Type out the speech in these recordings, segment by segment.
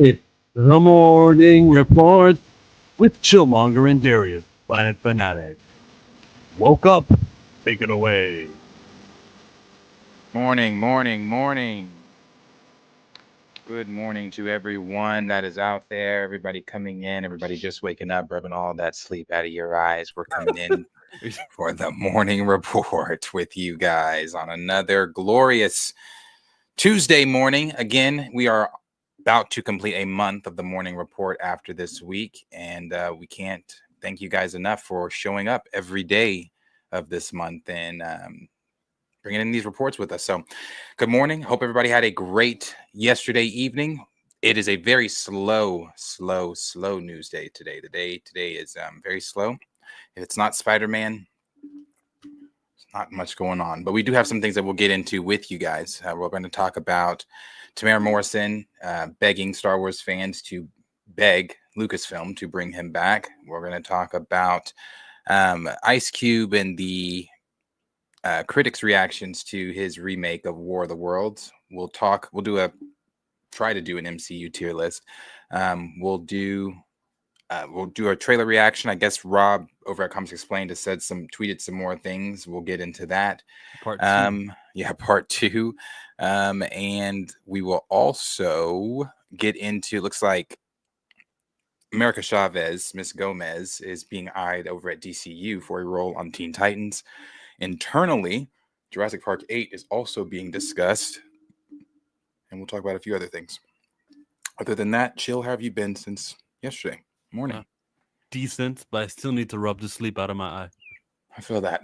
It's the morning report with Chillmonger and Darius, Planet Fanatic. Woke up, take it away. Morning, morning, morning. Good morning to everyone that is out there. Everybody coming in, everybody just waking up, rubbing all that sleep out of your eyes. We're coming in for the morning report with you guys on another glorious Tuesday morning. Again, we are about to complete a month of the morning report after this week, and we can't thank you guys enough for showing up every day of this month and bringing in these reports with us. So, good morning. Hope everybody had a great yesterday evening. It is a very slow news day today. The day today is very slow. If it's not Spider-Man, it's not much going on. But we do have some things that we'll get into with you guys. We're going to talk about Temuera Morrison begging Star Wars fans to beg Lucasfilm to bring him back. We're going to talk about Ice Cube and the critics' reactions to his remake of War of the Worlds. Try to do an MCU tier list. We'll do a trailer reaction. I guess Rob over at Comics Explained has tweeted some more things. We'll get into that. Part two. Yeah, part two. And we will also get into, looks like America Chavez, Miss Gomez, is being eyed over at DCU for a role on Teen Titans. Internally, Jurassic Park 8 is also being discussed, and we'll talk about a few other things. Other than that, Chill, how have you been since yesterday morning? Decent, but I still need to rub the sleep out of my eye. I feel that.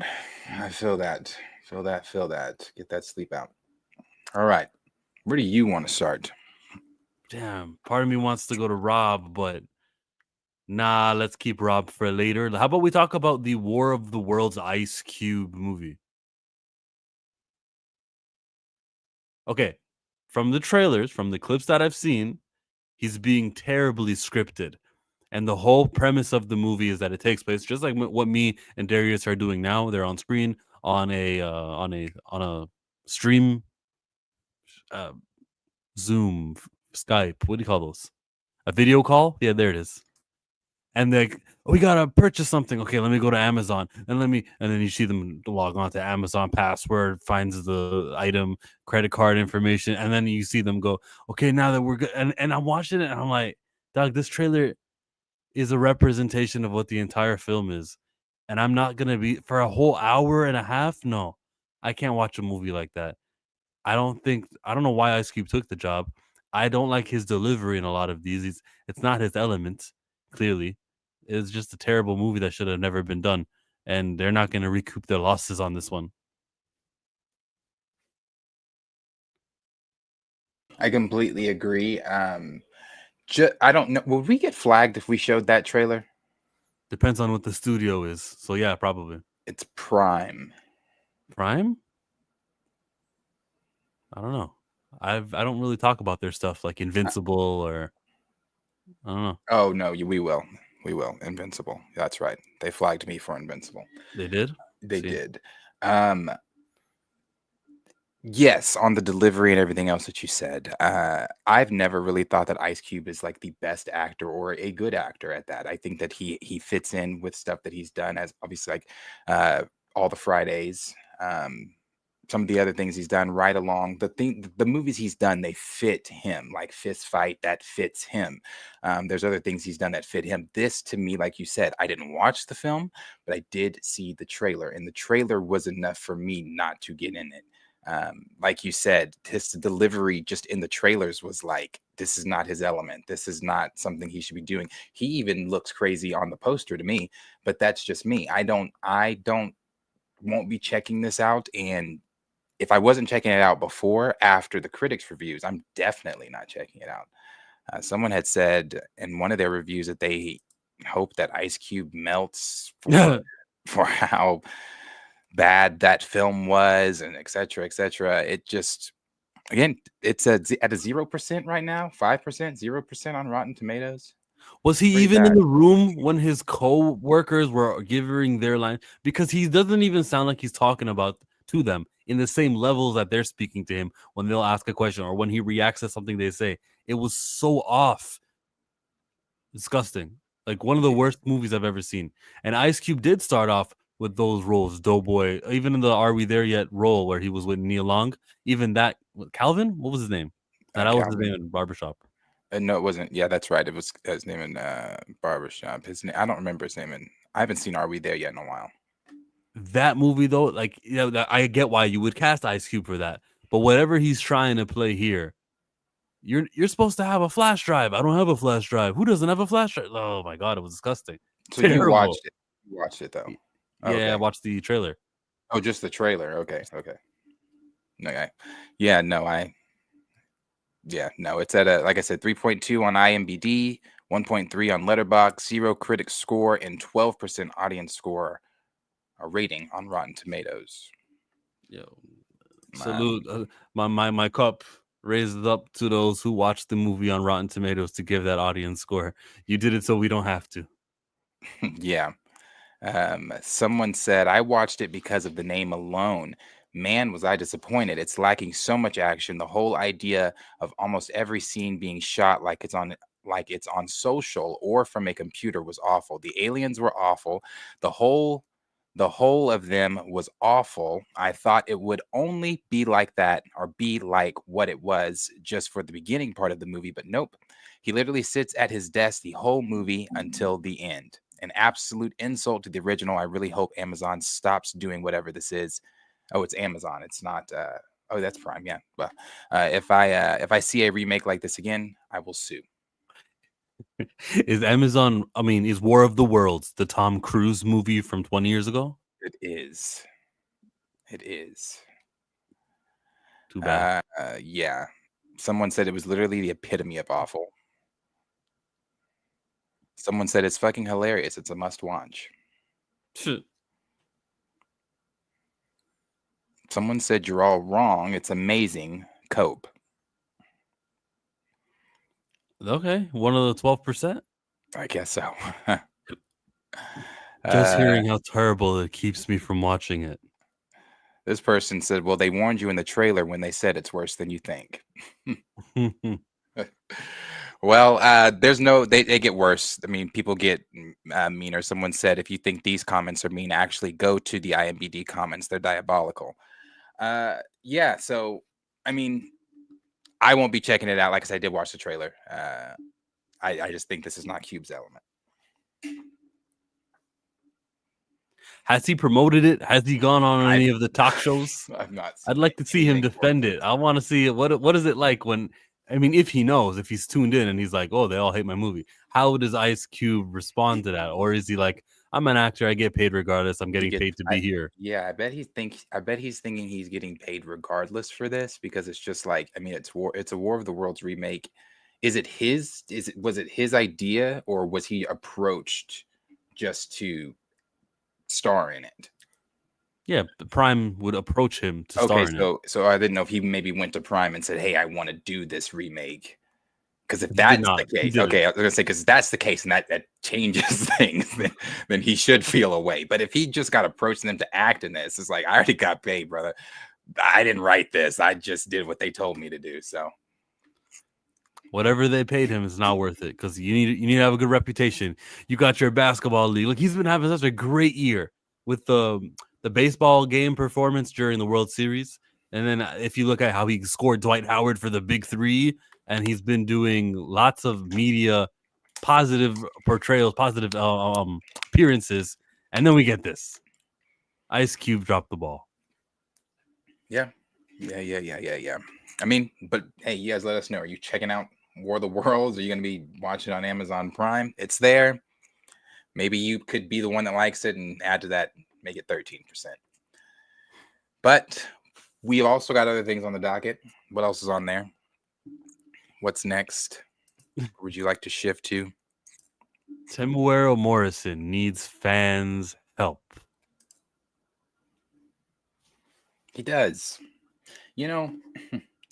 I feel that. Feel that. Feel that. Get that sleep out. All right. Where do you want to start? Damn, part of me wants to go to Rob, but nah, let's keep Rob for later. How about we talk about the War of the Worlds Ice Cube movie? Okay, from the trailers, from the clips that I've seen, he's being terribly scripted. And the whole premise of the movie is that it takes place just like what me and Darius are doing now. They're on screen on a stream, uh, Zoom, Skype. What do you call those? A video call? Yeah, there it is. And like, we gotta purchase something. Okay, let me go to Amazon and then you see them log on to Amazon password, finds the item, credit card information, and then you see them go, okay, now that we're good. And I'm watching it and I'm like, dog, this trailer is a representation of what the entire film is. And I'm not gonna be for a whole hour and a half. No, I can't watch a movie like that. I don't know why Ice Cube took the job. I don't like his delivery in a lot of these. It's not his element, clearly. It's just a terrible movie that should have never been done. And they're not gonna recoup their losses on this one. I completely agree. I don't know. Would we get flagged if we showed that trailer? Depends on what the studio is. So yeah, probably. It's Prime. Prime? I don't know. I don't really talk about their stuff like Invincible or I don't know. Oh no, we will. We will. Invincible. That's right. They flagged me for Invincible. They did? They did. Yes, on the delivery and everything else that you said. I've never really thought that Ice Cube is like the best actor or a good actor at that. I think that he fits in with stuff that he's done as obviously like all the Fridays, some of the other things he's done right along the movies he's done, they fit him, like Fist Fight, that fits him. There's other things he's done that fit him. This, to me, like you said, I didn't watch the film, but I did see the trailer, and the trailer was enough for me not to get in it. Like you said, his delivery just in the trailers was like, this is not his element. This is not something he should be doing. He even looks crazy on the poster to me, but that's just me. Won't be checking this out. And if I wasn't checking it out before, after the critics' reviews, I'm definitely not checking it out. Someone had said in one of their reviews that they hope that Ice Cube melts for how bad that film was, and et cetera, et cetera. It just, again, it's at a 0% right now, 5%, 0% on Rotten Tomatoes. Was he Pretty even bad. in the room when his co-workers were giving their line? Because he doesn't even sound like he's talking about to them in the same levels that they're speaking to him when they'll ask a question or when he reacts to something they say. It was so off. Disgusting. Like one of the worst movies I've ever seen. And Ice Cube did start off with those roles, Doughboy, even in the Are We There Yet role where he was with Neil Long. Even that, Calvin? What was his name? No, that was his name in Barbershop. No, it wasn't. Yeah, that's right. It was his name in Barbershop. His name, I don't remember his name, and I haven't seen Are We There Yet in a while. That movie, though, like, you know, I get why you would cast Ice Cube for that. But whatever he's trying to play here, you're supposed to have a flash drive. I don't have a flash drive. Who doesn't have a flash drive? Oh my god, it was disgusting. So Terrible. you watched it. You watched it though. Yeah, Okay. I watched the trailer. Oh, just the trailer. Okay. Okay. Yeah, no, it's at a, like I said, 3.2 on IMDb, 1.3 on Letterboxd, 0 critic score, and 12% audience score, a rating on Rotten Tomatoes. Yo, salute my cup raised up to those who watched the movie on Rotten Tomatoes to give that audience score. You did it so we don't have to. Yeah. Someone said, I watched it because of the name alone. Man, was I disappointed. It's lacking so much action. The whole idea of almost every scene being shot like it's on social or from a computer was awful. The aliens were awful. The whole of them was awful. I thought it would only be like that or be like what it was just for the beginning part of the movie, but nope. He literally sits at his desk the whole movie until the end. An absolute insult to the original. I really hope Amazon stops doing whatever this is. Oh, it's Amazon. It's not. Oh, that's Prime. Yeah. Well, if I see a remake like this again, I will sue. Is Amazon? I mean, is War of the Worlds the Tom Cruise movie from 20 years ago? It is. It is. Too bad. Yeah. Someone said it was literally the epitome of awful. Someone said it's fucking hilarious. It's a must watch. Someone said you're all wrong. It's amazing. Cope. Okay, one of the 12%. I guess so. Just hearing how terrible it keeps me from watching it. This person said, well, they warned you in the trailer when they said it's worse than you think. Well, they get worse. I mean, people get meaner. Someone said, if you think these comments are mean, actually go to the IMDb comments. They're diabolical. Yeah, so, I mean, I won't be checking it out. Like I said, I did watch the trailer. I just think this is not Cube's element. Has he promoted it? Has he gone on any of the talk shows? I've not. I'd like to see him defend it. I want to see it. What is it like when? I mean, if he knows, if he's tuned in and he's like, "Oh, they all hate my movie." How does Ice Cube respond to that? Or is he like, "I'm an actor. I get paid regardless. I'm getting paid to be here." Yeah, I bet he's thinking he's getting paid regardless for this, because it's just like, I mean, it's a War of the Worlds remake. Was it his idea, or was he approached just to star in it? Yeah, Prime would approach him to star in it. So I didn't know if he maybe went to Prime and said, "Hey, I want to do this remake." Because if that's the case, okay, I was gonna say, because that's the case and that changes things, then he should feel away. But if he just got approached them to act in this, it's like, I already got paid, brother. I didn't write this. I just did what they told me to do. So whatever they paid him is not worth it, because you need to have a good reputation. You got your basketball league. Like, he's been having such a great year with the baseball game performance during the World Series. And then if you look at how he scored Dwight Howard for the Big Three, and he's been doing lots of media positive portrayals, positive appearances, and then we get this. Ice Cube dropped the ball. Yeah. I mean, but hey, you guys let us know. Are you checking out War of the Worlds? Are you going to be watching on Amazon Prime? It's there. Maybe you could be the one that likes it and add to that, make it 13%. But we've also got other things on the docket. What else is on there? What's next? Would you like to shift to? Temuera Morrison needs fans' help. He does. You know,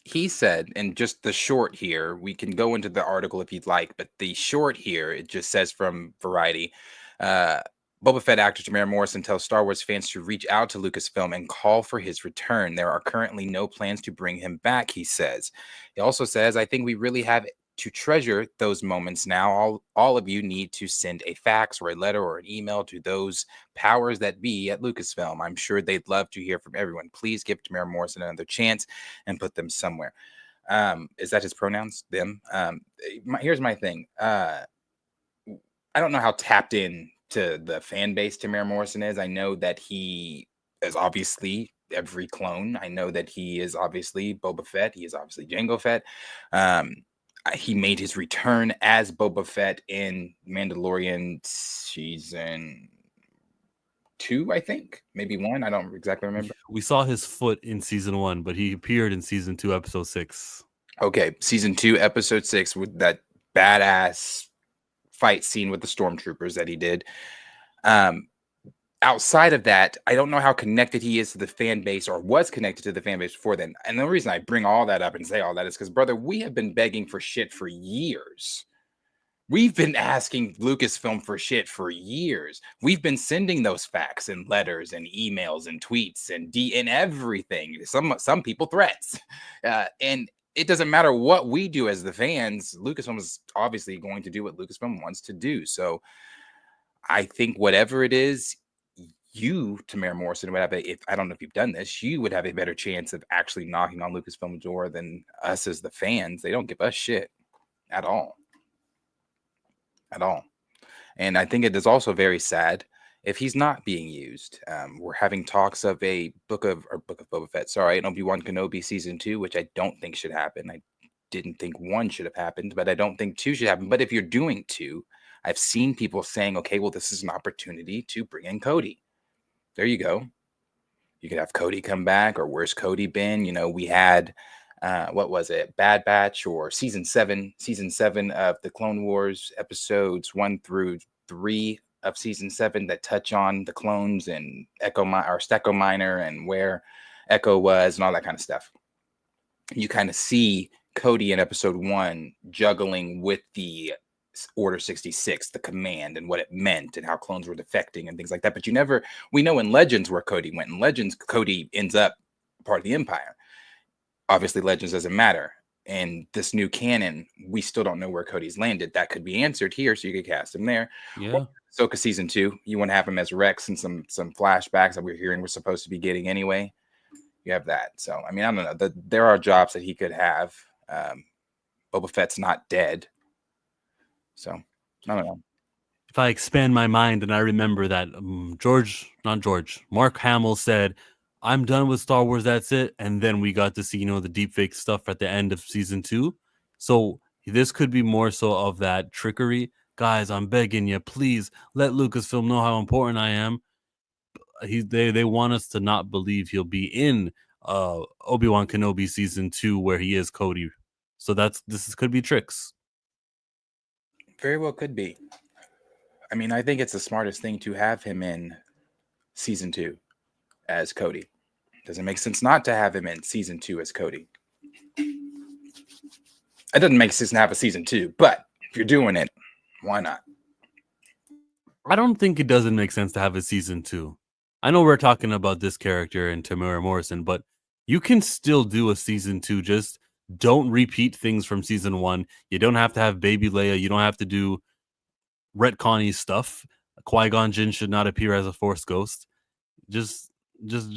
he said, and just the short here, we can go into the article if you'd like, but the short here, it just says from Variety, Boba Fett actor Temuera Morrison tells Star Wars fans to reach out to Lucasfilm and call for his return. There are currently no plans to bring him back, he says. He also says, I think we really have to treasure those moments now, all of you need to send a fax or a letter or an email to those powers that be at Lucasfilm. I'm sure they'd love to hear from everyone. Please give Temuera Morrison another chance and put them somewhere. Is that his pronouns? Them? Here's my thing. I don't know how tapped in to the fan base Temuera Morrison is. I know that he is obviously every clone. I know that he is obviously Boba Fett. He is obviously Jango Fett. He made his return as Boba Fett in Mandalorian season 2, I think, maybe 1. I don't exactly remember. We saw his foot in season 1, but he appeared in season 2, episode 6. Okay, season 2, episode 6, with that badass fight scene with the stormtroopers that he did. Outside of that, I don't know how connected he is to the fan base, or was connected to the fan base before then. And the reason I bring all that up and say all that is because, brother, we have been begging for shit for years. We've been asking Lucasfilm for shit for years. We've been sending those fax and letters and emails and tweets and everything. Some people threats, and it doesn't matter what we do as the fans. Lucasfilm is obviously going to do what Lucasfilm wants to do. So I think whatever it is, you, Temuera Morrison, would have I don't know if you've done this, you would have a better chance of actually knocking on Lucasfilm's door than us as the fans. They don't give us shit at all. At all. And I think it is also very sad if he's not being used. We're having talks of a book of Boba Fett, sorry, an Obi-Wan Kenobi season 2, which I don't think should happen. I didn't think 1 should have happened, but I don't think 2 should happen. But if you're doing 2, I've seen people saying, okay, well, this is an opportunity to bring in Cody. There you go. You could have Cody come back, or where's Cody been? You know, we had, what was it? Bad Batch, or season 7 of the Clone Wars, episodes 1 through 3 of season 7 that touch on the clones and Stecco Minor and where Echo was and all that kind of stuff. You kind of see Cody in episode 1 juggling with the Order 66, the command, and what it meant and how clones were defecting and things like that. But we know in Legends where Cody went. In Legends, Cody ends up part of the Empire. Obviously, Legends doesn't matter. And this new canon, we still don't know where Cody's landed. That could be answered here, so you could cast him there. Yeah. Ahsoka season 2, you want to have him as Rex and some flashbacks that we're hearing we're supposed to be getting anyway. You have that. So, I mean, I don't know. There are jobs that he could have. Boba Fett's not dead. So, I don't know. If I expand my mind and I remember that Mark Hamill said, I'm done with Star Wars, that's it. And then we got to see, the deepfake stuff at the end of season 2. So this could be more so of that trickery. Guys, I'm begging you, please let Lucasfilm know how important I am. They want us to not believe he'll be in Obi-Wan Kenobi season 2 where he is Cody. So could be tricks. Very well could be. I mean, I think it's the smartest thing to have him in season 2 as Cody. Doesn't make sense not to have him in season 2 as Cody. It doesn't make sense to have a season 2, but if you're doing it, why not? I don't think it doesn't make sense to have a season 2. I know we're talking about this character in Temuera Morrison, but you can still do a season 2. Just don't repeat things from season 1. You don't have to have Baby Leia. You don't have to do retconny stuff. Qui-Gon Jinn should not appear as a Force ghost. Just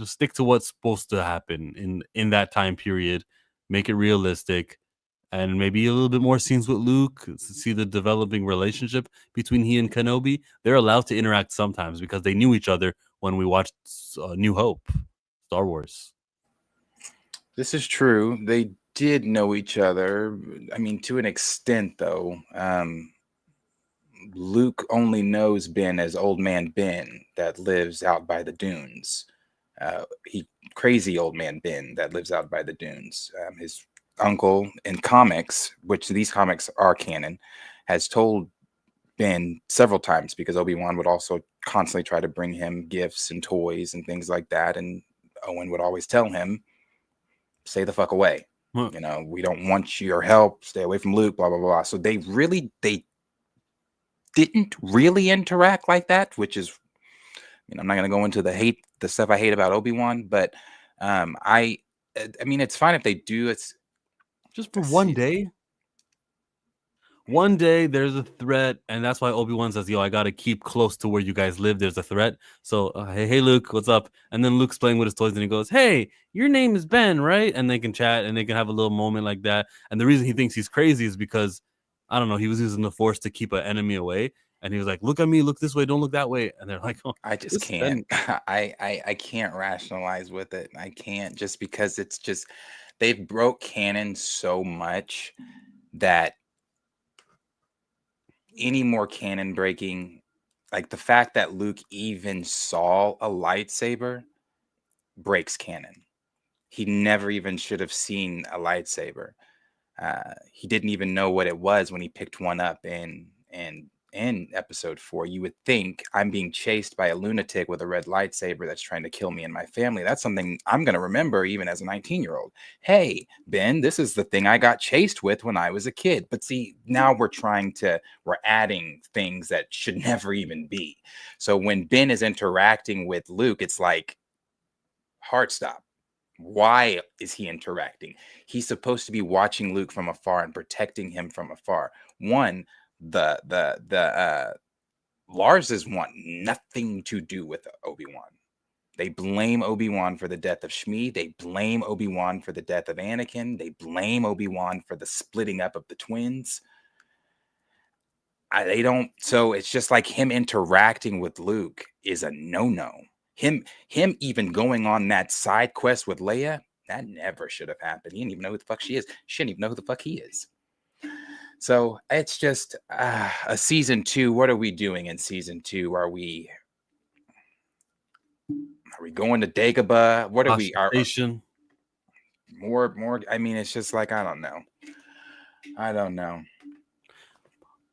stick to what's supposed to happen in that time period. Make it realistic, and maybe a little bit more scenes with Luke. See the developing relationship between he and Kenobi. They're allowed to interact sometimes because they knew each other when we watched New Hope, Star Wars. This is true. They did know each other. I mean, to an extent, though. Luke only knows Ben as Old Man Ben that lives out by the dunes. Crazy Old Man Ben that lives out by the dunes. His uncle in comics, which these comics are canon, has told Ben several times, because Obi-Wan would also constantly try to bring him gifts and toys and things like that. And Owen would always tell him, stay the fuck away. We don't want your help. Stay away from Luke, blah, blah, blah. So they didn't really interact like that, which is, I'm not going to go into the stuff I hate about Obi-Wan, but I mean, it's fine if they do. It's just for one day. one day there's a threat, and that's why Obi-Wan says, yo, I gotta keep close to where you guys live. There's a threat. So hey Luke, what's up? And then Luke's playing with his toys and he goes, hey, your name is Ben, right? And they can chat and they can have a little moment like that. And the reason he thinks he's crazy is because I don't know, he was using the Force to keep an enemy away. And he was like, look at me, look this way, don't look that way. And they're like, oh, I just this can't. Ben. I can't rationalize with it. I can't, just because it's just they've broke canon so much that any more canon breaking, like the fact that Luke even saw a lightsaber, breaks canon. He never even should have seen a lightsaber. He didn't even know what it was when he picked one up in episode 4. You would think, I'm being chased by a lunatic with a red lightsaber that's trying to kill me and my family. That's something I'm going to remember even as a 19-year-old. Hey, Ben, this is the thing I got chased with when I was a kid. But see, now we're adding things that should never even be. So when Ben is interacting with Luke, it's like, heart stop. Why is he interacting? He's supposed to be watching Luke from afar and protecting him from afar. One, the Larses want nothing to do with Obi-Wan. They blame Obi-Wan for the death of Shmi. They blame Obi-Wan for the death of Anakin. They blame Obi-Wan for the splitting up of the twins. They don't. So it's just like him interacting with Luke is a no-no. Him even going on that side quest with Leia, that never should have happened. He didn't even know who the fuck she is. She didn't even know who the fuck he is. So it's just a season 2. What are we doing in season 2? Are we going to Dagobah? What are we? Station. More. I mean, it's just like, I don't know.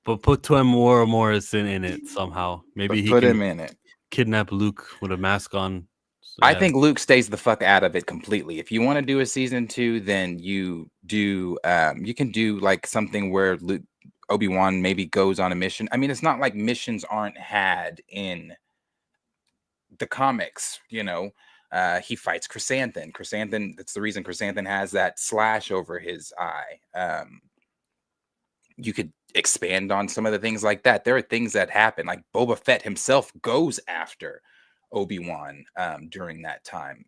But put Temuera Morrison in it somehow. Maybe he put can him in it. Kidnap Luke with a mask on. So, I think Luke stays the fuck out of it completely. If you want to do a season 2, then you do. You can do like something where Obi-Wan maybe goes on a mission. I mean, it's not like missions aren't had in the comics. He fights Chrysanthemum. That's the reason Chrysanthemum has that slash over his eye. You could expand on some of the things like that. There are things that happen, like Boba Fett himself goes after Obi-Wan during that time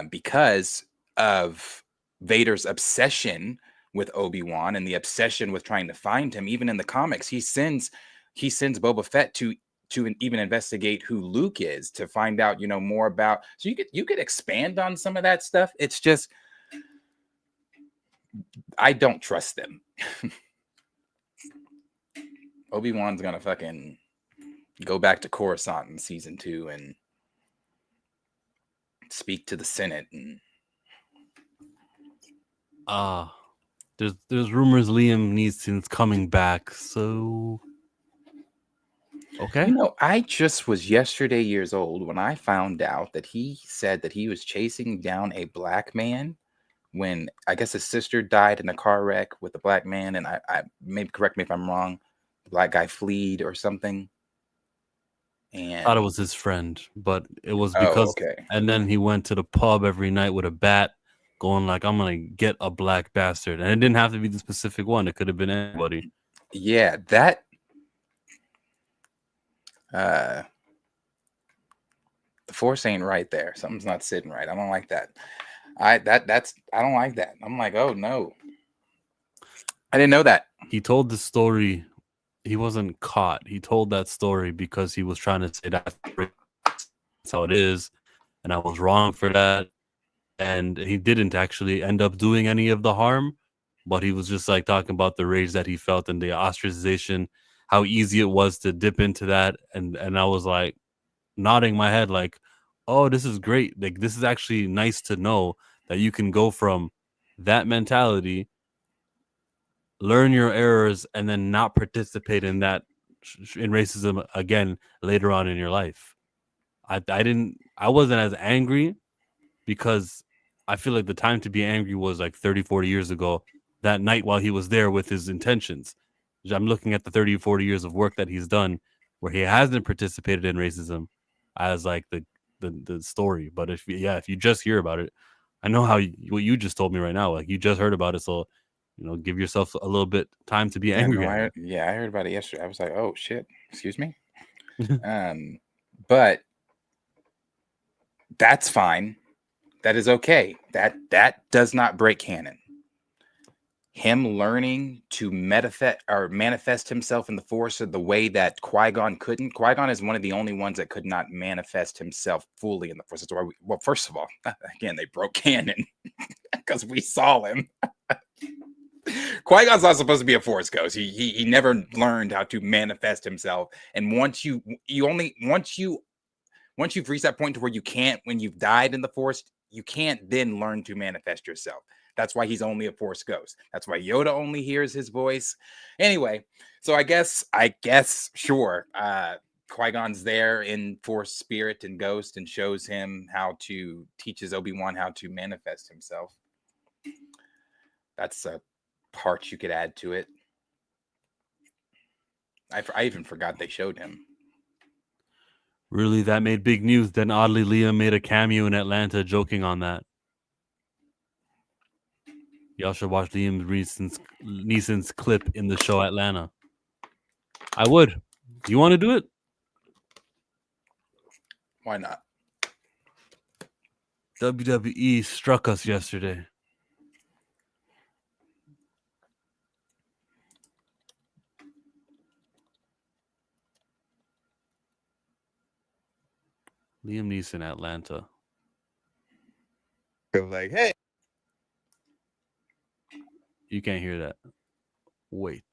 because of Vader's obsession with Obi-Wan and the obsession with trying to find him. Even in the comics, he sends Boba Fett to even investigate who Luke is, to find out more about. So you could expand on some of that stuff. It's just, I don't trust them. Obi-Wan's gonna fucking go back to Coruscant in season 2 and speak to the Senate. And there's rumors Liam Neeson's coming back. So okay. I just was yesterday years old when I found out that he said that he was chasing down a black man when, I guess, his sister died in a car wreck with a black man. And I maybe correct me if I'm wrong, the black guy fled or something. And I thought it was his friend, but it was because. okay. And then he went to the pub every night with a bat, going like, "I'm gonna get a black bastard," and it didn't have to be the specific one. It could have been anybody. Yeah, that. The Force ain't right there. Something's not sitting right. I don't like that. I don't like that. I'm like, oh no. I didn't know that. He told the story. He wasn't caught. He told that story because he was trying to say that's how it is, and I was wrong for that. And he didn't actually end up doing any of the harm, but he was just like talking about the rage that he felt and the ostracization, how easy it was to dip into that. And I was like nodding my head like, oh, this is great. Like, this is actually nice to know that you can go from that mentality, learn your errors, and then not participate in that in racism again later on in your life. I wasn't as angry because I feel like the time to be angry was like 30, 40 years ago, that night while he was there with his intentions. I'm looking at the 30, 40 years of work that he's done where he hasn't participated in racism as like the story. But if you just hear about it, I know what you just told me right now. Like, you just heard about it, so give yourself a little bit time to be Yeah, angry no, at him. I heard about it yesterday. I was like, oh shit, excuse me. But that's fine. That is okay. That does not break canon. Him learning to manifest himself in the Force the way that Qui-Gon couldn't. Qui-Gon is one of the only ones that could not manifest himself fully in the Force. That's why well, first of all, again, they broke canon because we saw him. Qui-Gon's not supposed to be a Force ghost. He never learned how to manifest himself. And once you've reached that point to where you can't, when you've died in the Force, you can't then learn to manifest yourself. That's why he's only a Force ghost. That's why Yoda only hears his voice. Anyway, so I guess, sure. Qui-Gon's there in Force spirit and ghost and shows him teaches Obi-Wan how to manifest himself. That's a part you could add to it. I even forgot they showed him. Really, that made big news. Then oddly, Liam made a cameo in Atlanta joking on that. Y'all should watch Liam Neeson's clip in the show Atlanta. I would. Do you want to do it? Why not? WWE struck us yesterday. Liam Neeson, Atlanta. Like, hey. You can't hear that. Wait.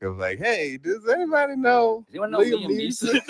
Like, hey, does anybody know? Does anyone know Liam Neeson?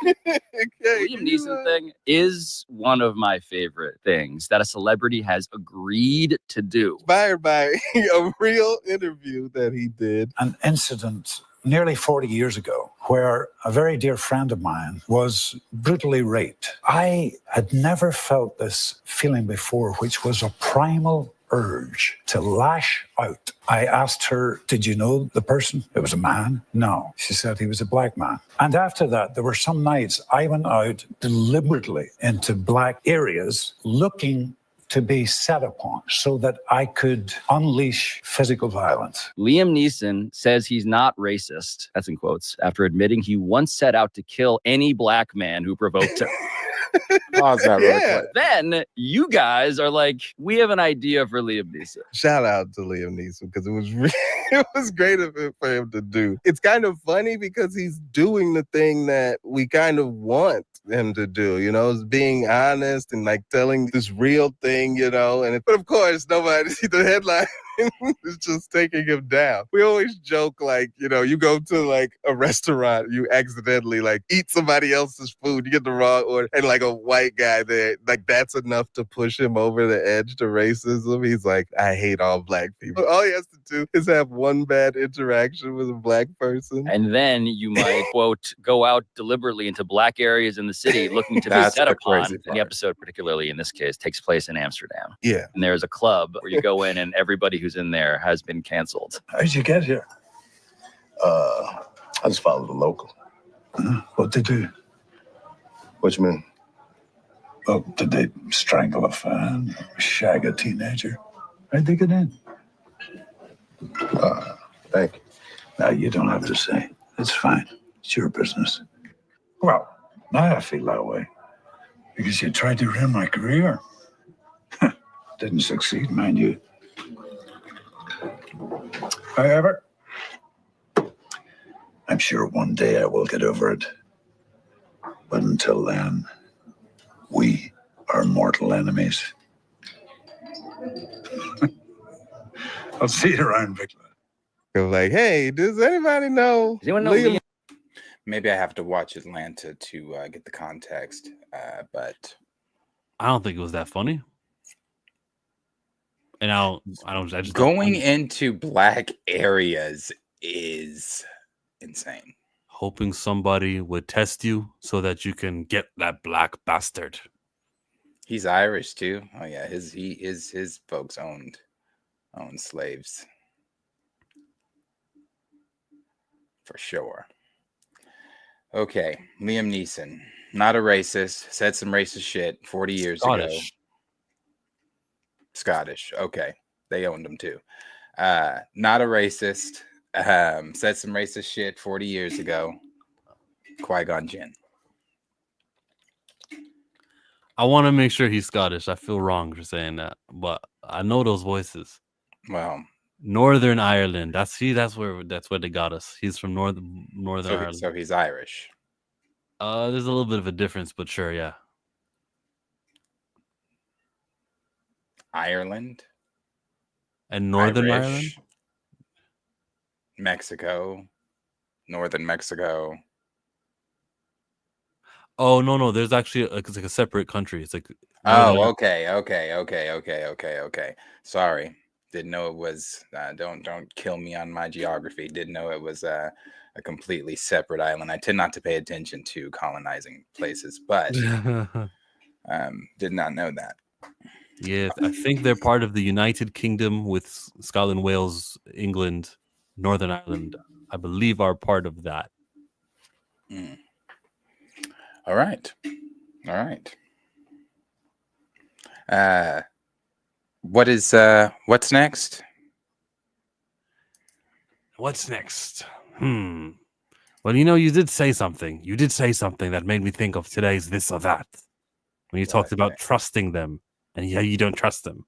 Okay, Liam Neeson thing is one of my favorite things that a celebrity has agreed to do. Inspired by a real interview that he did. An incident nearly 40 years ago where a very dear friend of mine was brutally raped. I had never felt this feeling before, which was a primal urge to lash out. I asked her, did you know the person? It was a man? No. She said he was a black man. And after that, there were some nights I went out deliberately into black areas looking to be set upon so that I could unleash physical violence. Liam Neeson says he's not racist, that's in quotes, after admitting he once set out to kill any black man who provoked him. Pause that really quick. Then you guys are like, we have an idea for Liam Neeson. Shout out to Liam Neeson because it was it was great of it for him to do. It's kind of funny because he's doing the thing that we kind of want him to do, is being honest and like telling this real thing, but of course nobody the headline is just taking him down. We always joke like, you go to like a restaurant, you accidentally like eat somebody else's food, you get the wrong order, and like a white guy there, like that's enough to push him over the edge to racism. He's like, I hate all black people. All he has to do is have one bad interaction with a black person. And then you might, quote, go out deliberately into black areas in the city looking to be set upon. And the episode, particularly in this case, takes place in Amsterdam. Yeah. And there's a club where you go in and everybody who's in there has been canceled. How'd you get here? I just followed the local. What'd they do? What you mean? Well, did they strangle a fan? Shag a teenager? How'd they get in? Thank you. No, you don't have to say. It's fine. It's your business. Well, now I feel that way. Because you tried to ruin my career. Didn't succeed, mind you. However, I'm sure one day I will get over it. But until then, we are mortal enemies. I'll see you around, Victor. Like, hey, does anybody know? Does anyone know Liam? Maybe I have to watch Atlanta to get the context, but I don't think it was that funny. And I just going into black areas is insane. Hoping somebody would test you so that you can get that black bastard. He's Irish too. Oh yeah, his folks owned slaves. For sure. Okay, Liam Neeson, not a racist, said some racist shit 40 years ago. Scottish. Okay. They owned them too. Not a racist. Said some racist shit 40 years ago. Qui-Gon Jinn. I want to make sure he's Scottish. I feel wrong for saying that, but I know those voices. Well, Northern Ireland. That's where they got us. He's from Northern Ireland. So he's Irish. There's a little bit of a difference, but sure, yeah. Ireland And Northern Irish, Ireland? Mexico, Northern Mexico. Oh no, there's actually it's like a separate country. It's like okay. Sorry, didn't know it was. Don't kill me on my geography. Didn't know it was a completely separate island. I tend not to pay attention to colonizing places, but did not know that. Yeah, I think they're part of the United Kingdom with Scotland, Wales, England, Northern Ireland. I believe are part of that. All right. What's next? What's next? Well, you did say something. You did say something that made me think of today's this or that. When you talked about trusting them, and you don't trust them.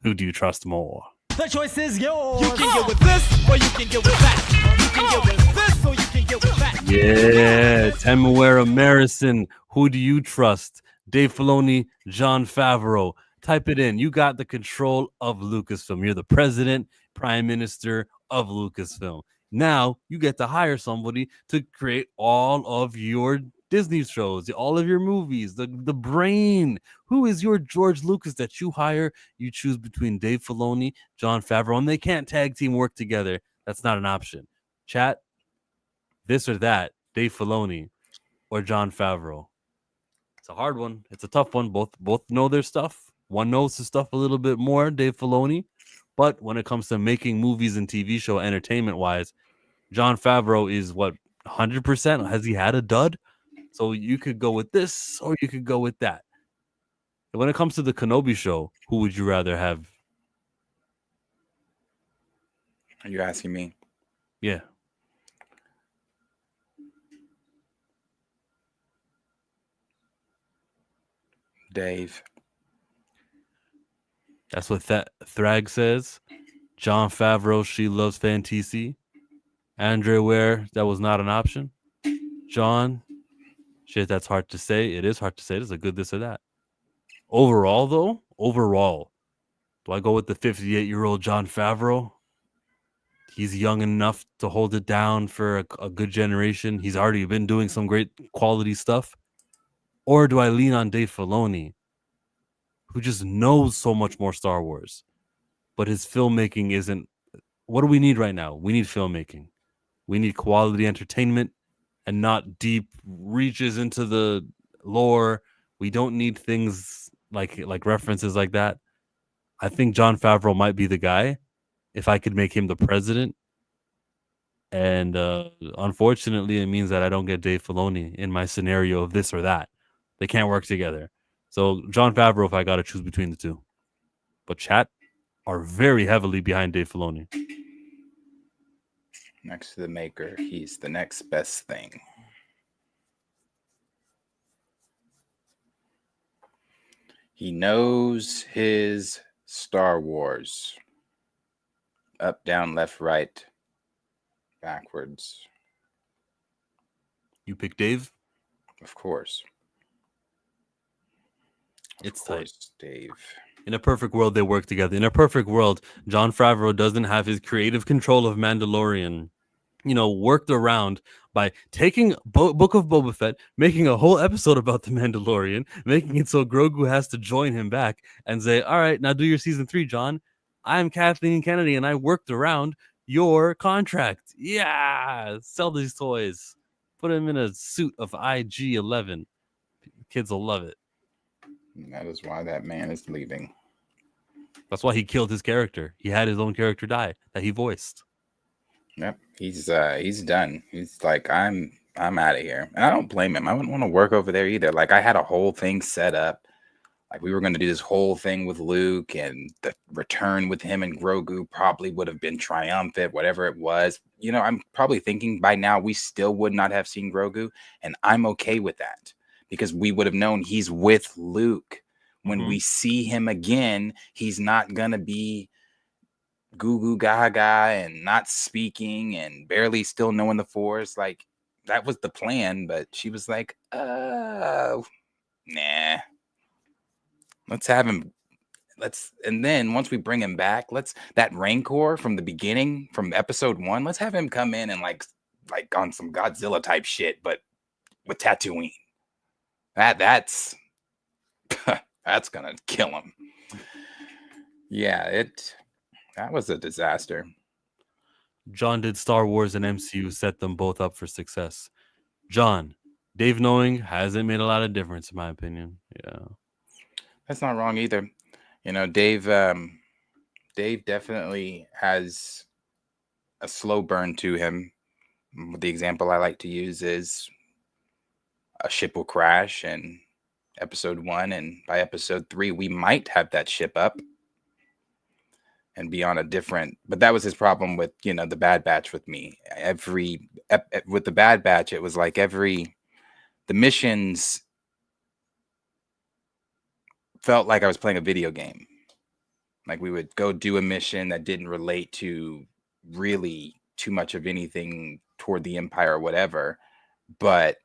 Who do you trust more? The choice is yours. You can get with this, or you can get with that. You can get with this, or you can get with that. Yeah, Temuera, Morrison. Who do you trust? Dave Filoni, Jon Favreau. Type it in. You got the control of Lucasfilm. You're the president, prime minister of Lucasfilm. Now you get to hire somebody to create all of your Disney shows, all of your movies, the brain. Who is your George Lucas that you hire? You choose between Dave Filoni, Jon Favreau, and they can't tag team work together. That's not an option. Chat, this or that, Dave Filoni or Jon Favreau. It's a hard one. It's a tough one. Both know their stuff. One knows his stuff a little bit more, Dave Filoni. But when it comes to making movies and TV show entertainment-wise, Jon Favreau is what, 100%? Has he had a dud? So you could go with this or you could go with that. And when it comes to the Kenobi show, who would you rather have? Are you asking me? Yeah. Dave. That's what Thrag says. Jon Favreau, she loves fantasy. Andre Ware, that was not an option. John, shit, that's hard to say. It is hard to say. It's a good this or that. Overall, do I go with the 58-year-old Jon Favreau? He's young enough to hold it down for a good generation. He's already been doing some great quality stuff. Or do I lean on Dave Filoni, who just knows so much more Star Wars, but his filmmaking isn't. What do we need right now? We need filmmaking. We need quality entertainment and not deep reaches into the lore. We don't need things like references like that. I think Jon Favreau might be the guy if I could make him the president. And unfortunately, it means that I don't get Dave Filoni in my scenario of this or that. They can't work together. So Jon Favreau, if I got to choose between the two. But chat are very heavily behind Dave Filoni. Next to the maker, he's the next best thing. He knows his Star Wars. Up, down, left, right, backwards. You pick Dave? Of course. It's of course, tight. Dave. In a perfect world, they work together. In a perfect world, Jon Favreau doesn't have his creative control of Mandalorian, worked around by taking Book of Boba Fett, making a whole episode about the Mandalorian, making it so Grogu has to join him back and say, all right, now do your season 3, John. I'm Kathleen Kennedy, and I worked around your contract. Yeah, sell these toys. Put him in a suit of IG-11. Kids will love it. And that is why that man is leaving. That's why he killed his character. He had his own character die that he voiced. Yep, he's done. He's like, I'm out of here, and I don't blame him. I wouldn't want to work over there either. Like, I had a whole thing set up, Like we were going to do this whole thing with Luke, and the return with him and Grogu probably would have been triumphant, whatever it was. You know, I'm probably thinking by now we still would not have seen Grogu, and I'm okay with that because we would have known he's with Luke. When we see him again, he's not going to be goo goo gaga and not speaking and barely still knowing the Force. Like that was the plan, but she was like, nah. Let's have him. And then once we bring him back, that Rancor from the beginning, from episode 1, let's have him come in and like on some Godzilla type shit, but with Tatooine. That's that's gonna kill him. Yeah, that was a disaster. John, did Star Wars and MCU set them both up for success? John, Dave knowing hasn't made a lot of difference in my opinion. Yeah. That's not wrong either. You know, Dave definitely has a slow burn to him. The example I like to use is a ship will crash in episode 1, and by episode 3, we might have that ship up and be on a different. But that was his problem with, you know, the Bad Batch with me. With the Bad Batch, it was like the missions felt like I was playing a video game. Like we would go do a mission that didn't relate to really too much of anything toward the Empire or whatever. But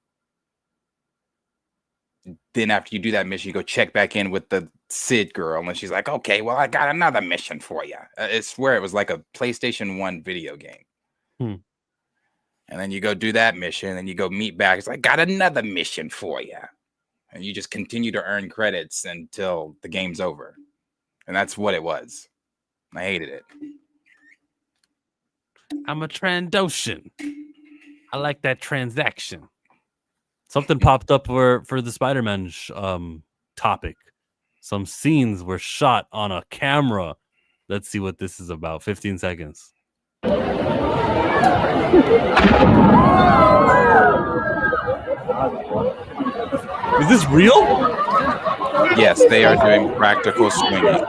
then after you do that mission, you go check back in with the Sid girl, and she's like, okay, well, I got another mission for you. I swear it was like a PlayStation 1 video game. And then you go do that mission, and you go meet back. It's like, got another mission for you. And you just continue to earn credits until the game's over. And that's what it was. I hated it. I'm a Trandoshan. I like that transaction. Something popped up for the Spider-Man topic. Some scenes were shot on a camera. Let's see what this is about. 15 seconds. Is this real? Yes, they are doing practical swinging.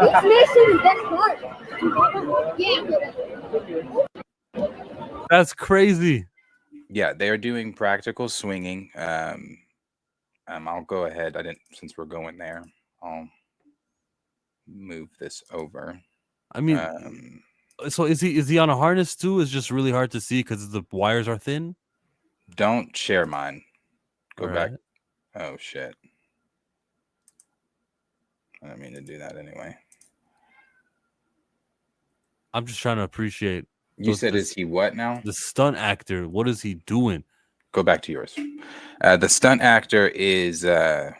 That's crazy. Yeah, they are doing practical swinging. I'll go ahead. Since we're going there, I'll move this over. I mean, so is he on a harness too? It's just really hard to see because the wires are thin. Don't share mine. Go back. Right. Oh shit. I didn't mean to do that anyway. I'm just trying to appreciate. You said, is he what now? The stunt actor. What is he doing? Go back to yours. The stunt actor is I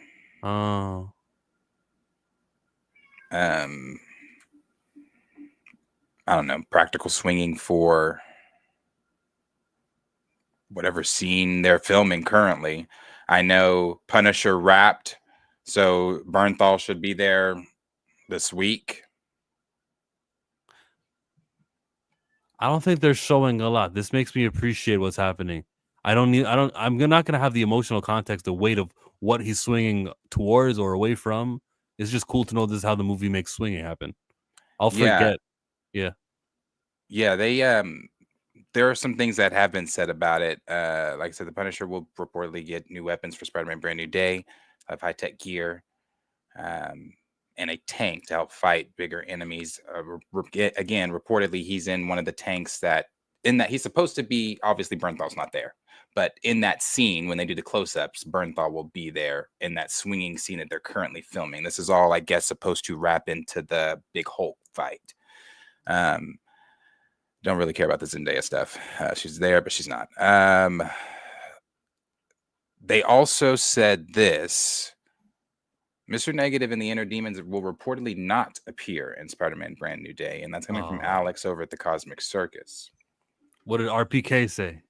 don't know, practical swinging for whatever scene they're filming currently. I know Punisher wrapped, so Bernthal should be there this week. I don't think they're showing a lot. This makes me appreciate what's happening. I'm not gonna have the emotional context, the weight of what he's swinging towards or away from. It's just cool to know this is how the movie makes swinging happen. I'll forget. Yeah. They there are some things that have been said about it. Like I said, the Punisher will reportedly get new weapons for Spider-Man Brand New Day, have high-tech gear, and a tank to help fight bigger enemies. Again, reportedly, he's in one of the tanks that he's supposed to be. Obviously, Bernthal's not there, but in that scene when they do the close-ups, Bernthal will be there in that swinging scene that they're currently filming. This is all, I guess, supposed to wrap into the big Hulk fight. Don't really care about the Zendaya stuff. She's there, but she's not. They also said this. Mr. Negative and the Inner Demons will reportedly not appear in Spider-Man Brand New Day, and that's coming from Alex over at the Cosmic Circus. What did RPK say?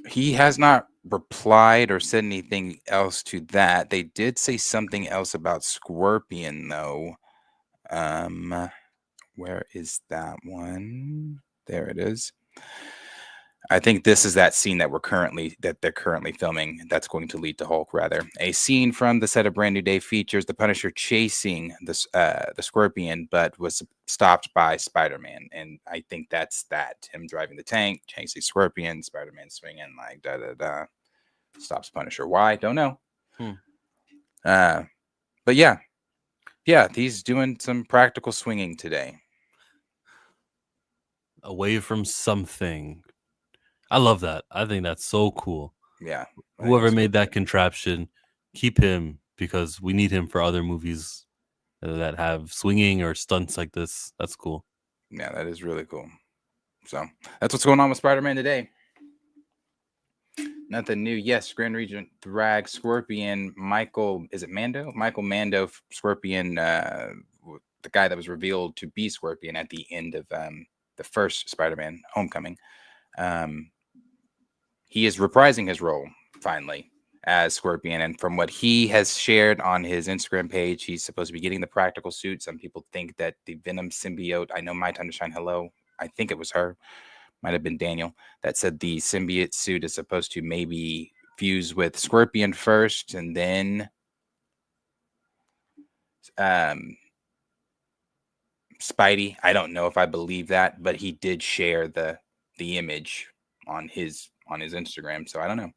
He has not replied or said anything else to that. They did say something else about Scorpion, though. Where is that one? There it is. I think this is that scene that they're currently filming. That's going to lead to Hulk. Rather, a scene from the set of Brand New Day features the Punisher chasing the Scorpion, but was stopped by Spider-Man. And I think that's him driving the tank, chasing Scorpion, Spider-Man swinging like da da da, stops Punisher. Why? Don't know. But yeah, he's doing some practical swinging today. Away from something. I love that. I think that's so cool. Yeah. Whoever made that contraption, keep him, because we need him for other movies that have swinging or stunts like this. That's cool. Yeah, that is really cool. So that's what's going on with Spider-Man today. Nothing new. Yes, Grand Regent drag Scorpion. Michael Mando, Scorpion, the guy that was revealed to be Scorpion at the end of the first Spider-Man Homecoming. He is reprising his role finally as Scorpion, and from what he has shared on his Instagram page, he's supposed to be getting the practical suit. Some people think that the Venom symbiote, I know My Time to Shine Hello, I think it was her, might have been Daniel, that said the symbiote suit is supposed to maybe fuse with Scorpion first and then Spidey. I don't know if I believe that, but he did share the image on his Instagram, so I don't know.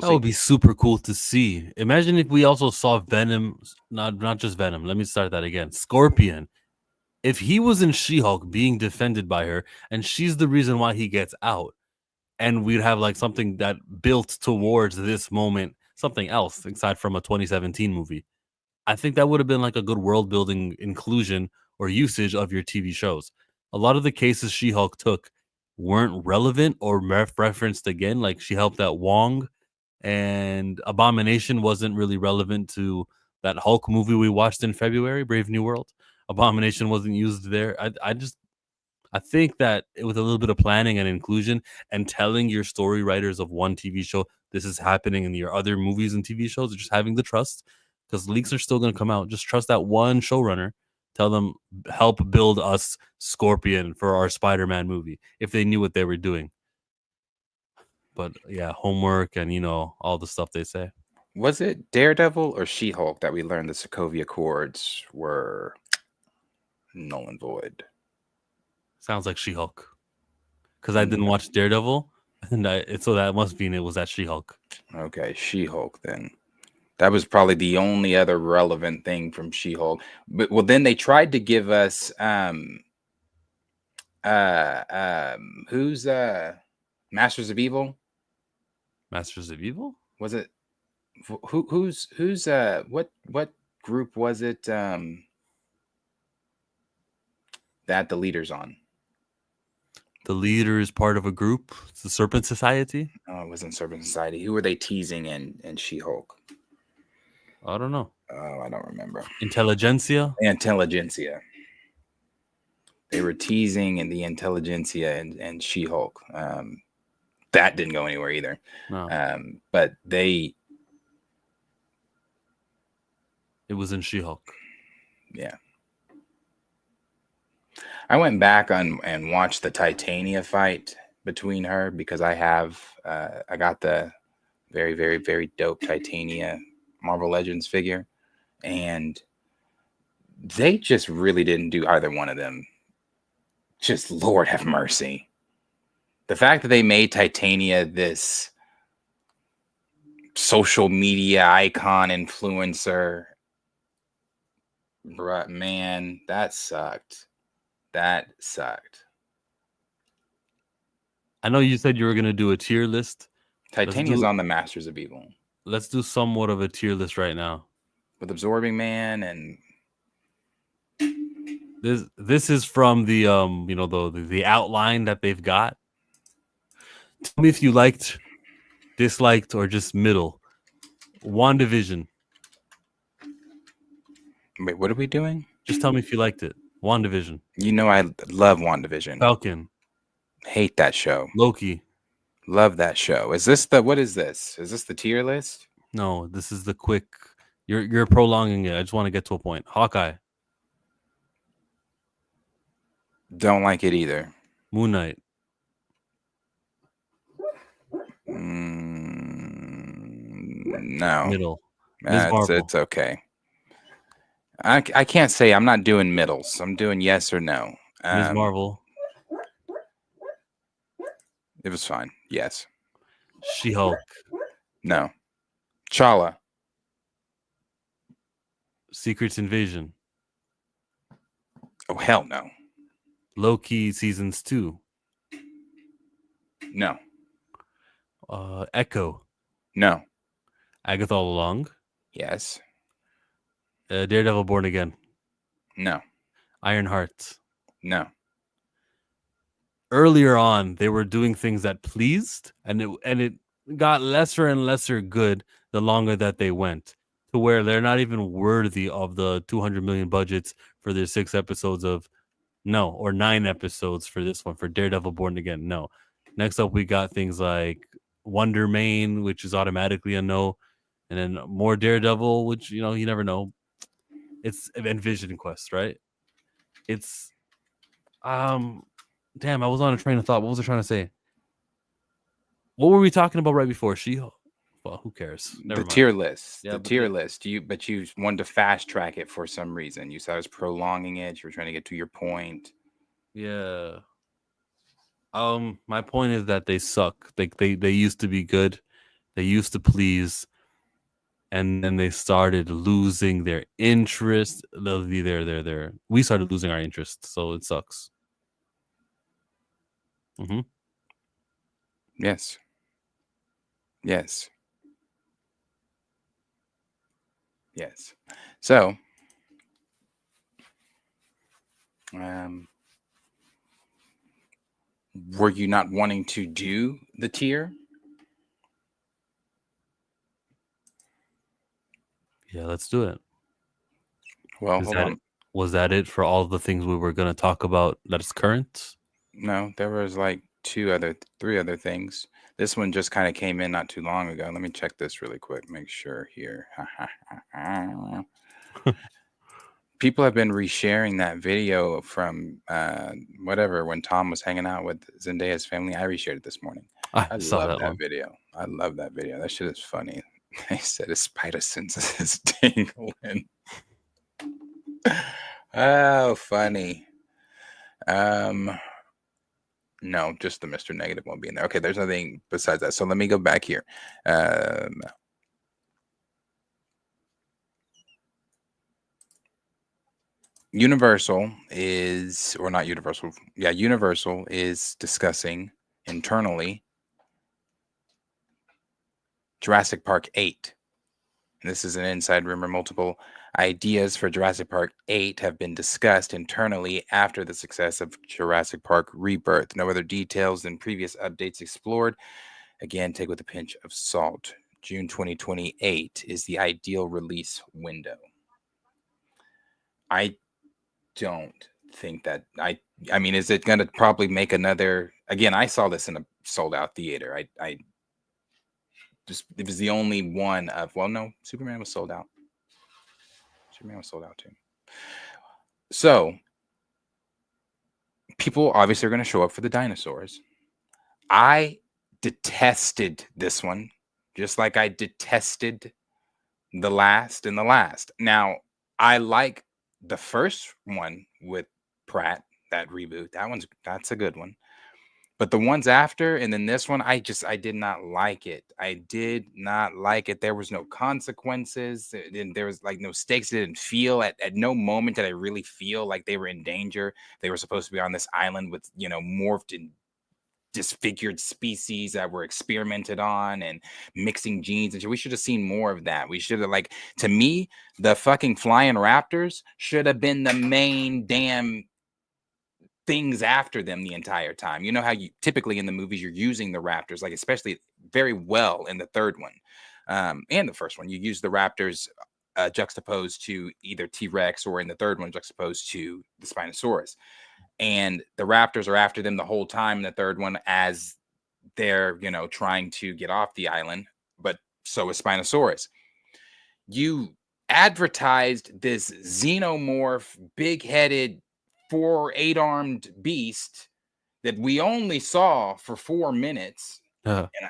That would be super cool to see. Imagine if we also saw Venom, not just Venom. Let me start that again. Scorpion. If he was in She-Hulk being defended by her, and she's the reason why he gets out, and we'd have like something that built towards this moment, something else aside from a 2017 movie. I think that would have been like a good world building inclusion or usage of your TV shows. A lot of the cases She-Hulk took weren't relevant or referenced again. Like she helped out Wong, and Abomination wasn't really relevant to that Hulk movie we watched in February, Brave New World. Abomination wasn't used there. I think that with a little bit of planning and inclusion and telling your story writers of one TV show this is happening in your other movies and TV shows, just having the trust, because leaks are still going to come out. Just trust that one showrunner. Tell them, help build us Scorpion for our Spider-Man movie, if they knew what they were doing. But yeah, homework and all the stuff they say. Was it Daredevil or She-Hulk that we learned the Sokovia Accords were null and void? Sounds like She-Hulk, because I didn't watch Daredevil, and so that must mean it was that She-Hulk. Okay, She-Hulk then. That was probably the only other relevant thing from She-Hulk. But well, then they tried to give us who's Masters of Evil? Masters of Evil? Was it who's what group was it that the leader's on? The leader is part of a group. It's the Serpent Society. Oh, it wasn't Serpent Society. Who were they teasing in She-Hulk? I don't know. Oh, I don't remember. Intelligentsia. They were teasing in the Intelligentsia and She-Hulk. That didn't go anywhere either. No. But it was in She-Hulk. Yeah. I went back and watched the Titania fight between her because I got the very, very, very dope Titania Marvel Legends figure, and they just really didn't do either one of them. Just Lord have mercy. The fact that they made Titania this social media icon influencer, bruh, man, that sucked. That sucked. I know you said you were going to do a tier list. Titania's on the Masters of Evil. Let's do somewhat of a tier list right now. With Absorbing Man and this is from the the outline that they've got. Tell me if you liked, disliked, or just middle. WandaVision. Wait, what are we doing? Just tell me if you liked it. WandaVision. You know I love WandaVision. Falcon. Hate that show. Loki. Love that show. What is this? Is this the tier list? No, this is the quick. You're prolonging it. I just want to get to a point. Hawkeye. Don't like it either. Moon Knight. No. Middle. Ms. Marvel. It's okay. I can't say I'm not doing middles. I'm doing yes or no. Ms. Marvel. It was fine. Yes. She-Hulk. No. Chala. Secret Invasion. Oh, hell no. Loki seasons 2. No. Echo. No. Agatha All Along. Yes. Daredevil Born Again. No. Ironheart. No. Earlier on, they were doing things that pleased, and it got lesser and lesser good the longer that they went, to where they're not even worthy of the 200 million budgets for their 6 episodes of or 9 episodes for this one for Daredevil Born Again. No. Next up, we got things like Wonder Mane, which is automatically a no, and then more Daredevil, which you never know. It's and Vision Quest, right? It's damn, I was on a train of thought. What was I trying to say? What were we talking about right before? Well, who cares? Never mind. Tier list. Yeah, the tier list. You wanted to fast track it for some reason. You said I was prolonging it. You were trying to get to your point. Yeah. My point is that they suck. They used to be good. They used to please. And then they started losing their interest. We started losing our interest, so it sucks. Mm-hmm. Yes. Yes. Yes. So, were you not wanting to do the tier? Yeah, let's do it. Well, hold on. Was that it for all the things we were going to talk about that's current? No, there was like three other things. This one just kind of came in not too long ago. Let me check this really quick. Make sure here. People have been resharing that video from when Tom was hanging out with Zendaya's family. I reshared it this morning. I saw love that video. I love that video. That shit is funny. They said his spider senses is tingling. Oh, funny. No, just the Mr. Negative won't be in there. Okay, there's nothing besides that. So let me go back here. Universal is discussing internally Jurassic Park 8. And this is an inside rumor. Multiple ideas for Jurassic Park 8 have been discussed internally after the success of Jurassic Park Rebirth. No other details than previous updates explored. Again, take with a pinch of salt. June 2028 is the ideal release window. I don't think that I mean, is it going to probably make another? Again, I saw this in a sold out theater. I just, it was the only one of, well, no, Superman was sold out. Superman was sold out too. So people obviously are going to show up for the dinosaurs. I detested this one, just like I detested the last and the last. Now, I like the first one with Pratt, that reboot. That's a good one. But the ones after, and then this one, I did not like it. I did not like it. There was no consequences. There was like no stakes. It didn't feel at no moment did I really feel like they were in danger. They were supposed to be on this island with, morphed and disfigured species that were experimented on and mixing genes. And we should have seen more of that. We should have, to me, the fucking flying raptors should have been the main damn things after them the entire time. You know how you typically in the movies you're using the raptors, like especially very well in the third one and the first one, you use the raptors juxtaposed to either T-Rex or in the third one juxtaposed to the Spinosaurus. And the raptors are after them the whole time in the third one as they're, trying to get off the island. But so is Spinosaurus. You advertised this xenomorph, big-headed, 8-armed beast that we only saw for 4 minutes. Uh-huh. And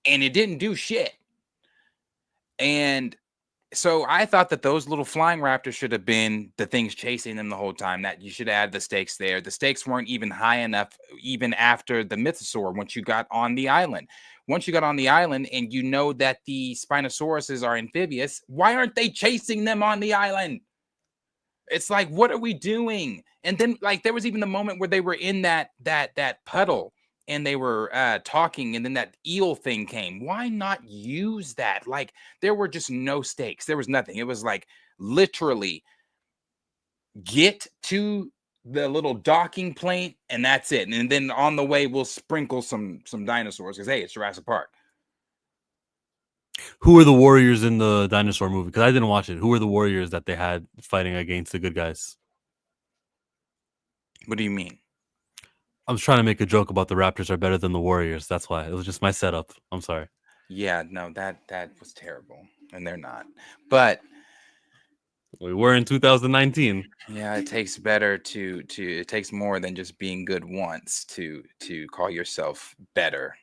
and it didn't do shit. And so I thought that those little flying raptors should have been the things chasing them the whole time, that you should add the stakes there. The stakes weren't even high enough, even after the mythosaur, once you got on the island. Once you got on the island and you know that the Spinosauruses are amphibious, why aren't they chasing them on the island? It's like, what are we doing? And then, like, there was even the moment where they were in that puddle and they were talking, and then that eel thing came. Why not use that? Like, there were just no stakes. There was nothing. It was like literally get to the little docking plane, and that's it. And then on the way, we'll sprinkle some dinosaurs because hey, it's Jurassic Park. Who are the warriors in the dinosaur movie? Because I didn't watch it. Who are the warriors that they had fighting against the good guys? What do you mean? I was trying to make a joke about the Raptors are better than the Warriors. That's why. It was just my setup. I'm sorry. Yeah, no, that was terrible, and they're not. But we were in 2019. Yeah, it takes better to it takes more than just being good once to call yourself better.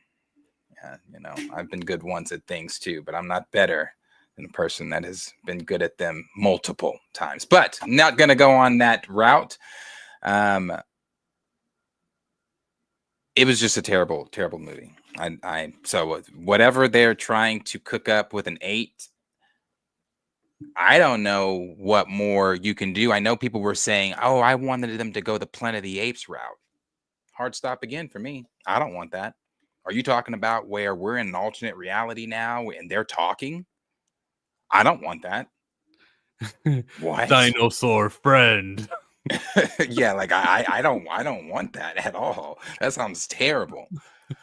Yeah, you know, I've been good once at things too, but I'm not better than a person that has been good at them multiple times. But I'm not going to go on that route. It was just a terrible movie. So whatever they're trying to cook up with an 8, I don't know what more you can do. I know people were saying, "Oh, I wanted them to go the Planet of the Apes route." Hard stop again for me. I don't want that. Are you talking about where we're in an alternate reality now and they're talking? I don't want that. What? Dinosaur friend. Yeah, like I don't want that at all. That sounds terrible. It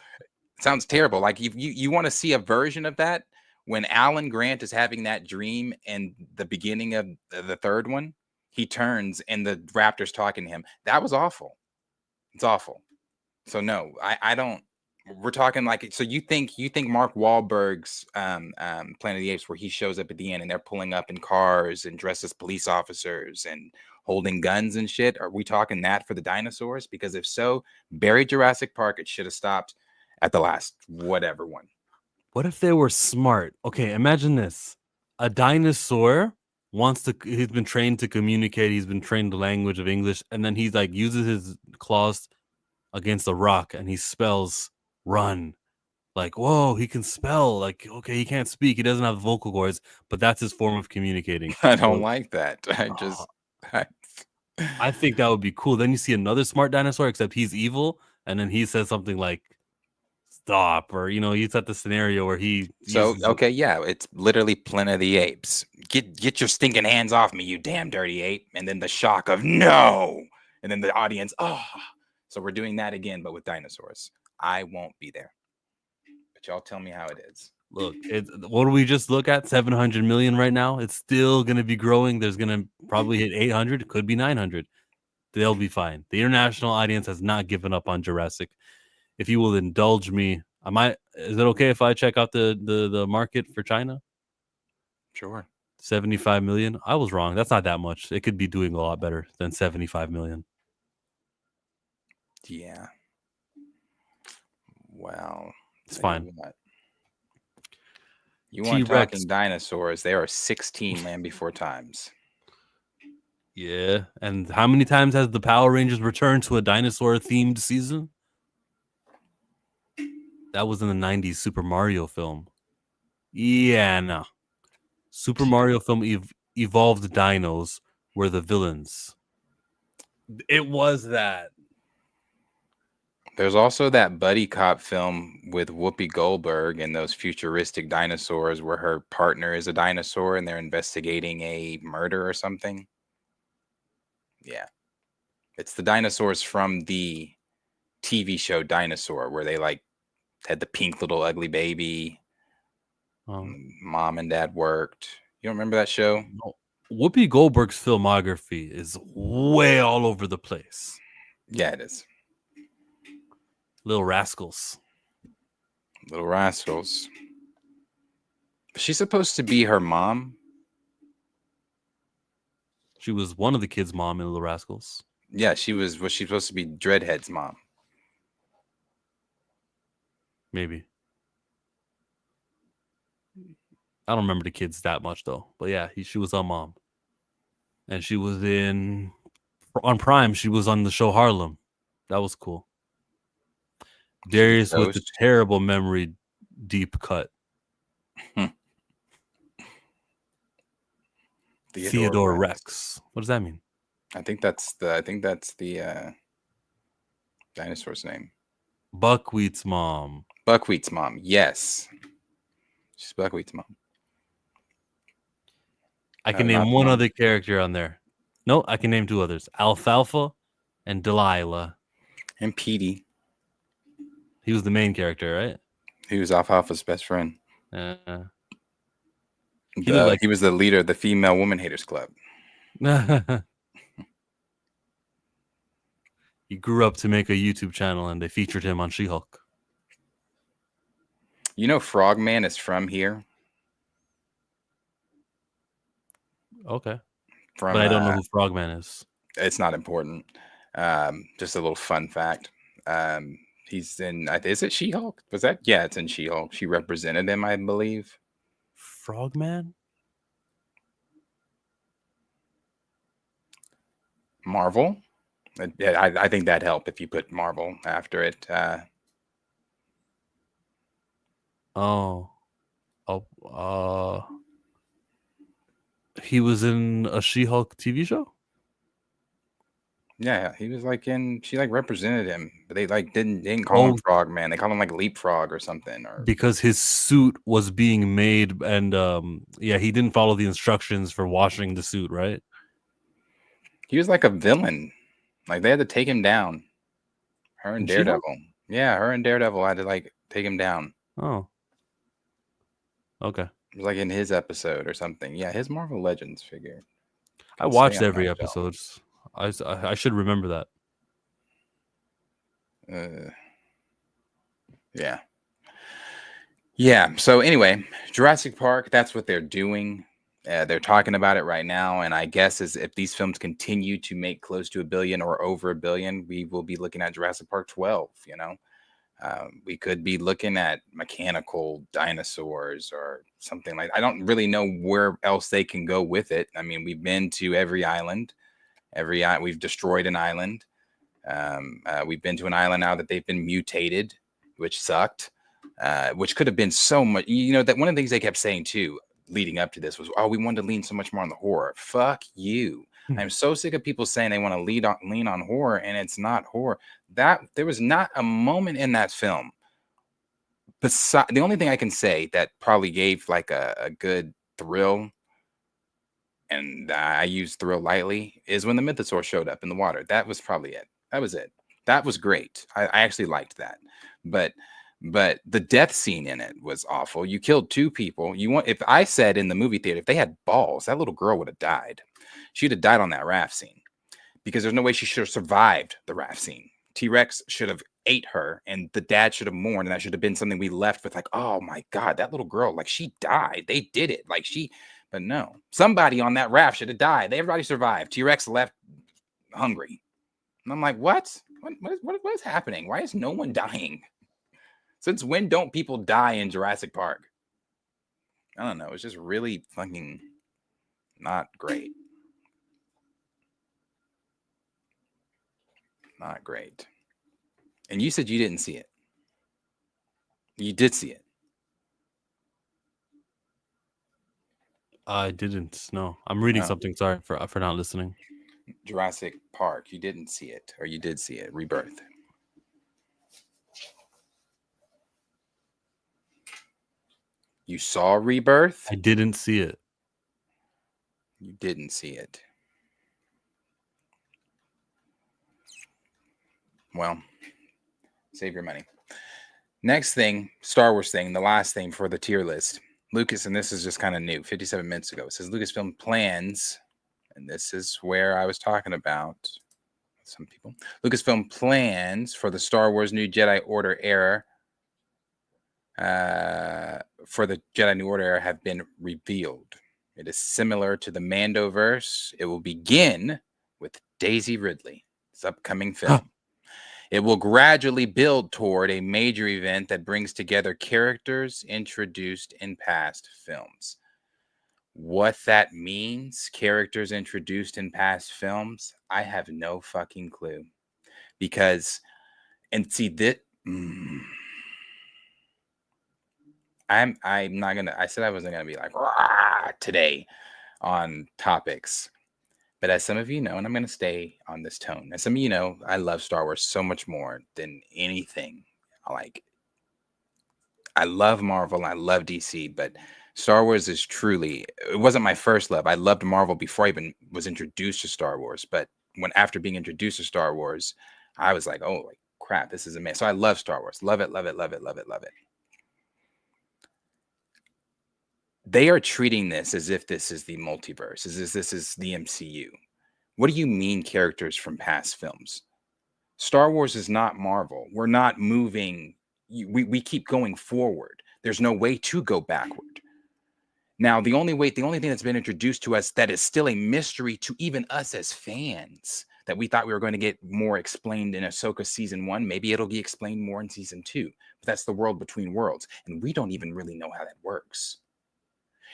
sounds terrible. Like you want to see a version of that when Alan Grant is having that dream in the beginning of the third one, he turns and the raptor's talking to him. That was awful. It's awful. So no, I don't. We're talking like, so you think Mark Wahlberg's Planet of the Apes, where he shows up at the end and they're pulling up in cars and dressed as police officers and holding guns and shit? Are we talking that for the dinosaurs? Because if so, bury Jurassic Park. It should have stopped at the last whatever one. What if they were smart? Okay, imagine this. A dinosaur he's been trained to communicate. He's been trained the language of English. And then he's like uses his claws against a rock and he spells run. Like, whoa, he can spell. Like, okay, he can't speak. He doesn't have vocal cords, but that's his form of communicating. I don't like that. I think that would be cool. Then you see another smart dinosaur, except he's evil. And then he says something like, stop, or he's at the scenario where he okay, yeah, it's literally Planet of the Apes. Get your stinking hands off me, you damn dirty ape. And then the shock of no, and then the audience, oh. So we're doing that again, but with dinosaurs. I won't be there, but y'all tell me how it is. Look, what do we just look at? 700 million right now. It's still going to be growing. There's going to probably hit 800. It could be 900. They'll be fine. The international audience has not given up on Jurassic. If you will indulge me, is it okay if I check out the market for China? Sure. 75 million. I was wrong. That's not that much. It could be doing a lot better than 75 million. Yeah. Well, it's fine. You want talking dinosaurs? There are 16 Land Before Times. Yeah. And how many times has the Power Rangers returned to a dinosaur-themed season? That was in the 90s Super Mario film. Yeah, no. Super Mario film evolved dinos were the villains. It was that. There's also that buddy cop film with Whoopi Goldberg and those futuristic dinosaurs where her partner is a dinosaur and they're investigating a murder or something. Yeah. It's the dinosaurs from the TV show Dinosaur, where they like had the pink little ugly baby. Mom and dad worked. You don't remember that show? No. Whoopi Goldberg's filmography is way all over the place. Yeah, it is. Little Rascals. Little Rascals. She's supposed to be her mom. She was one of the kids' mom in Little Rascals. Yeah, was she supposed to be Dreadhead's mom? Maybe. I don't remember the kids that much though. But yeah, she was on Mom, and she was on Prime. She was on the show Harlem. That was cool. Darius with the terrible memory deep cut. Theodore Rex. What does that mean? I think that's the dinosaur's name. Buckwheat's mom. Buckwheat's mom. Yes. She's Buckwheat's mom. I can name one other character on there. No, I can name two others. Alfalfa and Delilah. And Petey. He was the main character, right? He was Alfalfa's best friend. He was the leader of the Female Woman Haters Club. He grew up to make a YouTube channel, and they featured him on She-Hulk. You know Frogman is from here? Okay. But I don't know who Frogman is. It's not important. Just a little fun fact. He's in, is it She-Hulk? Was that? Yeah, it's in She-Hulk. She represented him, I believe. Frogman? Marvel? Yeah, I think that'd help if you put Marvel after it. He was in a She-Hulk TV show? Yeah, he was she represented him, but they didn't call him Frogman. They called him Leapfrog or something. Because his suit was being made, and he didn't follow the instructions for washing the suit, right? He was like a villain. They had to take him down. Her and Daredevil. She-Hulk? Yeah, her and Daredevil had to take him down. Oh. Okay. It was in his episode or something. Yeah, his Marvel Legends figure. I watched every episode. I should remember that. Yeah. Yeah. So anyway, Jurassic Park, that's what they're doing. They're talking about it right now. And I guess if these films continue to make close to $1 billion or over $1 billion, we will be looking at Jurassic Park 12, we could be looking at mechanical dinosaurs or something I don't really know where else they can go with it. I mean, we've been to every island. We've destroyed an island. We've been to an island now that they've been mutated, which sucked, which could have been so much. That one of the things they kept saying too, leading up to this was, we wanted to lean so much more on the horror. Fuck you. I'm so sick of people saying they want to lean on horror, and it's not horror. There was not a moment in that film. The only thing I can say that probably gave a good thrill, and I use thrill lightly, is when the mythosaur showed up in the water. That was probably it. That was it. That was great. I actually liked that. But the death scene in it was awful. You killed 2 people. If I said in the movie theater, if they had balls, that little girl would have died. She'd have died on that raft scene, because there's no way she should have survived the raft scene. T-Rex should have ate her, and the dad should have mourned, and that should have been something we left with, oh my God, that little girl, she died. They did it. But no, somebody on that raft should have died. Everybody survived. T-Rex left hungry. And I'm like, what is happening? Why is no one dying? Since when don't people die in Jurassic Park? I don't know. It's just really fucking not great. Not great. And you said you didn't see it. You did see it. I didn't. No, I'm reading something. Sorry for not listening. Jurassic Park. You didn't see it, or you did see it. Rebirth. You saw Rebirth? I didn't see it. You didn't see it. Well, save your money. Next thing, Star Wars thing, the last thing for the tier list. Lucas, and this is just kind of new, 57 minutes ago. It says Lucasfilm plans, and this is where I was talking about some people. Lucasfilm plans for the Star Wars New Jedi Order era have been revealed. It is similar to the Mandoverse. It will begin with Daisy Ridley's upcoming film. It will gradually build toward a major event that brings together characters introduced in past films. What that means, characters introduced in past films, I have no fucking clue. Because, and see that, I'm not gonna. I said I wasn't gonna be like "Rah!" today on topics, but as some of you know, and I'm gonna stay on this tone. As some of you know, I love Star Wars so much more than anything. I love Marvel, I love DC, but Star Wars is truly. It wasn't my first love. I loved Marvel before I even was introduced to Star Wars, but after being introduced to Star Wars, I was like, oh, like crap, this is amazing. So I love Star Wars, love it, love it, love it, love it, love it. They are treating this as if this is the multiverse, as if this is the MCU. What do you mean characters from past films? Star Wars is not Marvel. We're not moving. We keep going forward. There's no way to go backward. Now, the only thing that's been introduced to us that is still a mystery to even us as fans, that we thought we were going to get more explained in Ahsoka season 1, maybe it'll be explained more in season 2. But that's the world between worlds, and we don't even really know how that works.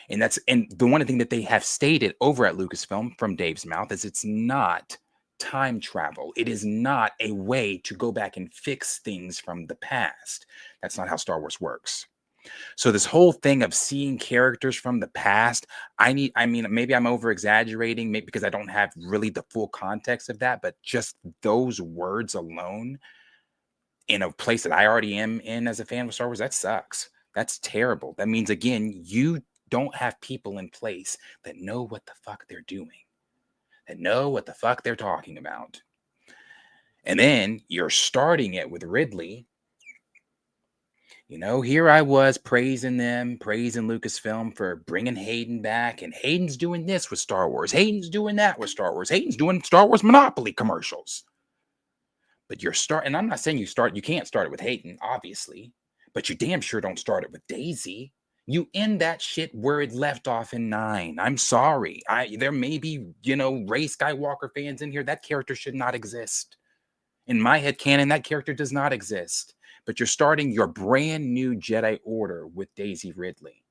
And the one thing that they have stated over at Lucasfilm from Dave's mouth is it's not time travel. It is not a way to go back and fix things from the past. That's not how Star Wars works. So this whole thing of seeing characters from the past, I mean, maybe I'm over exaggerating, maybe because I don't have really the full context of that, but just those words alone in a place that I already am in as a fan of Star Wars, that sucks. That's terrible. That means, again, you don't have people in place that know what the fuck they're doing, that know what the fuck they're talking about. And then you're starting it with Ridley. You know, here I was praising Lucasfilm for bringing Hayden back, and Hayden's doing this with Star Wars. Hayden's doing that with Star Wars. Hayden's doing Star Wars Monopoly commercials. But and I'm not saying you can't start it with Hayden, obviously, but you damn sure don't start it with Daisy. You end that shit where it left off in 9. I'm sorry. There may be, Rey Skywalker fans in here. That character should not exist. In my head canon, that character does not exist. But you're starting your brand new Jedi Order with Daisy Ridley.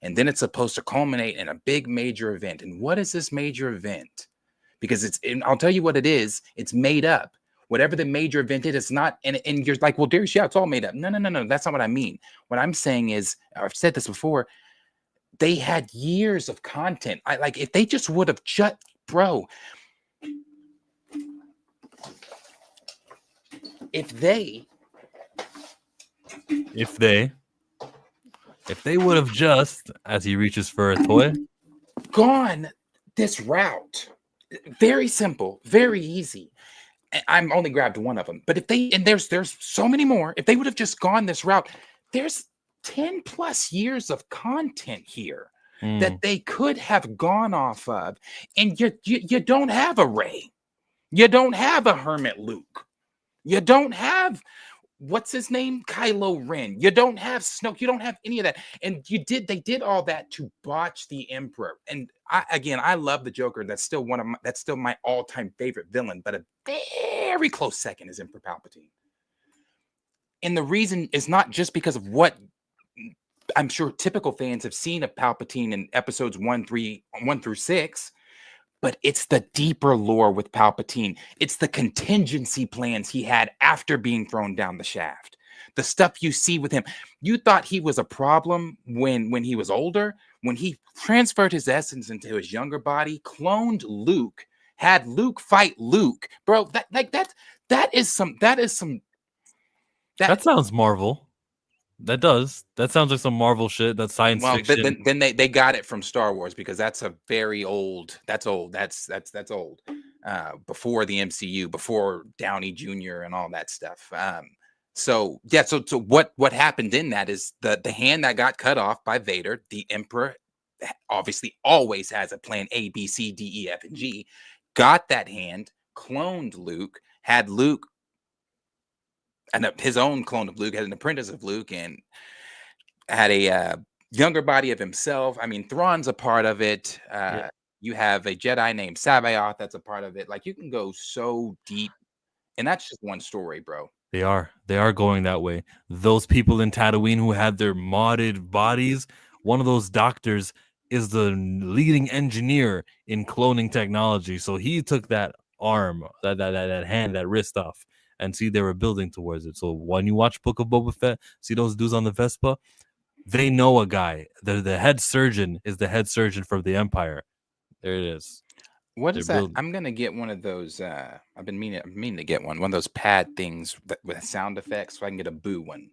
And then it's supposed to culminate in a big major event. And what is this major event? Because I'll tell you what it is. It's made up. Whatever the major event is, it's not, and you're like, well, Darius, yeah, it's all made up. No, that's not what I mean. What I'm saying is, I've said this before, they had years of content. If they just would have bro, if they would have just, as he reaches for a toy, gone this route, very simple, very easy. I'm only grabbed one of them, but there's so many more. If they would have just gone this route, there's 10 plus years of content here that they could have gone off of. And you don't have a Rey. You don't have a Hermit Luke. You don't have, what's his name? Kylo Ren. You don't have Snoke. You don't have any of that. And they did all that to botch the Emperor. And I love the Joker. That's still my all-time favorite villain, but a very close second is Emperor Palpatine. And the reason is not just because of what I'm sure typical fans have seen of Palpatine in episodes 1 through 6, but it's the deeper lore with Palpatine. It's the contingency plans he had after being thrown down the shaft. The stuff you see with him. You thought he was a problem when he was older, when he transferred his essence into his younger body, cloned Luke, had Luke fight Luke. Bro, that sounds Marvel. That does. That sounds like some Marvel shit. That's science fiction. Well, then they got it from Star Wars because that's a very old. That's old. That's old. Before the MCU, before Downey Jr. and all that stuff. So what happened in that is the hand that got cut off by Vader. The Emperor obviously always has a plan A, B, C, D, E, F, and G. Got that hand, cloned Luke, had Luke. And his own clone of Luke, had an apprentice of Luke, and had a younger body of himself. I mean, Thrawn's a part of it. You have a Jedi named Sabaoth that's a part of it. Like, you can go so deep And that's just one story, bro. They are going that way. Those people in Tatooine who had their modded bodies, one of those doctors is the leading engineer in cloning technology. So he took that arm, that hand, that wrist off, and see they were building towards it. So when you watch Book of Boba Fett, see those dudes on the Vespa, they know a guy. The head surgeon is the head surgeon from the Empire. There it is. What They're is that? building. I'm gonna get one of those. I've been meaning to get one of those pad things with sound effects, so I can get a boo one,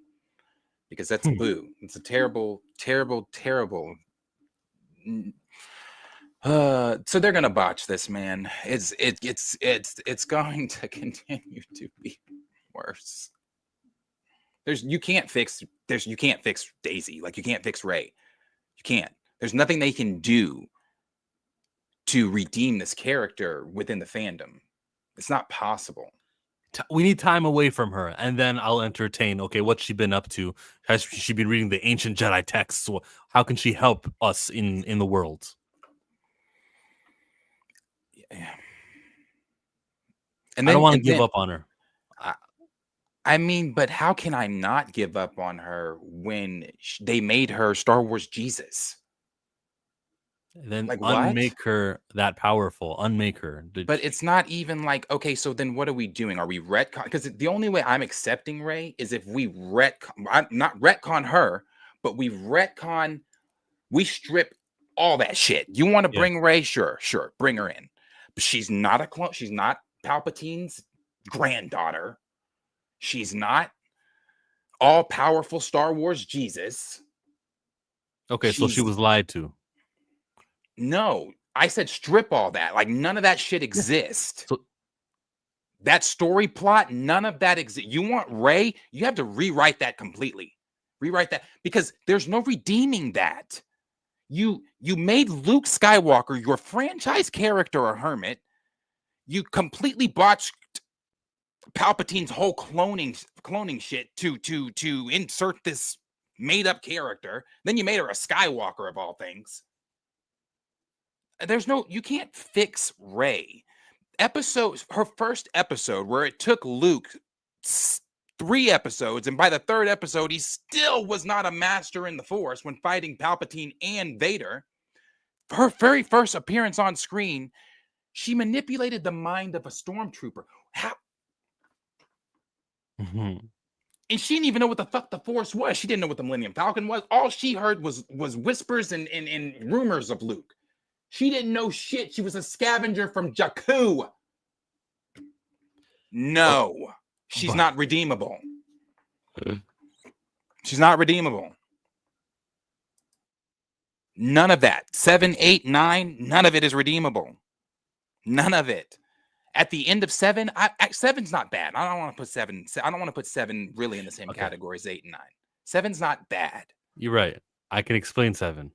because that's boo. It's a terrible, terrible, terrible. So they're gonna botch this, man. It's going to continue to be worse. You can't fix Daisy. Like, you can't fix Rey. You can't. There's nothing they can do to redeem this character within the fandom. It's not possible. We need time away from her, and then I'll entertain. Okay, what's she been up to? Has she been reading the ancient Jedi texts? How can she help us in the world? Yeah. I don't want to give up on her. I mean, but how can I not give up on her when they made her Star Wars Jesus? And then Like, unmake her that powerful. Unmake her. But it's not even like, okay, so then what are we doing? Are we retcon? Because the only way I'm accepting Rey is if we not retcon her, but we strip all that shit. You want to bring Rey? Sure, bring her in. But she's not a clone. She's not Palpatine's granddaughter. She's not all-powerful Star Wars Jesus. Okay, so she was lied to. No, I said strip all that. Like, none of that shit exists. That story plot, none of that exists. You want Rey? You have to rewrite that completely. Rewrite that, because there's no redeeming that. You made Luke Skywalker your franchise character a hermit. You completely botched Palpatine's whole cloning shit to insert this made up character. Then you made her a Skywalker of all things. You can't fix Rey. Her first episode, where it took Luke 3 episodes, and by the 3rd episode, he still was not a master in the Force when fighting Palpatine and Vader. Her very first appearance on screen, she manipulated the mind of a stormtrooper. How? And she didn't even know what the fuck the Force was. She didn't know what the Millennium Falcon was. All she heard was whispers and rumors of Luke. She didn't know shit. She was a scavenger from Jakku. No, she's not redeemable. She's not redeemable. None of that. 7, 8, 9, none of it is redeemable. None of it. At the end of 7, 7's not bad. I don't want to put 7. I don't want to put 7 really in the same category as 8 and 9. 7's not bad. You're right. I can explain 7.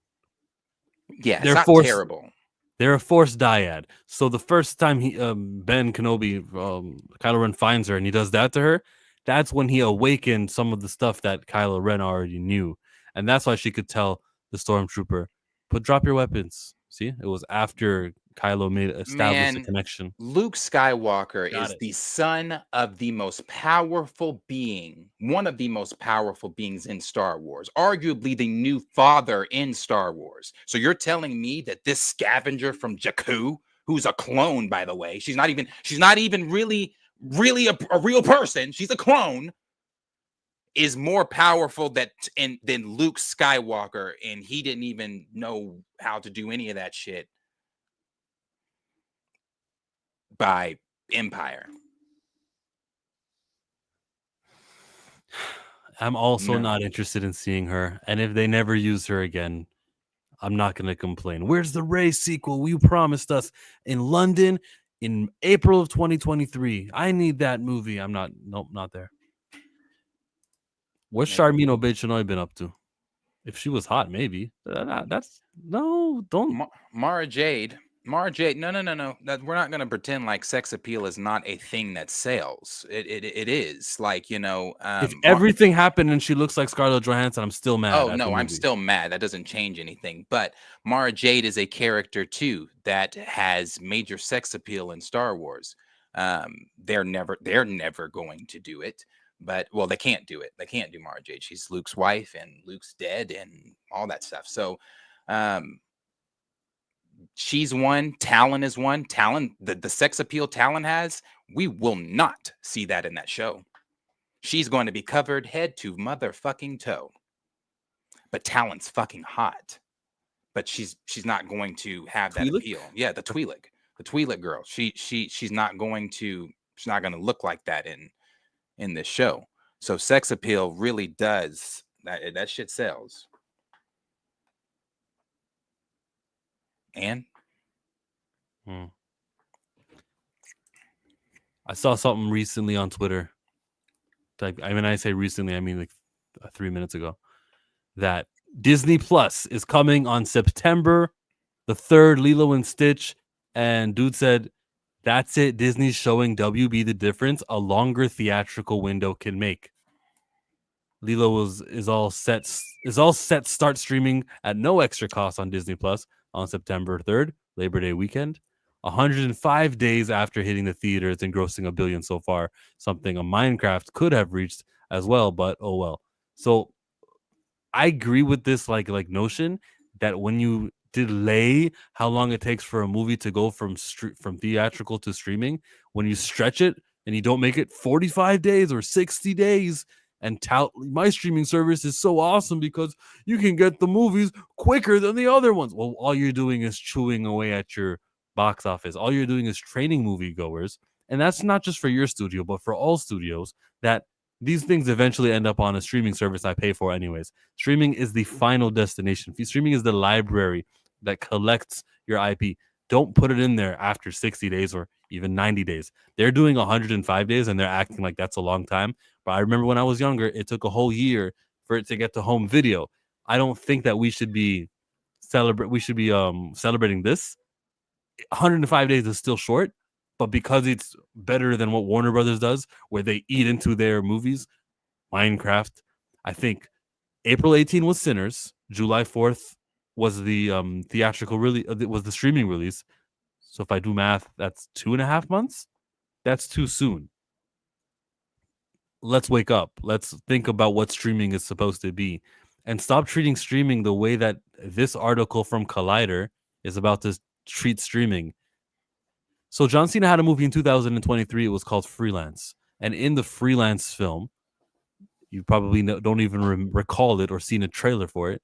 Yeah, it's not terrible. They're a Force dyad. So the first time Ben Kenobi, Kylo Ren finds her and he does that to her, that's when he awakened some of the stuff that Kylo Ren already knew. And that's why she could tell the stormtrooper, drop your weapons. See, it was after Kylo established a connection. Luke Skywalker is the son of the most powerful being, one of the most powerful beings in Star Wars, arguably the new father in Star Wars. So you're telling me that this scavenger from Jakku, who's a clone, by the way, she's not even really a real person, she's a clone, is more powerful than Luke Skywalker, and he didn't even know how to do any of that shit by Empire. I'm also not interested in seeing her, and if they never use her again, I'm not going to complain. Where's the Rey sequel you promised us in London in April of 2023? I need that movie. Nope, not there. What's Charmin Obeid-Chinoy been up to? If she was hot, maybe. Don't. Mara Jade, no. We're not going to pretend like sex appeal is not a thing that sells. It is. Like, if everything happened and she looks like Scarlett Johansson, I'm still mad. Oh, no, I'm still mad. That doesn't change anything. But Mara Jade is a character, too, that has major sex appeal in Star Wars. They're never going to do it. But well, they can't do it. They can't do Mara Jade. She's Luke's wife, and Luke's dead, and all that stuff. So, she's one. Talon is one. Talon, the sex appeal Talon has, we will not see that in that show. She's going to be covered head to motherfucking toe. But Talon's fucking hot. But she's not going to have that appeal. Yeah, the Twi'lek girl. She's not going to look like that in this show. So sex appeal really does that shit sells. And I saw something recently on Twitter. I say recently, I mean like 3 minutes ago, that Disney Plus is coming on September the 3rd, Lilo and Stitch. And dude said, that's it. Disney's showing WB the difference a longer theatrical window can make. Lilo is all set start streaming at no extra cost on Disney Plus on September 3rd, Labor Day weekend. 105 days after hitting the theaters and grossing $1 billion so far, something a Minecraft could have reached as well, but oh well. So I agree with this like notion that when you delay how long it takes for a movie to go from theatrical to streaming, when you stretch it and you don't make it 45 days or 60 days and tout my streaming service is so awesome because you can get the movies quicker than the other ones. Well, all you're doing is chewing away at your box office. All you're doing is training moviegoers. And that's not just for your studio, but for all studios, that these things eventually end up on a streaming service I pay for anyways. Streaming is the final destination. Streaming is the library that collects your IP. Don't put it in there after 60 days or even 90 days. They're doing 105 days and they're acting like that's a long time. But I remember when I was younger, it took a whole year for it to get to home video. I don't think that we should be celebrating this. 105 days is still short, but because it's better than what Warner Brothers does, where they eat into their movies, Minecraft, I think April 18 was Sinners, July 4th was the theatrical was the streaming release. So if I do math, that's 2.5 months. That's too soon. Let's wake up. Let's think about what streaming is supposed to be, and stop treating streaming the way that this article from Collider is about to treat streaming. So John Cena had a movie in 2023. It was called Freelance. And in the Freelance film, you probably don't even recall it or seen a trailer for it.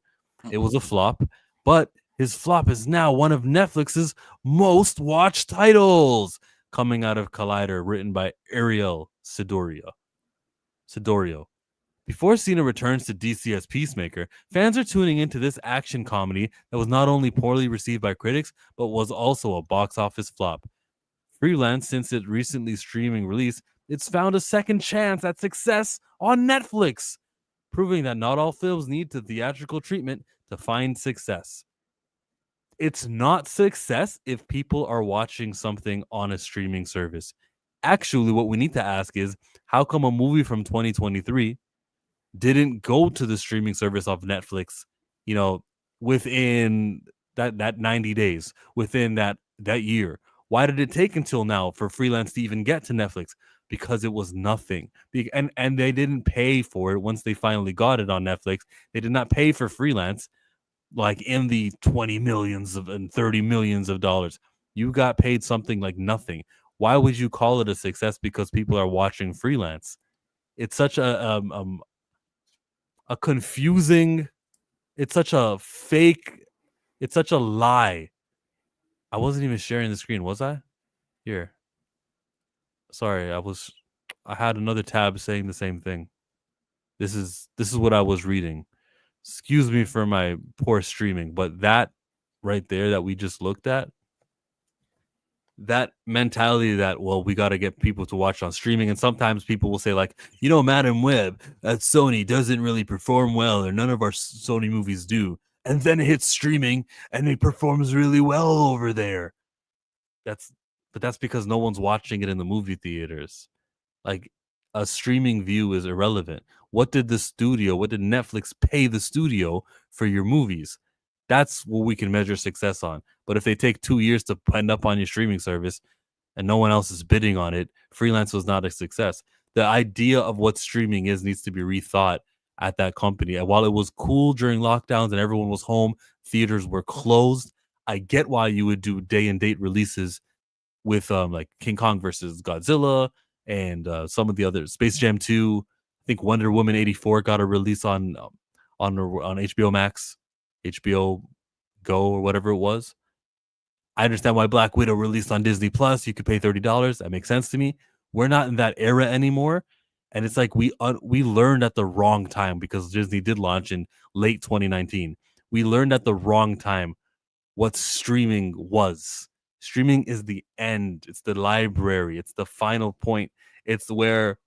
It was a flop, but his flop is now one of Netflix's most watched titles, coming out of Collider, written by Ariel Sidorio. Before Cena returns to DC as Peacemaker, fans are tuning into this action comedy that was not only poorly received by critics, but was also a box office flop. Freelance, since its recently streaming release, it's found a second chance at success on Netflix, proving that not all films need the theatrical treatment to find success. It's not success if people are watching something on a streaming service. Actually, what we need to ask is, how come a movie from 2023 didn't go to the streaming service of Netflix, within that 90 days, within that year? Why did it take until now for Freelance to even get to Netflix? Because it was nothing. And they didn't pay for it once they finally got it on Netflix. They did not pay for Freelance like in the 20 millions and 30 millions of dollars. You got paid something like nothing. Why would you call it a success because people are watching Freelance? It's such a confusing, it's such a fake, it's such a lie. I wasn't even sharing the screen, was I? Here. Sorry, I had another tab saying the same thing. This is what I was reading. Excuse me for my poor streaming, but that right there that we just looked at, that mentality that, well, we got to get people to watch on streaming. And sometimes people will say like, Madam Web at Sony doesn't really perform well, or none of our Sony movies do. And then it hits streaming and it performs really well over there. But that's because no one's watching it in the movie theaters. Like, a streaming view is irrelevant. What did Netflix pay the studio for your movies? That's what we can measure success on. But if they take 2 years to end up on your streaming service, and no one else is bidding on it, freelance was not a success. The idea of what streaming is needs to be rethought at that company. And while it was cool during lockdowns and everyone was home, theaters were closed. I get why you would do day and date releases with like King Kong versus Godzilla and some of the other Space Jam 2. I think Wonder Woman 84 got a release on HBO Max, HBO Go or whatever it was. I understand why Black Widow released on Disney Plus. You could pay $30. That makes sense to me. We're not in that era anymore, and it's like we learned at the wrong time because Disney did launch in late 2019. We learned at the wrong time what streaming was. Streaming is the end. It's the library. It's the final point. It's where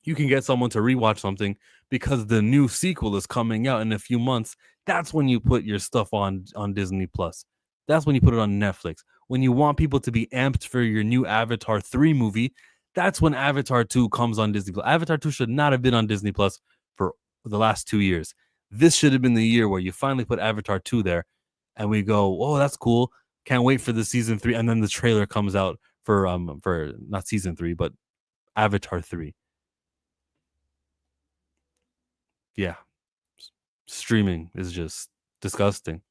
you can get someone to rewatch something because the new sequel is coming out in a few months. That's when you put your stuff on Disney Plus. That's when you put it on Netflix. When you want people to be amped for your new Avatar 3 movie, that's when Avatar 2 comes on Disney Plus. Avatar 2 should not have been on Disney Plus for the last 2 years. This should have been the year where you finally put Avatar 2 there and we go, oh, that's cool. Can't wait for the season 3. And then the trailer comes out for not season 3, but Avatar 3. Yeah. Streaming is just disgusting.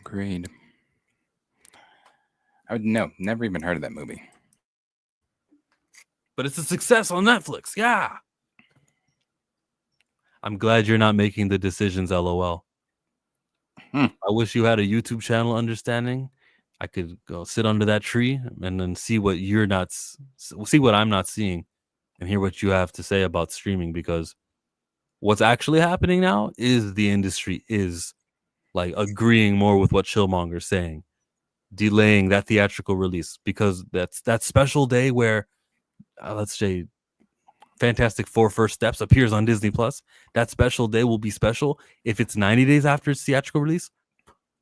Agreed. Never even heard of that movie. But it's a success on Netflix. Yeah. I'm glad you're not making the decisions, LOL. I wish you had a YouTube channel understanding. I could go sit under that tree and then see what I'm not seeing and hear what you have to say about streaming, because what's actually happening now is the industry is like agreeing more with what Chillmonger's saying, delaying that theatrical release because that's that special day where let's say Fantastic Four First Steps appears on Disney Plus. That special day will be special if it's 90 days after its theatrical release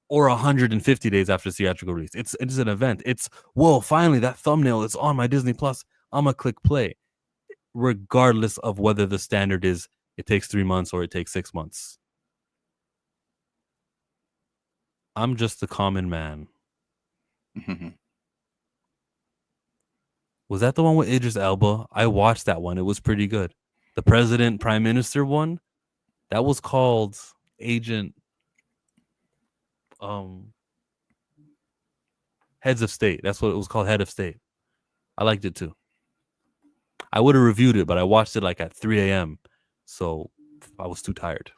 or 150 days after its theatrical release. It's an event. It's, whoa, finally that thumbnail is on my Disney Plus. I'm gonna click play, regardless of whether the standard is it takes 3 months or it takes 6 months. I'm just a common man. Was that the one with Idris Elba? I watched that one. It was pretty good. The President Prime Minister one, that was called Agent Heads of State. That's what it was called, Head of State. I liked it too. I would have reviewed it, but I watched it like at 3 a.m. So I was too tired.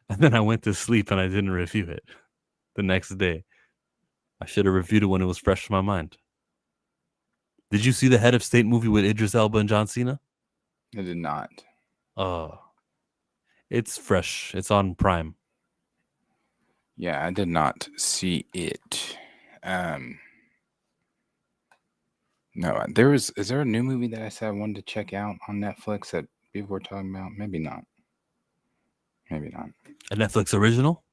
And then I went to sleep and I didn't review it the next day. I should have reviewed it when it was fresh in my mind. Did you see the Head of State movie with Idris Elba and John Cena? I did not. It's fresh. It's on Prime. Yeah, I did not see it. No, is there a new movie that I said I wanted to check out on Netflix that people were talking about? Maybe not. Maybe not. A Netflix original?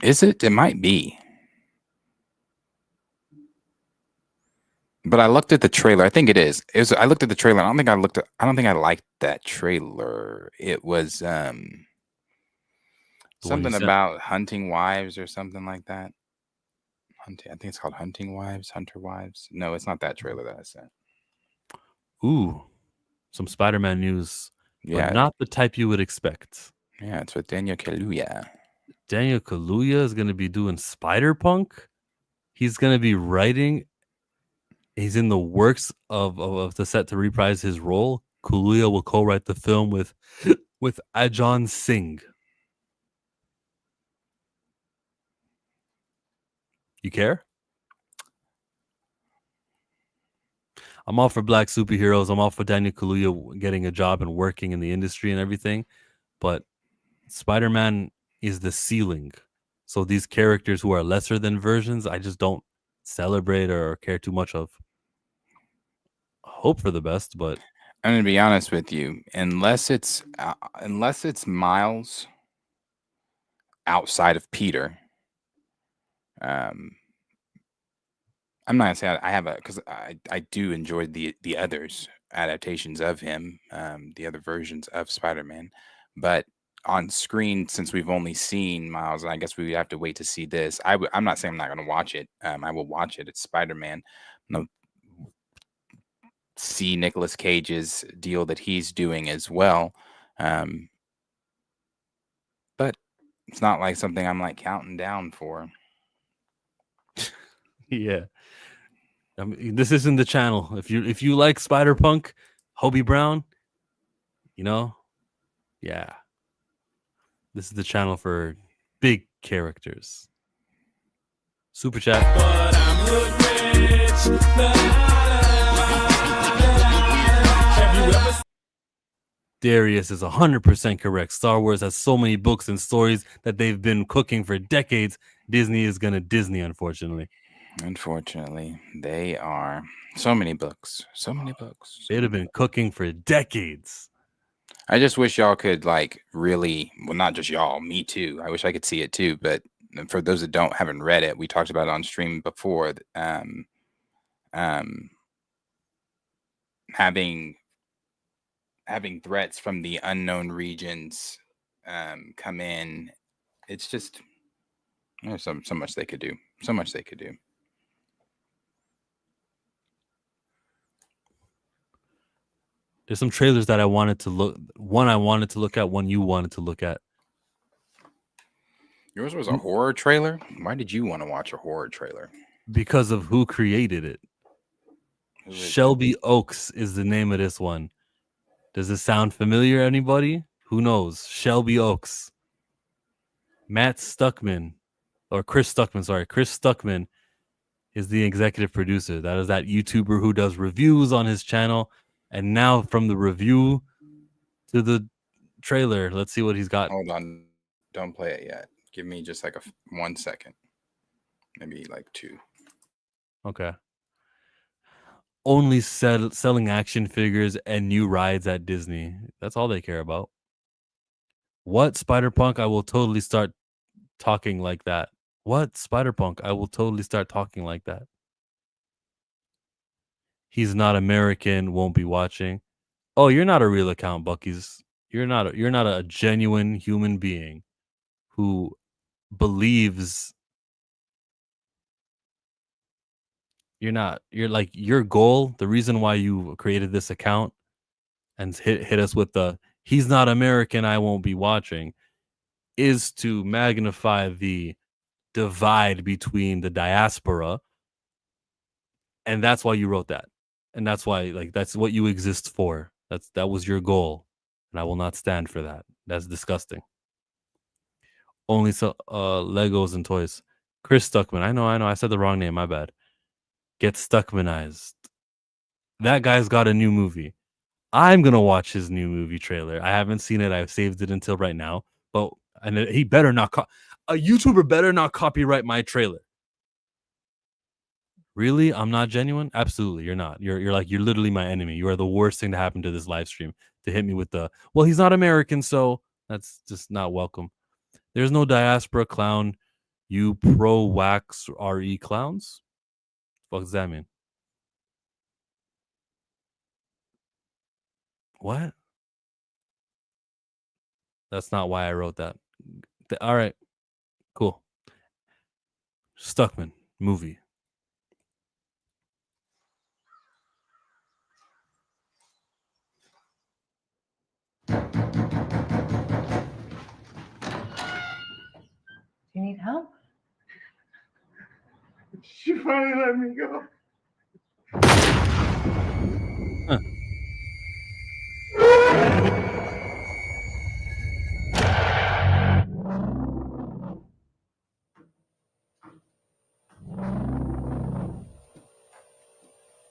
Is it? It might be. But I looked at the trailer. I think it is. I looked at the trailer. I don't think I liked that trailer. It was something about hunting wives or something like that. I think it's called Hunting Wives, Hunter Wives. No, it's not that trailer that I sent. Ooh, some Spider-Man news. Yeah, but not the type you would expect. Yeah, it's with Daniel Kaluuya. Daniel Kaluuya is going to be doing Spider-Punk. He's going to be writing. He's in the works of the set to reprise his role. Kaluuya will co-write the film with Ajay Singh. You care? I'm all for black superheroes. I'm all for Daniel Kaluuya getting a job and working in the industry and everything. But Spider-Man is the ceiling. So these characters who are lesser than versions, I just don't celebrate or care too much of. Hope for the best, but I'm going to be honest with you. Unless it's Miles outside of Peter, I'm not gonna say I have because I do enjoy the others adaptations of him, the other versions of Spider-Man, but on screen, since we've only seen Miles, and I guess we have to wait to see this. I'm not saying I'm not going to watch it. I will watch it. It's Spider-Man. No, see Nicolas Cage's deal that he's doing as well. But it's not like something I'm like counting down for. Yeah. I mean, this isn't the channel. If you like Spider-Punk, Hobie Brown, you know, yeah. This is the channel for big characters. Super chat. But I'm rich. Have you ever Darius is 100% correct. Star Wars has so many books and stories that they've been cooking for decades. Disney is gonna Disney, unfortunately. Unfortunately, they are so many books. They'd have been cooking for decades. I just wish y'all could like really, well, not just y'all, me too. I wish I could see it too. But for those that haven't read it, we talked about it on stream before. Having threats from the unknown regions come in, it's just there's so much they could do. So much they could do. There's some trailers that I wanted to look. One I wanted to look at. One you wanted to look at. Yours was a horror trailer. Why did you want to watch a horror trailer? Because of who created it. Shelby Oaks is the name of this one. Does this sound familiar, anybody? Who knows? Shelby Oaks. Matt Stuckman, or Chris Stuckman, sorry. Chris Stuckman is the executive producer. That is that YouTuber who does reviews on his channel. And now from the review to the trailer, let's see what he's got. Hold on. Don't play it yet. Give me just like 1 second. Maybe like 2. Okay. Only selling action figures and new rides at Disney. That's all they care about. What? Spider-Punk? I will totally start talking like that. What? Spider-Punk? I will totally start talking like that. He's not American, won't be watching. Oh, you're not a real account, Bucky's. You're not a genuine human being who believes. You're like your goal, the reason why you created this account and hit us with the he's not American, I won't be watching, is to magnify the divide between the diaspora. And that's why you wrote that. And that's why, like, that's what you exist for. That was your goal. And I will not stand for that. That's disgusting. Only Legos and toys. Chris Stuckman. I know. I said the wrong name. My bad. Get Stuckmanized. That guy's got a new movie. I'm going to watch his new movie trailer. I haven't seen it. I've saved it until right now. And he better not. A YouTuber better not copyright my trailer. Really? I'm not genuine? Absolutely, you're not. You're literally my enemy. You are the worst thing to happen to this live stream. To hit me with the, well, he's not American, so that's just not welcome. There's no diaspora clown. You pro-wax RE clowns? What does that mean? What? That's not why I wrote that. All right. Cool. Stuckman movie. You need help? She finally let me go. Huh.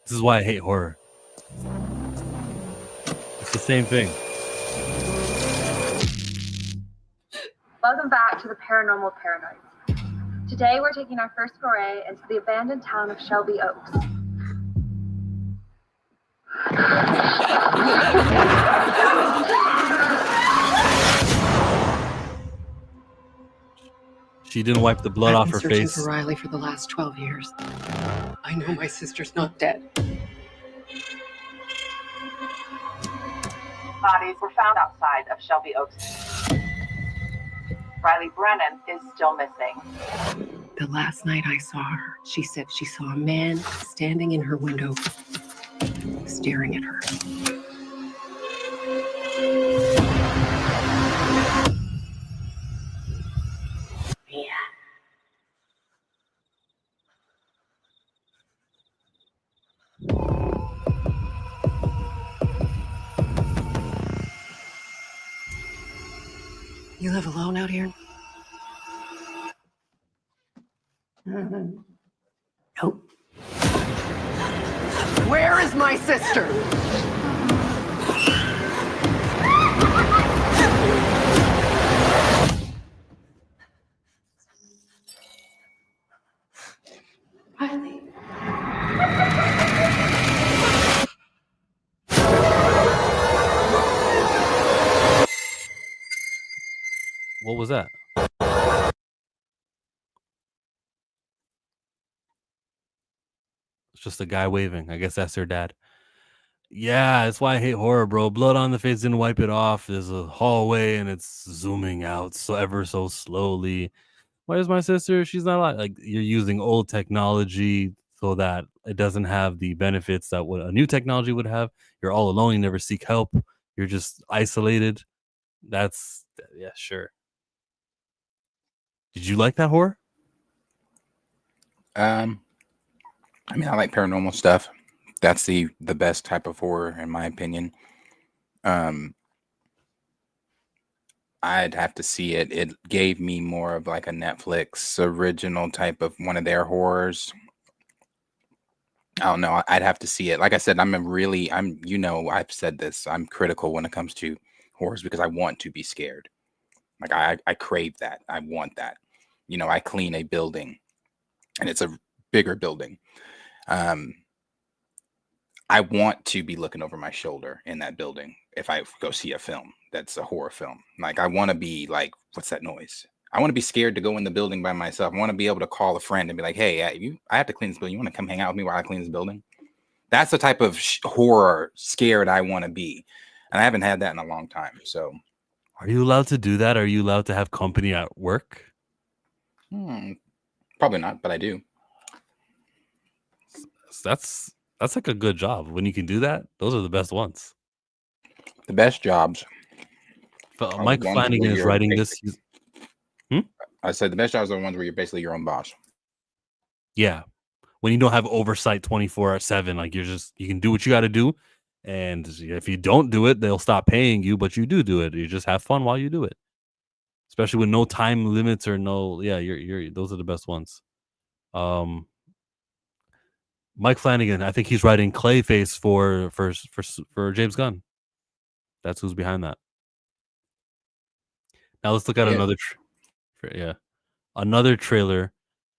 This is why I hate horror. It's the same thing. Welcome back to the Paranormal Paranoids. Today we're taking our first foray into the abandoned town of Shelby Oaks. She didn't wipe the blood off her I've been searching face. for Riley for the last 12 years. I know my sister's not dead. Bodies were found outside of Shelby Oaks. Riley Brennan is still missing. The last night I saw her, she said she saw a man standing in her window, staring at her. Yeah. You live alone out here? Nope. Where is my sister? Riley. What was that? It's just a guy waving. I guess that's their dad. Yeah, that's why I hate horror, bro. Blood on the face didn't wipe it off. There's a hallway and it's zooming out so ever so slowly. Where's my sister? She's not alive. Like, you're using old technology so that it doesn't have the benefits that what a new technology would have. You're all alone. You never seek help. You're just isolated. Yeah, sure. Did you like that horror? I mean, I like paranormal stuff. That's the best type of horror, in my opinion. I'd have to see it. It gave me more of like a Netflix original type of one of their horrors. I don't know. I'd have to see it. Like I said, I've said this. I'm critical when it comes to horrors because I want to be scared. Like I crave that. I want that. I clean a building and it's a bigger building. I want to be looking over my shoulder in that building if I go see a film that's a horror film. Like, I want to be like, what's that noise? I want to be scared to go in the building by myself. I want to be able to call a friend and be like, hey, I have to clean this building. You want to come hang out with me while I clean this building? That's the type of horror scared I want to be. And I haven't had that in a long time. So, are you allowed to do that? Are you allowed to have company at work? Probably not, but I do. That's like a good job. When you can do that, those are the best ones. The best jobs. Mike Flanagan is writing this. I said the best jobs are the ones where you're basically your own boss. Yeah. When you don't have oversight 24/7, like you can do what you got to do. And if you don't do it, they'll stop paying you, but you do it. You just have fun while you do it. Especially with no time limits or those are the best ones. Mike Flanagan, I think he's writing Clayface for James Gunn. That's who's behind that. Now let's look at another trailer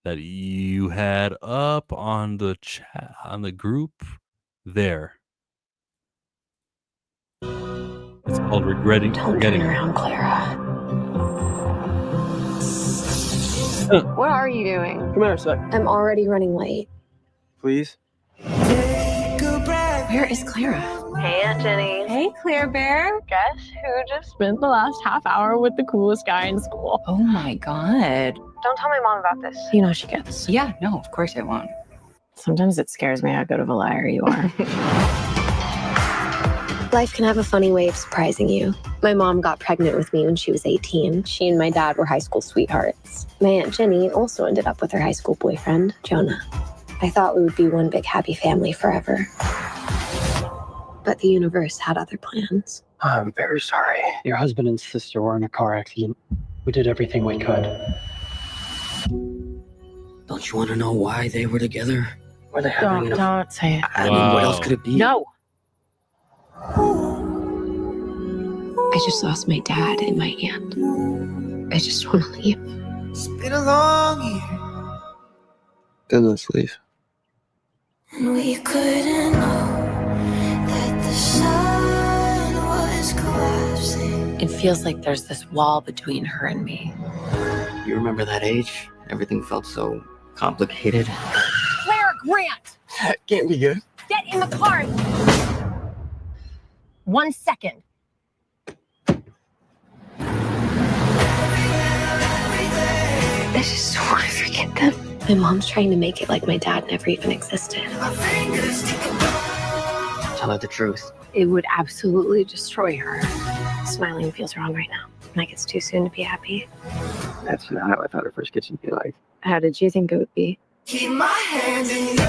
that you had up on the chat on the group there. It's called Regretting. Don't turn around, Clara. What are you doing? Come here a sec. I'm already running late. Please. Where is Clara? Hey, Aunt Jenny. Hey, Claire Bear. Guess who just Spent the last half hour with the coolest guy in school. Oh my God. Don't tell my mom about this. You know she gets. Yeah, no, of course I won't. Sometimes it scares me how good of a liar you are. Life can have a funny way of surprising you. My mom got pregnant with me when she was 18. She and my dad were high school sweethearts. My Aunt Jenny also ended up with her high school boyfriend, Jonah. I thought we would be one big happy family forever. But the universe had other plans. I'm very sorry. Your husband and sister were in a car accident. We did everything we could. Don't you want to know why they were together? Were they having Don't say it. I mean, what else could it be? No. I just lost my dad and my aunt. I just want to leave. It's been a long year. Then let's leave. We couldn't know that the sun was collapsing. It feels like there's this wall between her and me. You remember that age? Everything felt so complicated. Claire Grant! That can't be good. Get in the car! 1 second. I just want to forget them. My mom's trying to make it like my dad never even existed. Tell her the truth. It would absolutely destroy her. Smiling feels wrong right now. Like it's too soon to be happy. That's not how I thought our first kiss would be like. How did you think it would be? Keep my hand in yours.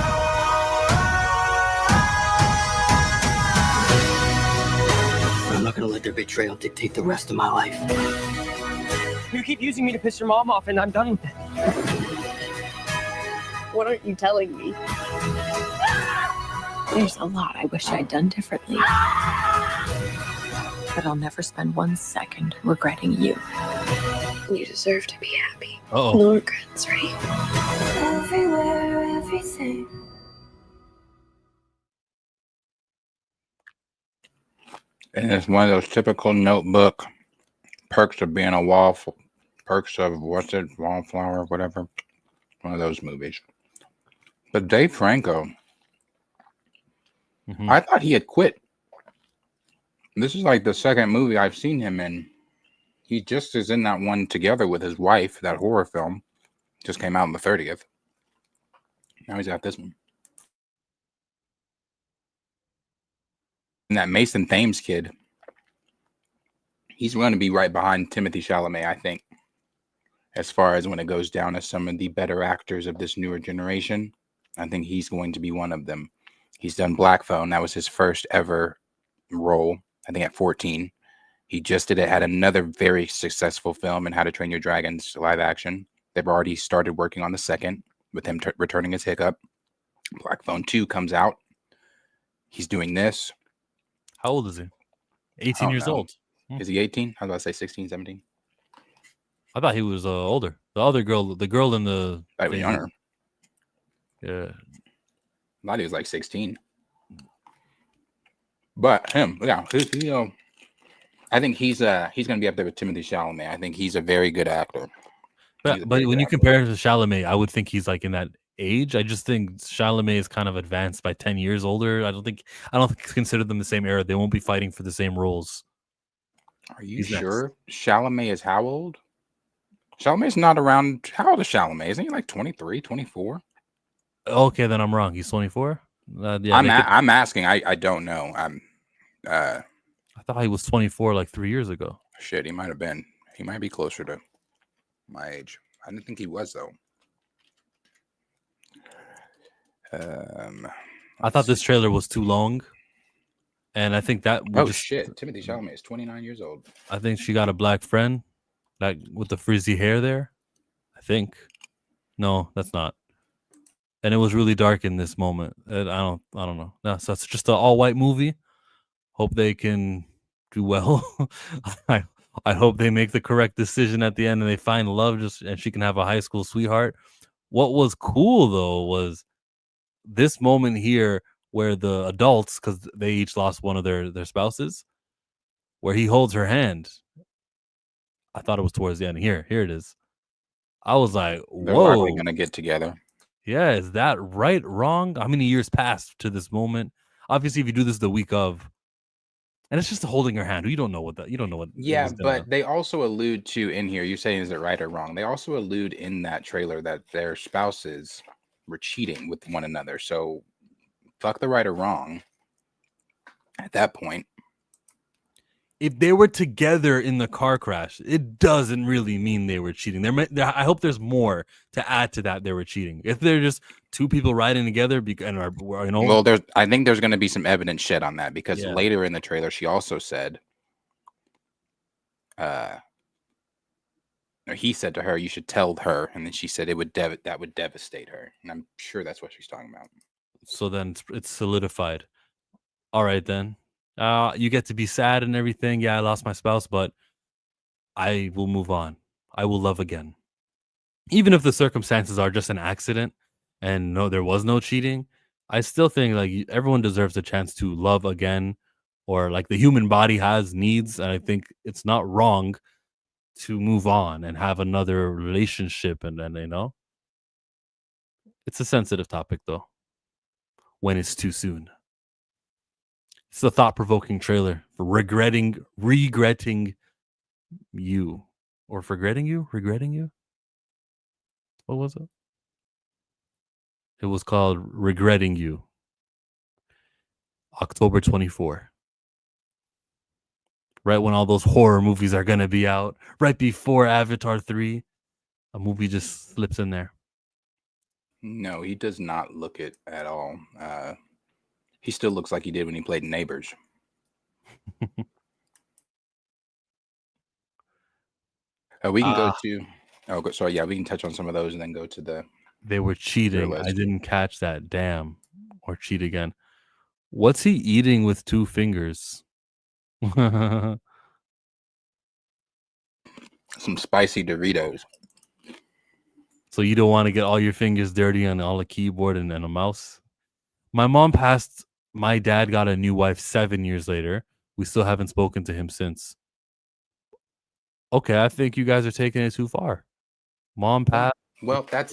I'm not gonna let their betrayal dictate the rest of my life. You keep using me to piss your mom off, and I'm done with it. What aren't you telling me? There's a lot I wish I'd done differently. But I'll never spend 1 second regretting you. You deserve to be happy. Uh-oh. No regrets, right? Everywhere, everything. And it's one of those typical Notebook perks of being a perks of wallflower, whatever. One of those movies. But Dave Franco, I thought he had quit. This is like the second movie I've seen him in. He just is in that one together with his wife, that horror film. Just came out on the 30th. Now he's got this one. And that Mason Thames kid, he's going to be right behind Timothée Chalamet, I think, as far as when it goes down as some of the better actors of this newer generation. I think he's going to be one of them. He's done Black Phone. That was his first ever role, I think at 14. He just had another very successful film in How to Train Your Dragons live action. They've already started working on the second with him returning his hiccup. Black Phone 2 comes out. He's doing this. How old is he? 18 years old. Is he 18? I was about to say 16, 17. I thought he was older. The other girl, the girl in the... I was younger. Yeah. I thought he was like 16. But him, yeah, I think he's going to be up there with Timothée Chalamet. I think he's a very good actor. But when you compare him to Chalamet, I would think he's like in that age. I just think Chalamet is kind of advanced by 10 years older. I don't consider them the same era. They won't be fighting for the same roles. Are you sure? Chalamet is how old? Chalamet's not around. How old is Chalamet? Isn't he like 23, 24? Okay, then I'm wrong. He's 24? Yeah, I'm asking. I don't know. I thought he was 24 like 3 years ago. Shit, he might have been. He might be closer to my age. I didn't think he was, though. I thought this trailer was too long. And I think that... shit. Timothée Chalamet is 29 years old. I think she got a black friend like with the frizzy hair there. I think. No, that's not. And it was really dark in this moment. I don't know. No, so it's just an all-white movie. Hope they can do well. I hope they make the correct decision at the end and they find love and she can have a high school sweetheart. What was cool though was this moment here where the adults, because they each lost one of their spouses, where he holds her hand. I thought it was towards the end. Here it is. I was like, whoa. They're likely going to get together. Yeah, is that right, wrong? How many years passed to this moment? Obviously, if you do this the week of, and it's just holding her hand. You don't know what. Yeah, but they also allude to in here. You're saying is it right or wrong? They also allude in that trailer that their spouses were cheating with one another. So, fuck the right or wrong. At that point, if they were together in the car crash, it doesn't really mean they were cheating. I hope there's more to add to that. They were cheating. If they're just two people riding together, well, I think there's going to be some evidence shed on that because later in the trailer, she also said, he said to her, "You should tell her," and then she said, that would devastate her, and I'm sure that's what she's talking about. So then it's solidified. All right, then. You get to be sad and everything. Yeah, I lost my spouse, but I will move on. I will love again. Even if the circumstances are just an accident and no, there was no cheating, I still think like everyone deserves a chance to love again, or like the human body has needs. And I think it's not wrong to move on and have another relationship. And then, it's a sensitive topic though, when it's too soon. It's a thought-provoking trailer for regretting you, or regretting you. What was it? It was called Regretting You. October 24. Right when all those horror movies are going to be out. Right before Avatar 3. A movie just slips in there. No, he does not look it at all. He still looks like he did when he played Neighbors. We can go to... Oh, sorry. Yeah, we can touch on some of those and then go to the... They were cheating. I didn't catch that. Damn. Or cheat again. What's he eating with 2 fingers? Some spicy Doritos. So you don't want to get all your fingers dirty on all the keyboard and a mouse? My mom passed. My dad got a new wife 7 years later. We still haven't spoken to him since. Okay, I think you guys are taking it too far. Mom passed. Well, I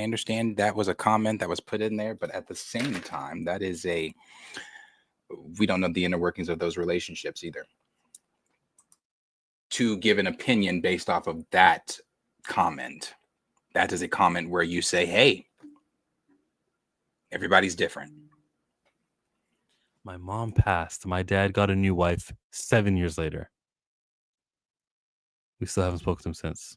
understand that was a comment that was put in there, but at the same time, we don't know the inner workings of those relationships either. To give an opinion based off of that comment, that is a comment where you say, hey, everybody's different. My mom passed. My dad got a new wife 7 years later. We still haven't spoken to him since.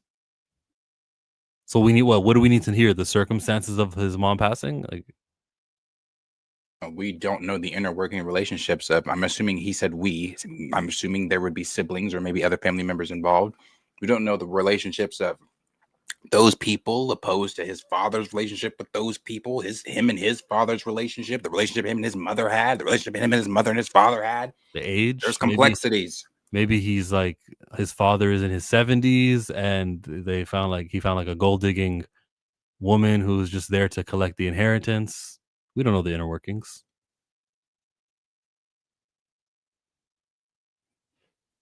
So we need what? What do we need to hear? The circumstances of his mom passing? Like, we don't know the inner working relationships of. I'm assuming he said we. I'm assuming there would be siblings or maybe other family members involved. We don't know the relationships of those people opposed to his father's relationship with those people. Him and his father's relationship, the relationship him and his mother had, the relationship him and his mother and his father had. The age. There's complexities. Maybe he's like his father is in his 70s and he found like a gold digging woman who's just there to collect the inheritance. We don't know the inner workings.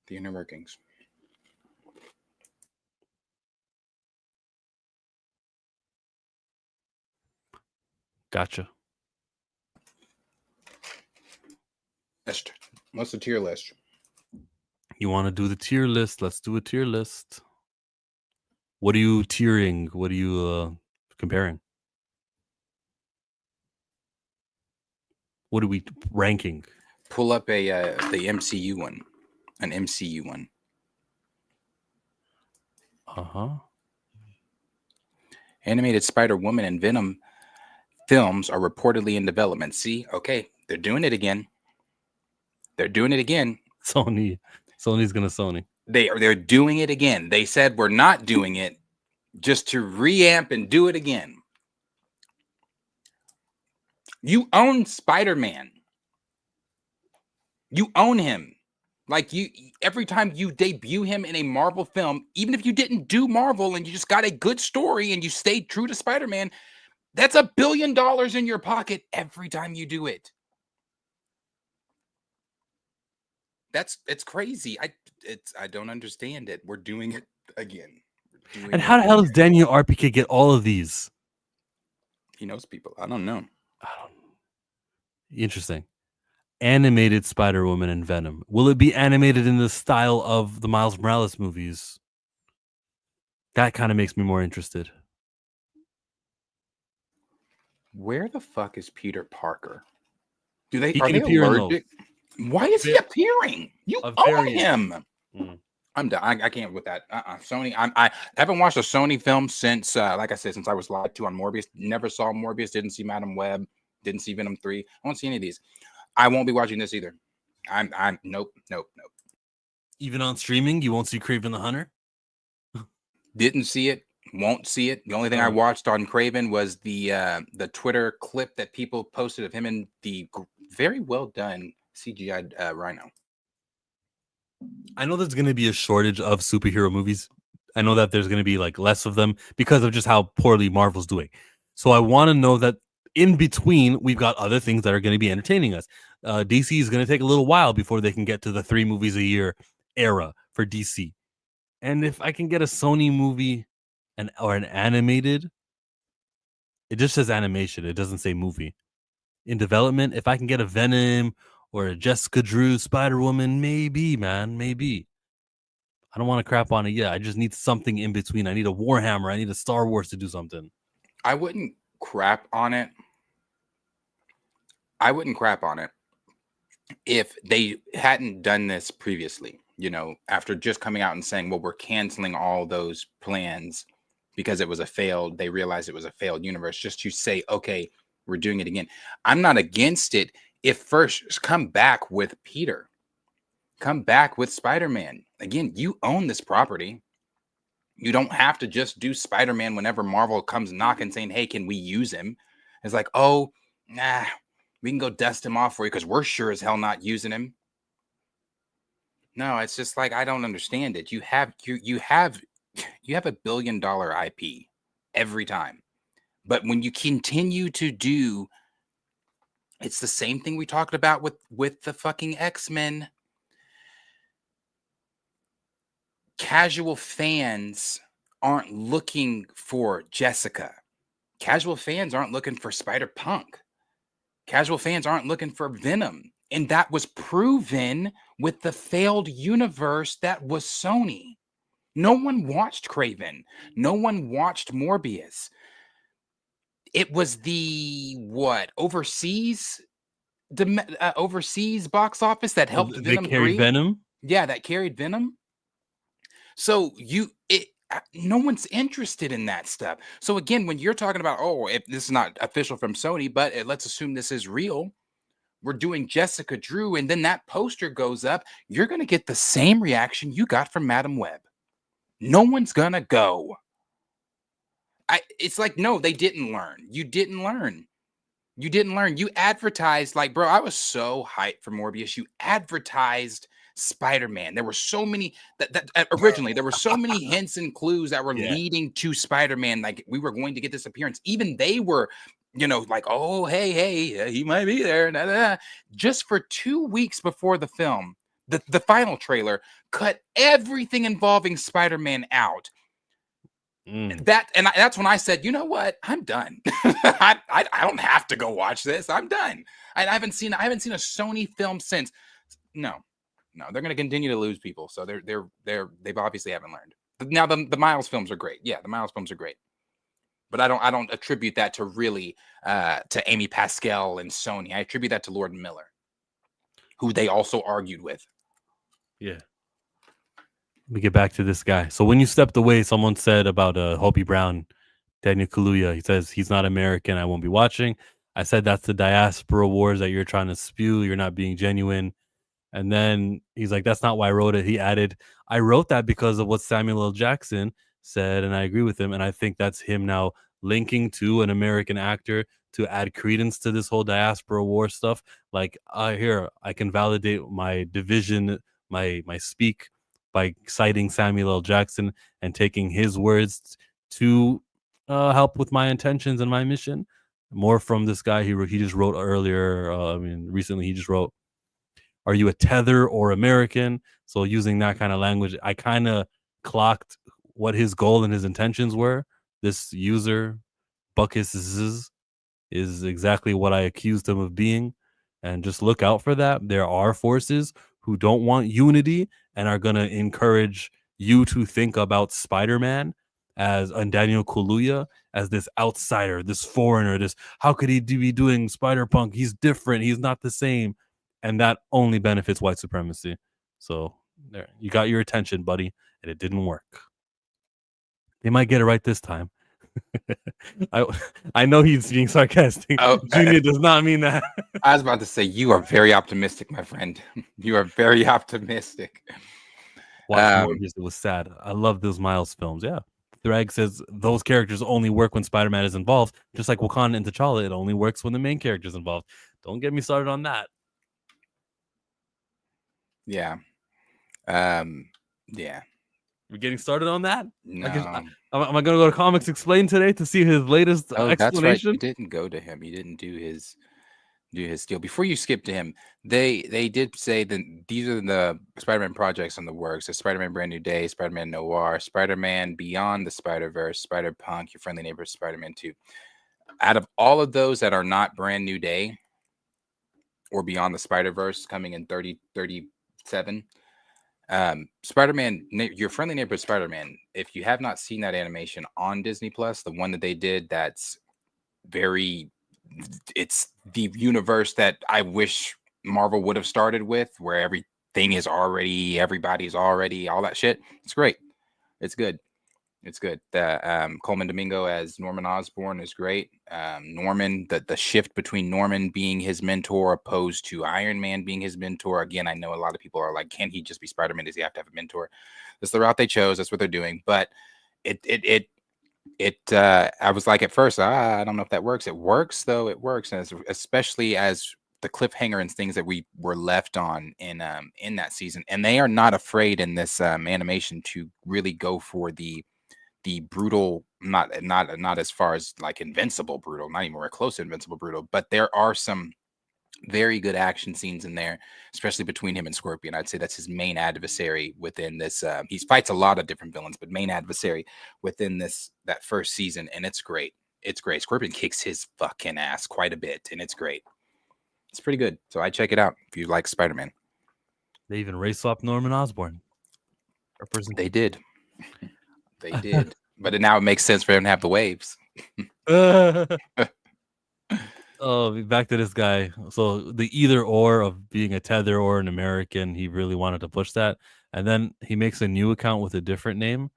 The inner workings. Gotcha. List. What's the tier list? You want to do the tier list? Let's do a tier list. What are you tiering? What are you comparing? What are we ranking? Pull up the MCU one, an MCU one. Animated Spider-Woman and Venom films are reportedly in development. See, okay, they're doing it again. Sony's gonna Sony. They're doing it again. They said we're not doing it just to reamp and do it again. You own Spider-Man. You own him. Like every time you debut him in a Marvel film, even if you didn't do Marvel and you just got a good story and you stayed true to Spider-Man, that's $1 billion in your pocket every time you do it. It's crazy. I don't understand it. We're doing it again. And how the hell does Daniel RPK get all of these? He knows people. I don't know. Interesting. Animated Spider-Woman and Venom. Will it be animated in the style of the Miles Morales movies? That kind of makes me more interested. Where the fuck is Peter Parker? Are they allergic? Why is he appearing? You own him. I'm done. I can't with that. Sony. I haven't watched a Sony film since, like I said, since I was lied to on Morbius. Never saw Morbius. Didn't see Madam Web. Didn't see Venom 3. I won't see any of these. I won't be watching this either. I'm nope. Even on streaming, you won't see Kraven the Hunter? Didn't see it. Won't see it. The only thing I watched on Kraven was the Twitter clip that people posted of him in the very well done CGI Rhino. I know there's going to be a shortage of superhero movies. I know that there's going to be like less of them because of just how poorly Marvel's doing. So I want to know that in between, we've got other things that are going to be entertaining us. DC is going to take a little while before they can get to the 3 movies a year era for DC. And if I can get a Sony movie or an animated, it just says animation. It doesn't say movie. In development, if I can get a Venom or a Jessica Drew Spider-Woman, maybe, man, maybe. I don't want to crap on it yet. I just need something in between. I need a Warhammer. I need a Star Wars to do something. I wouldn't crap on it. I wouldn't crap on it if they hadn't done this previously, you know, after just coming out and saying, well, we're canceling all those plans because it was a failed, they realized it was a failed universe, just to say, okay, we're doing it again. I'm not against it if first come back with Peter, come back with Spider-Man. Again, you own this property. You don't have to just do Spider-Man whenever Marvel comes knocking saying, hey, can we use him? It's like, oh, nah, we can go dust him off for you because we're sure as hell not using him. No, it's just like, I don't understand it. You have a $1 billion IP every time. But when you continue to do, it's the same thing we talked about with the fucking X-Men. Casual fans aren't looking for Jessica. Casual fans aren't looking for Spider-Punk. Casual fans aren't looking for Venom. And that was proven with the failed universe that was Sony. No one watched Kraven. No one watched Morbius. It was the overseas box office that helped Venom 3. Venom? Yeah, that carried Venom. So no one's interested in that stuff. So again, when you're talking about, oh, if this is not official from Sony, but let's assume this is real, we're doing Jessica Drew, and then that poster goes up, you're going to get the same reaction you got from Madam Web. No one's going to go. It's like, no, they didn't learn. You didn't learn. You didn't learn. You advertised, like, bro, I was so hyped for Morbius. You advertised Spider-Man. There were so many that originally there were so many hints and clues that were leading to Spider-Man. Like, we were going to get this appearance. Even they were, you know, like, oh, hey, he might be there. Nah, nah, nah. Just for 2 weeks before the film, the final trailer cut everything involving Spider-Man out. That's when I said, you know what? I'm done. I don't have to go watch this. I'm done. I haven't seen a Sony film since. No, they're going to continue to lose people. So they've obviously haven't learned. Now the Miles films are great. Yeah, the Miles films are great. But I don't attribute that to really to Amy Pascal and Sony. I attribute that to Lord and Miller, who they also argued with. Yeah. Let me get back to this guy. So when you stepped away, someone said about Hobie Brown, Daniel Kaluuya. He says he's not American. I won't be watching. I said that's the diaspora wars that you're trying to spew. You're not being genuine. And then he's like, that's not why I wrote it. He added, I wrote that because of what Samuel L. Jackson said, and I agree with him. And I think that's him now linking to an American actor to add credence to this whole diaspora war stuff. Like, here, I can validate my division, my speak by citing Samuel L. Jackson and taking his words to help with my intentions and my mission. More from this guy. He just wrote earlier. Recently he just wrote, are you a tether or American? So using that kind of language, I kind of clocked what his goal and his intentions were. This user, Buckus, is exactly what I accused him of being. And just look out for that. There are forces who don't want unity and are going to encourage you to think about Spider-Man and Daniel Kaluuya as this outsider, this foreigner, this, how could he be doing Spider-Punk? He's different. He's not the same. And that only benefits white supremacy. So there, you got your attention, buddy, and it didn't work. They might get it right this time. I know he's being sarcastic. Oh, Junior does not mean that. I was about to say, you are very optimistic, my friend. You are very optimistic. Morbius, it was sad. I love those Miles films. Yeah. Thrag says those characters only work when Spider-Man is involved. Just like Wakanda and T'Challa, it only works when the main character is involved. Don't get me started on that. Yeah. Yeah. We're getting started on that? No. Am I going to go to Comics Explained today to see his latest explanation? That's right. You didn't go to him. You didn't do his deal. Before you skip to him, they did say that these are the Spider-Man projects in the works. The Spider-Man Brand New Day, Spider-Man Noir, Spider-Man Beyond the Spider-Verse, Spider-Punk, Your Friendly Neighbor Spider-Man 2. Out of all of those that are not Brand New Day or Beyond the Spider-Verse coming in 2037, Spider-Man, Your Friendly Neighborhood Spider-Man. If you have not seen that animation on Disney Plus, the one that they did, it's the universe that I wish Marvel would have started with, where everybody's already all that shit. It's great. It's good. It's good. The Coleman Domingo as Norman Osborn is great. Norman, the shift between Norman being his mentor opposed to Iron Man being his mentor. Again, I know a lot of people are like, can he just be Spider-Man? Does he have to have a mentor? That's the route they chose. That's what they're doing. But I was like at first, I don't know if that works. It works though. It works, and especially as the cliffhanger and things that we were left on in that season. And they are not afraid in this animation to really go for the brutal, not as far as like Invincible brutal, not even close to Invincible brutal, but there are some very good action scenes in there, especially between him and Scorpion. I'd say that's his main adversary within this. He fights a lot of different villains, but main adversary within that first season, and it's great. It's great. Scorpion kicks his fucking ass quite a bit, and it's great. It's pretty good. So I check it out if you like Spider-Man. They even race swapped Norman Osborn. They did. They did. But now it makes sense for him to have the waves. Oh, back to this guy. So the either or of being a tether or an American, he really wanted to push that. And then he makes a new account with a different name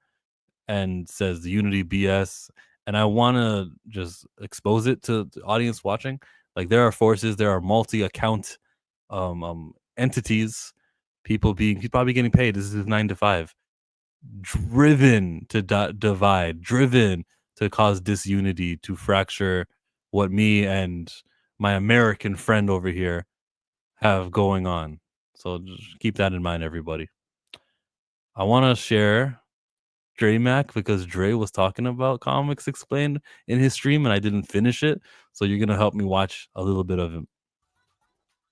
and says Unity BS. And I want to just expose it to the audience watching. Like, there are forces, there are multi-account entities, he's probably getting paid. This is his 9 to 5. Driven to divide, driven to cause disunity, to fracture what me and my American friend over here have going on. So just keep that in mind, everybody. I want to share Dre Mac because Dre was talking about Comics Explained in his stream and I didn't finish it. So you're going to help me watch a little bit of him.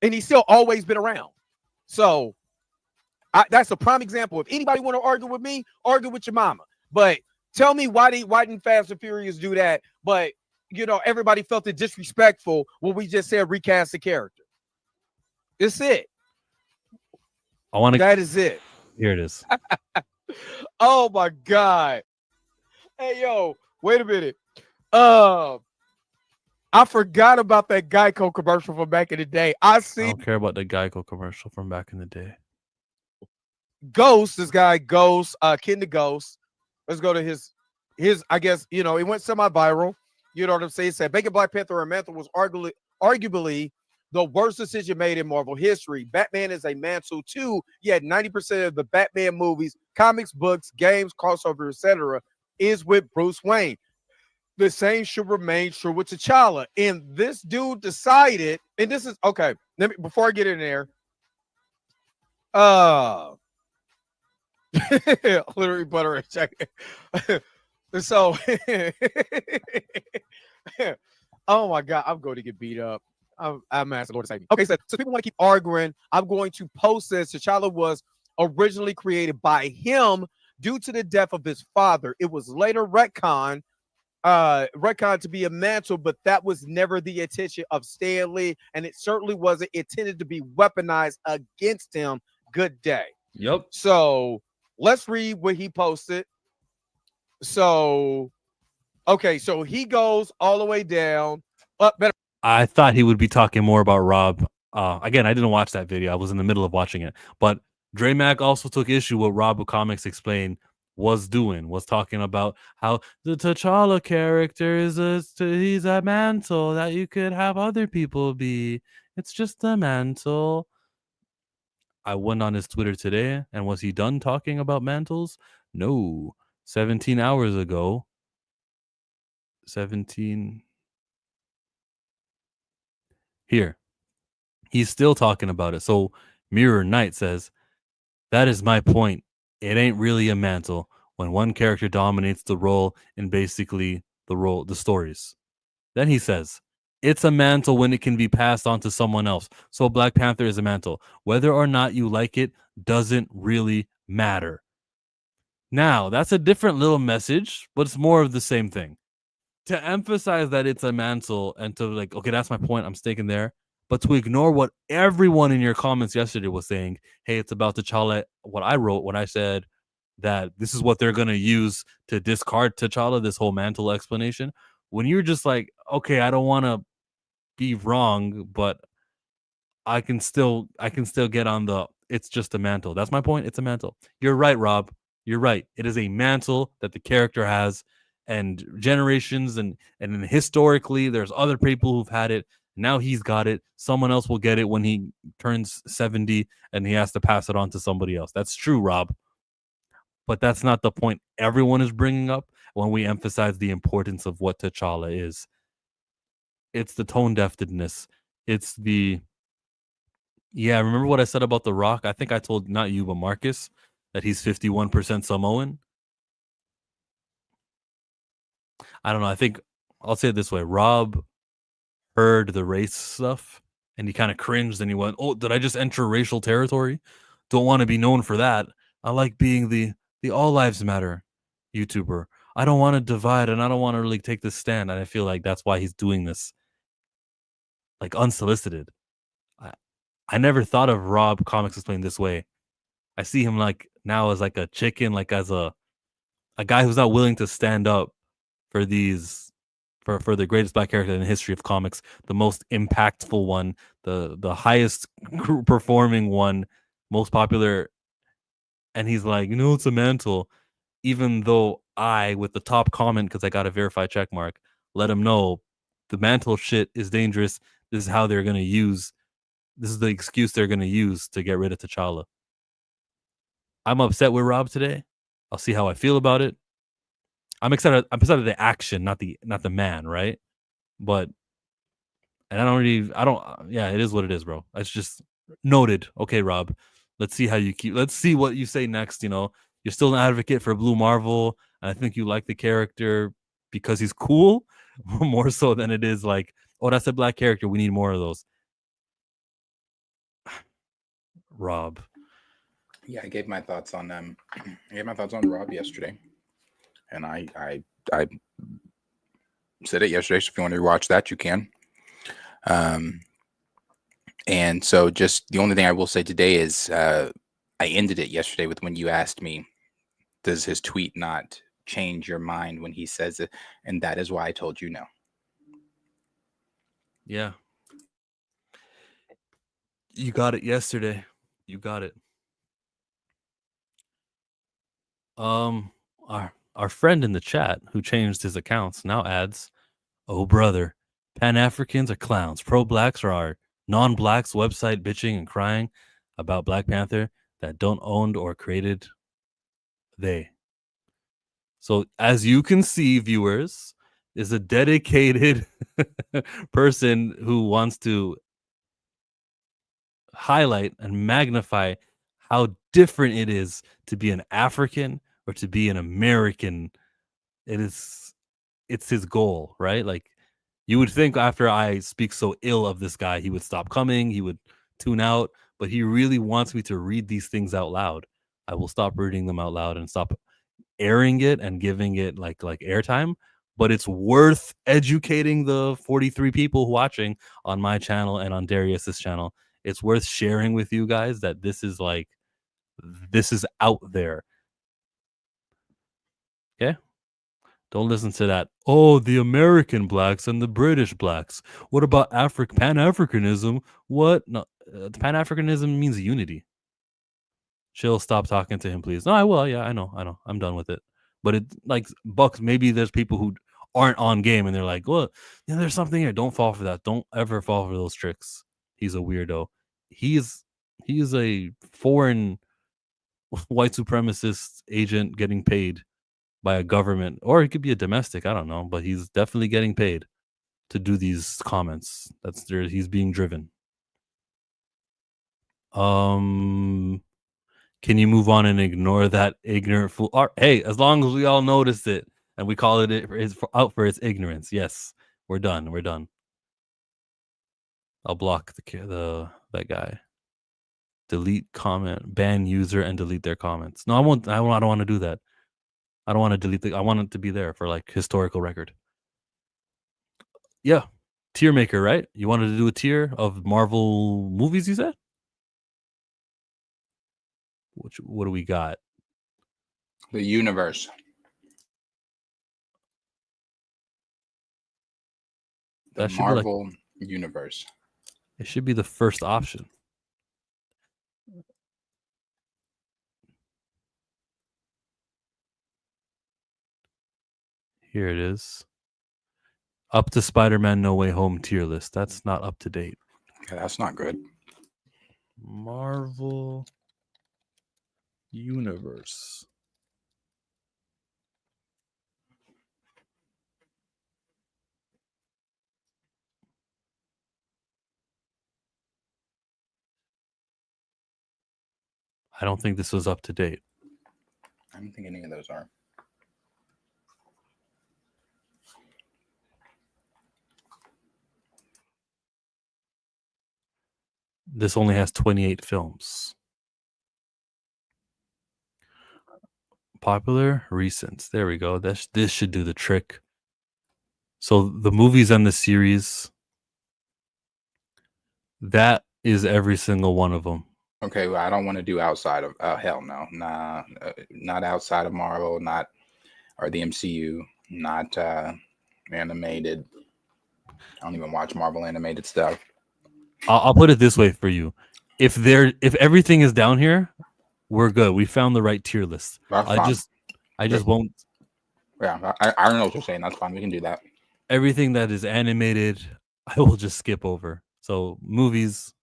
And he's still always been around. So that's a prime example. If anybody want to argue with me, argue with your mama. But tell me why didn't Fast and Furious do that? But everybody felt it disrespectful when we just said recast the character. It's it. That is it. Here it is. Oh my God. Hey yo, wait a minute. I forgot about that Geico commercial from back in the day. I don't care about the Geico commercial from back in the day. Ghost, this guy Ghost, Ken the Ghost. Let's go to his I guess, it went semi-viral. You know what I'm saying? He said making Black Panther a mantle was arguably the worst decision made in Marvel history. Batman is a mantle too, yet 90% of the Batman movies, comics, books, games, crossover, etc., is with Bruce Wayne. The same should remain true with T'Challa. And this dude decided, and this is okay. Before I get in there, literally butter and check. So, oh my God, I'm going to get beat up. I'm asking the Lord to save me. Okay, so people want to keep arguing. I'm going to post this. T'Challa was originally created by him due to the death of his father. It was later retconned to be a mantle, but that was never the intention of Stan Lee, and it certainly wasn't intended to be weaponized against him. Good day. Yep. So let's read what he posted. So, okay, so he goes all the way down. I thought he would be talking more about Rob. Again, I didn't watch that video. I was in the middle of watching it. But Dre Mac also took issue with Rob of Comics Explained was talking about how the T'Challa character he's a mantle that you could have other people be. It's just a mantle. I went on his Twitter today, and was he done talking about mantles? No. 17 hours ago. 17. Here. He's still talking about it. So Mirror Knight says, that is my point. It ain't really a mantle when one character dominates the role in basically the stories. Then he says, it's a mantle when it can be passed on to someone else. So Black Panther is a mantle. Whether or not you like it doesn't really matter. Now, that's a different little message, but it's more of the same thing. To emphasize that it's a mantle and to okay, that's my point. I'm sticking there. But to ignore what everyone in your comments yesterday was saying, hey, it's about T'Challa. What I wrote when I said that this is what they're going to use to discard T'Challa, this whole mantle explanation. When you're just like, okay, I don't want to be wrong, but I can still get on the it's just a mantle. That's my point. It's a mantle. You're right, Rob. You're right. It is a mantle that the character has, and generations and historically, there's other people who've had it. Now he's got it. Someone else will get it when he turns 70 and he has to pass it on to somebody else. That's true, Rob. But that's not the point everyone is bringing up when we emphasize the importance of what T'Challa is. It's the tone deafness. It's the remember what I said about The Rock? I think I told not you, but Marcus, that he's 51% Samoan. I don't know. I think I'll say it this way. Rob heard the race stuff and he kind of cringed and he went, oh, did I just enter racial territory? Don't want to be known for that. I like being the All Lives Matter YouTuber. I don't want to divide and I don't want to really take this stand. And I feel like that's why he's doing this like unsolicited. I never thought of Rob Comics Explained this way. I see him like now as like a chicken, like as a guy who's not willing to stand up for these for the greatest black character in the history of comics, the most impactful one, the highest performing one, most popular. And he's like, it's a mantle. Even though I, with the top comment, because I got a verified check mark, let him know the mantle shit is dangerous. This is how they're going to use. This is the excuse they're going to use to get rid of T'Challa. I'm upset with Rob today. I'll see how I feel about it. I'm excited. I'm excited the action, not the man, right? But and it is what it is, bro. It's just noted. Okay, Rob. Let's see how you let's see what you say next. You're still an advocate for Blue Marvel, and I think you like the character because he's cool, more so than it is like, oh, that's a black character. We need more of those. Rob. Yeah, I gave my thoughts on Rob yesterday, and I said it yesterday. So if you want to watch that, you can. And so just the only thing I will say today is I ended it yesterday with when you asked me, does his tweet not change your mind when he says it? And that is why I told you no. Yeah. You got it yesterday. You got it. Our friend in the chat who changed his accounts now adds, oh brother, Pan-Africans are clowns. Pro-blacks are non-blacks website bitching and crying about Black Panther that don't owned or created they. So as you can see, viewers, is a dedicated person who wants to highlight and magnify how different it is to be an African or to be an American. It's his goal, right? Like, you would think after I speak so ill of this guy, he would stop coming, he would tune out, but he really wants me to read these things out loud. I will stop reading them out loud and stop airing it and giving it like airtime, but it's worth educating the 43 people watching on my channel and on Darius's channel. It's worth sharing with you guys that this is out there. Okay? Don't listen to that. Oh, the American blacks and the British blacks. What about Pan-Africanism? What? No, Pan-Africanism means unity. Chill, stop talking to him, please. No, I will. Yeah, I know. I'm done with it. But it like Bucks, maybe there's people who aren't on game and they're like, well, there's something here. Don't fall for that. Don't ever fall for those tricks. He's a weirdo. He is a foreign white supremacist agent getting paid by a government, or it could be a domestic, I don't know, but he's definitely getting paid to do these comments. He's being driven. Can you move on and ignore that ignorant fool? Hey, as long as we all notice it and we call it out for its ignorance. Yes, we're done. I'll block that guy. Delete comment, ban user, and delete their comments. No, I won't. I don't want to do that. I don't want to delete I want it to be there for like historical record. Yeah. tier maker, right? You wanted to do a tier of Marvel movies, you said? What do we got? The universe. The Marvel universe. It should be the first option. Here it is. Up to Spider-Man No Way Home tier list. That's not up to date. Okay, that's not good. Marvel Universe. I don't think this was up to date. I don't think any of those are. This only has 28 films. Popular, recent. There we go. This should do the trick. So the movies and the series, that is every single one of them. Okay, well, I don't want to do outside of hell no, nah, not outside of Marvel, not or the MCU, not animated. I don't even watch Marvel animated stuff. I'll put it this way for you: if everything is down here, we're good. We found the right tier list. I just won't. Yeah, I don't know what you're saying. That's fine. We can do that. Everything that is animated, I will just skip over. So movies,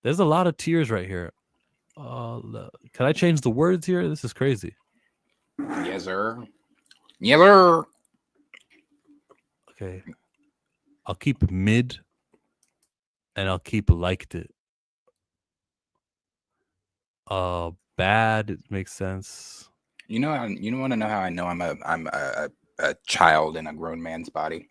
there's a lot of tiers right here. Can I change the words here? This is crazy. Yes, sir. Yes, sir. Okay. I'll keep mid and I'll keep liked it. Bad, it makes sense. You know, you want to know how I know I'm a child in a grown man's body?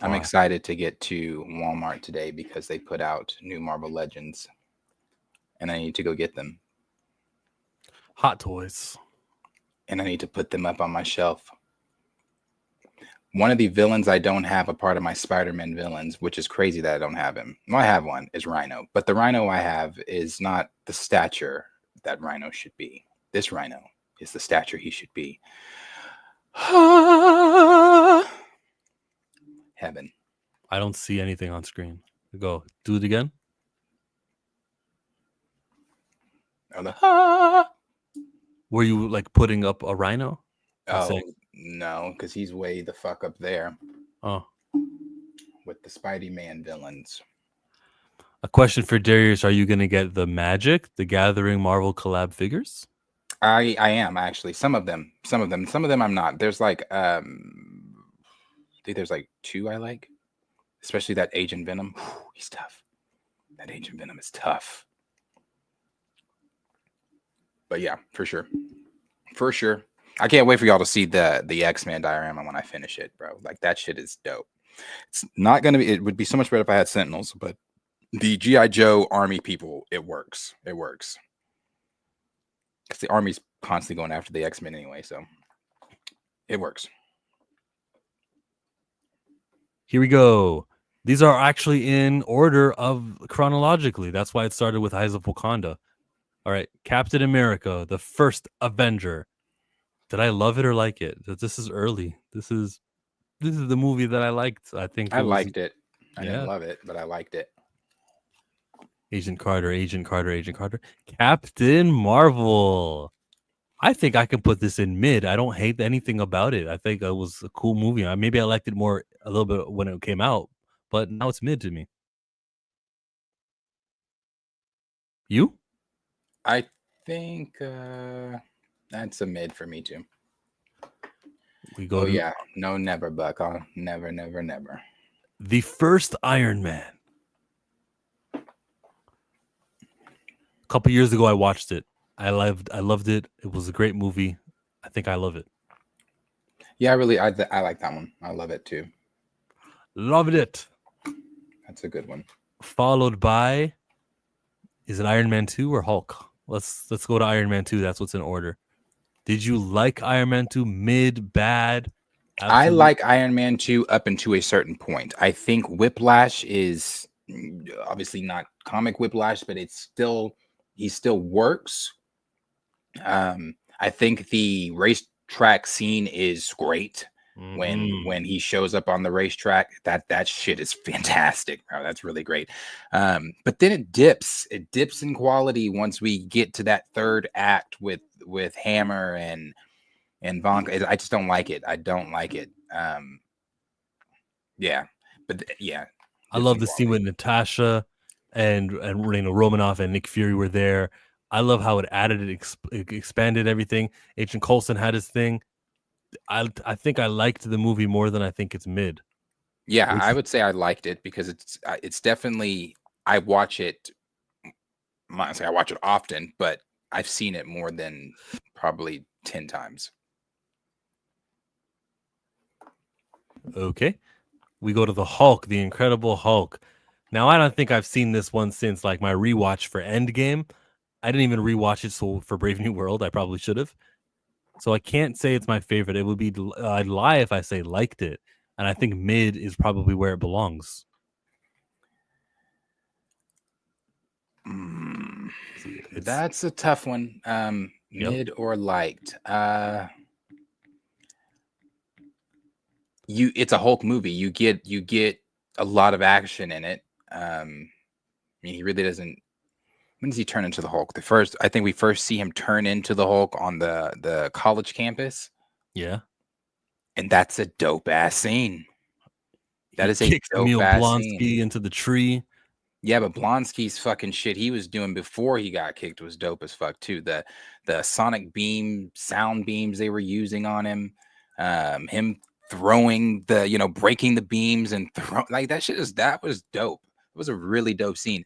I'm excited to get to Walmart today because they put out new Marvel Legends, and I need to go get them. Hot Toys. And I need to put them up on my shelf. One of the villains I don't have a part of my Spider-Man villains, which is crazy that I don't have him. Well, I have one, is Rhino. But the Rhino I have is not the stature that Rhino should be. This Rhino is the stature he should be. Heaven. I don't see anything on screen. Go. Do it again. Were you like putting up a Rhino? Oh, no, because he's way the fuck up there. Oh. With the Spider-Man villains. A question for Darius. Are you going to get the Magic, the Gathering Marvel collab figures? I am actually. Some of them I'm not. There's like I think there's like 2 I like. Especially that Agent Venom. He's tough. That Agent Venom is tough. But yeah, for sure. For sure. I can't wait for y'all to see the X-Men diorama when I finish it, bro. Like that shit is dope. It's not gonna be. It would be so much better if I had Sentinels, but the G.I. Joe army people, it works. It works. Because the army's constantly going after the X-Men anyway, so it works. Here we go. These are actually in order of chronologically. That's why it started with Eyes of Wakanda. All right, Captain America, the first Avenger. Did I love it or like it? This is early. This is the movie that I liked. I think I liked it. I didn't love it, but I liked it. Agent Carter. Captain Marvel. I think I can put this in mid. I don't hate anything about it. I think it was a cool movie. Maybe I liked it more a little bit when it came out, but now it's mid to me. You? I think that's a mid for me too. We go. Yeah, no, never, Buck. Never. The first Iron Man. A couple years ago, I watched it. I loved it. It was a great movie. I think I love it. Yeah, I like that one. I love it too. Loved it. That's a good one. Followed by, is it Iron Man 2 or Hulk? Let's go to Iron Man 2. That's what's in order. Did you like Iron Man 2? Mid, bad? I like Iron Man 2 up into a certain point. I think Whiplash is obviously not comic Whiplash, but he still works. I think the racetrack scene is great. When he shows up on the racetrack, that shit is fantastic, bro. That's really great. But then it dips in quality once we get to that third act with Hammer and Von. I just don't like it. I don't like it. Yeah, but yeah, I love the scene with Natasha and Romanoff and Nick Fury were there. I love how it added it expanded everything. Agent Coulson had his thing. I think I liked the movie more than I think it's mid. Yeah, I would say I liked it because it's definitely, I watch it. I watch it often, but I've seen it more than probably 10 times. Okay, we go to the Hulk, the Incredible Hulk. Now I don't think I've seen this one since like my rewatch for Endgame. I didn't even rewatch it for Brave New World. I probably should have. So I can't say it's my favorite. It would be I'd lie if I say liked it, and I think mid is probably where it belongs. That's a tough one. Mid or liked. It's a Hulk movie. You get a lot of action in it. I mean, he really doesn't. When does he turn into the Hulk? I think we first see him turn into the Hulk on the college campus. Yeah. And that's a dope ass scene. That is a kicks dope Emil ass Blonsky scene. into the tree. Yeah, but Blonsky's fucking shit he was doing before he got kicked was dope as fuck too. The sonic beam, sound beams they were using on him, him throwing breaking the beams and like that was dope. It was a really dope scene.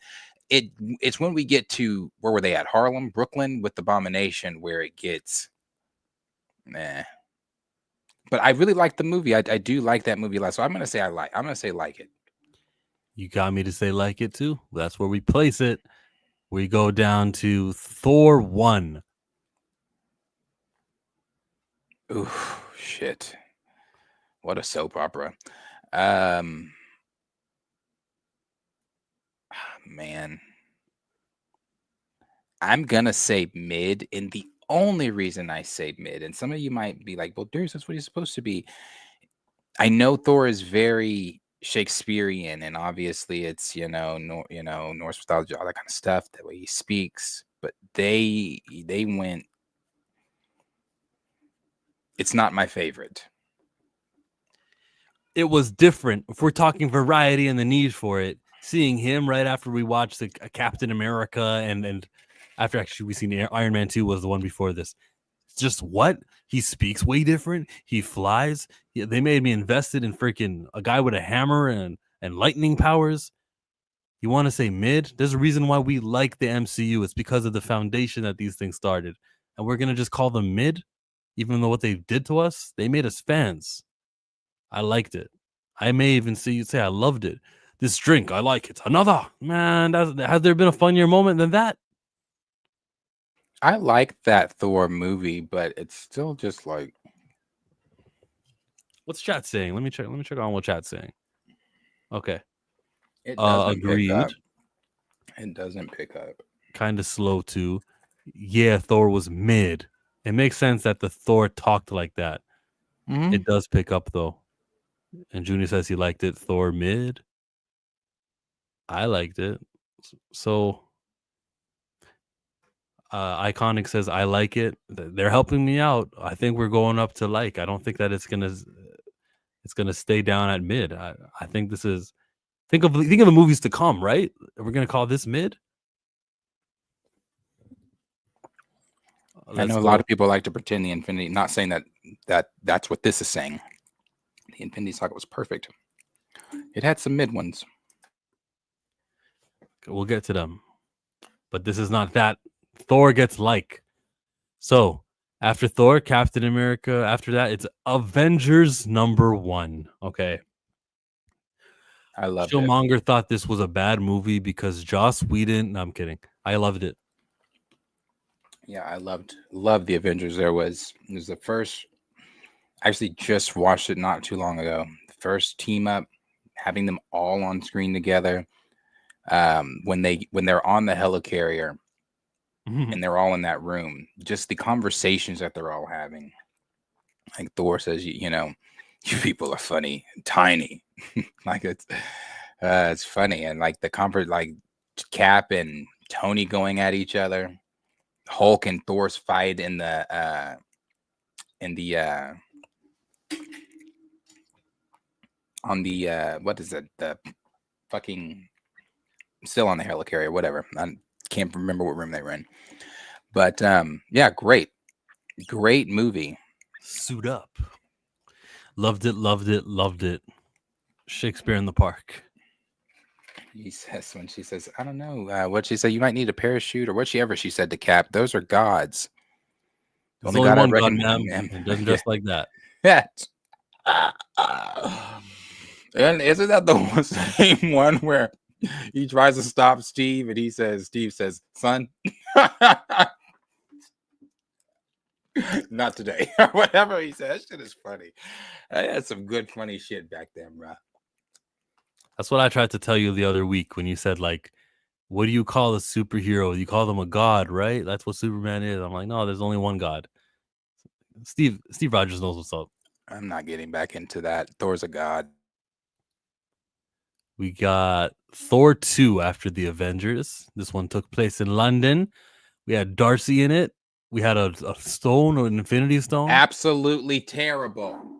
It's when we get to where were they at? Harlem, Brooklyn with the Abomination where it gets meh. But I really like the movie. I do like that movie a lot. So I'm gonna say like it. You got me to say like it too. That's where we place it. We go down to Thor 1. Ooh, shit. What a soap opera. Man. I'm gonna say mid, and the only reason I say mid, and some of you might be like, well, Darius, that's what he's supposed to be. I know Thor is very Shakespearean, and obviously it's Norse mythology, all that kind of stuff, the way he speaks, but they went. It's not my favorite. It was different. If we're talking variety and the need for it, seeing him right after we watched the Captain America and after actually we seen Iron Man 2 was the one before this. Just what? He speaks way different. He flies. They made me invested in freaking a guy with a hammer and lightning powers. You want to say mid? There's a reason why we like the MCU. It's because of the foundation that these things started. And we're going to just call them mid? Even though what they did to us, they made us fans. I liked it. I may even say I loved it. This drink, I like it. Another. Man, has there been a funnier moment than that? I like that Thor movie, but it's still just like. What's chat saying? Let me check on what chat's saying. Okay. It doesn't agreed. pick up. It doesn't pick up. Kind of slow too. Yeah, Thor was mid. It makes sense that the Thor talked like that. Mm-hmm. It does pick up though. And Junior says he liked it. Thor mid. I liked it. So Iconic says I like it. They're helping me out. I think we're going up to like. I don't think that it's gonna stay down at mid. I think this is think of the movies to come, right? We're gonna call this mid. I know a lot of people like to pretend the Infinity. Not saying that's what this is saying. The Infinity Saga was perfect. It had some mid ones. We'll get to them, but this is not that. Thor gets like. So after Thor, Captain America. After that, it's Avengers #1. Okay. I love it. Killmonger thought this was a bad movie because Joss Whedon. No, I'm kidding. I loved it. Yeah, I loved the Avengers. It was the first. I actually just watched it not too long ago. The first team up, having them all on screen together. When they're on the helicarrier and they're all in that room, just the conversations that they're all having. Like Thor says, you know, you people are funny, and tiny. Like it's funny, and like the comfort, like Cap and Tony going at each other, Hulk and Thor's fight in the on the what is it, the fucking still on the helicarrier, whatever. I can't remember what room they were in, but yeah, great movie. Suit up. Loved it. Shakespeare in the Park. He says, when she says, I don't know, what she said, you might need a parachute, or what she said to Cap, those are gods. There's only God I one God, recognize, ma'am. It doesn't just like that. Yeah. And isn't that the same one where he tries to stop Steve and Steve says, son, not today, or whatever he says. That shit is funny. I had some good funny shit back then, bro. That's what I tried to tell you the other week when you said, like, what do you call a superhero? You call them a god, right? That's what Superman is. I'm like, no, there's only one god. Steve Rogers knows what's up. I'm not getting back into that. Thor's a god. We got Thor 2 after the Avengers. This one took place in London. We had Darcy in it. We had a stone, or an Infinity Stone. Absolutely terrible.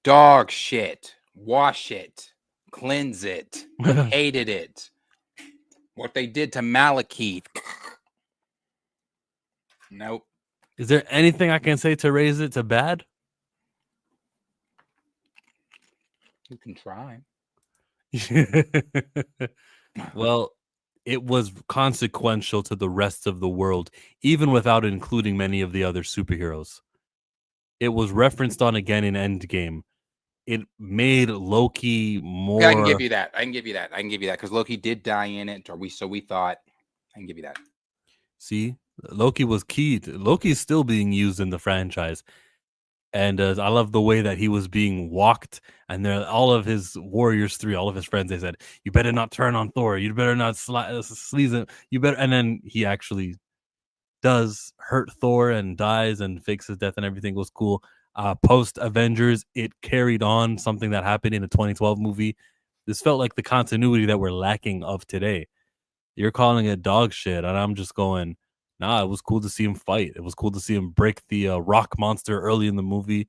Dog shit. Wash it. Cleanse it. Hated it. What they did to Malekith. Nope. Is there anything I can say to raise it to bad? You can try. Well, it was consequential to the rest of the world, even without including many of the other superheroes. It was referenced on again in Endgame. It made Loki more. Yeah, I can give you that. Because Loki did die in it, or we thought. I can give you that. See, Loki was key. Loki's still being used in the franchise. And I love the way that he was being walked, and all of his Warriors 3, all of his friends, they said, you better not turn on Thor. You better not sleaze him. You better. And then he actually does hurt Thor and dies and fakes his death, and everything was cool. Post Avengers, it carried on something that happened in a 2012 movie. This felt like the continuity that we're lacking of today. You're calling it dog shit, and I'm just going, nah, it was cool to see him fight. It was cool to see him break the rock monster early in the movie.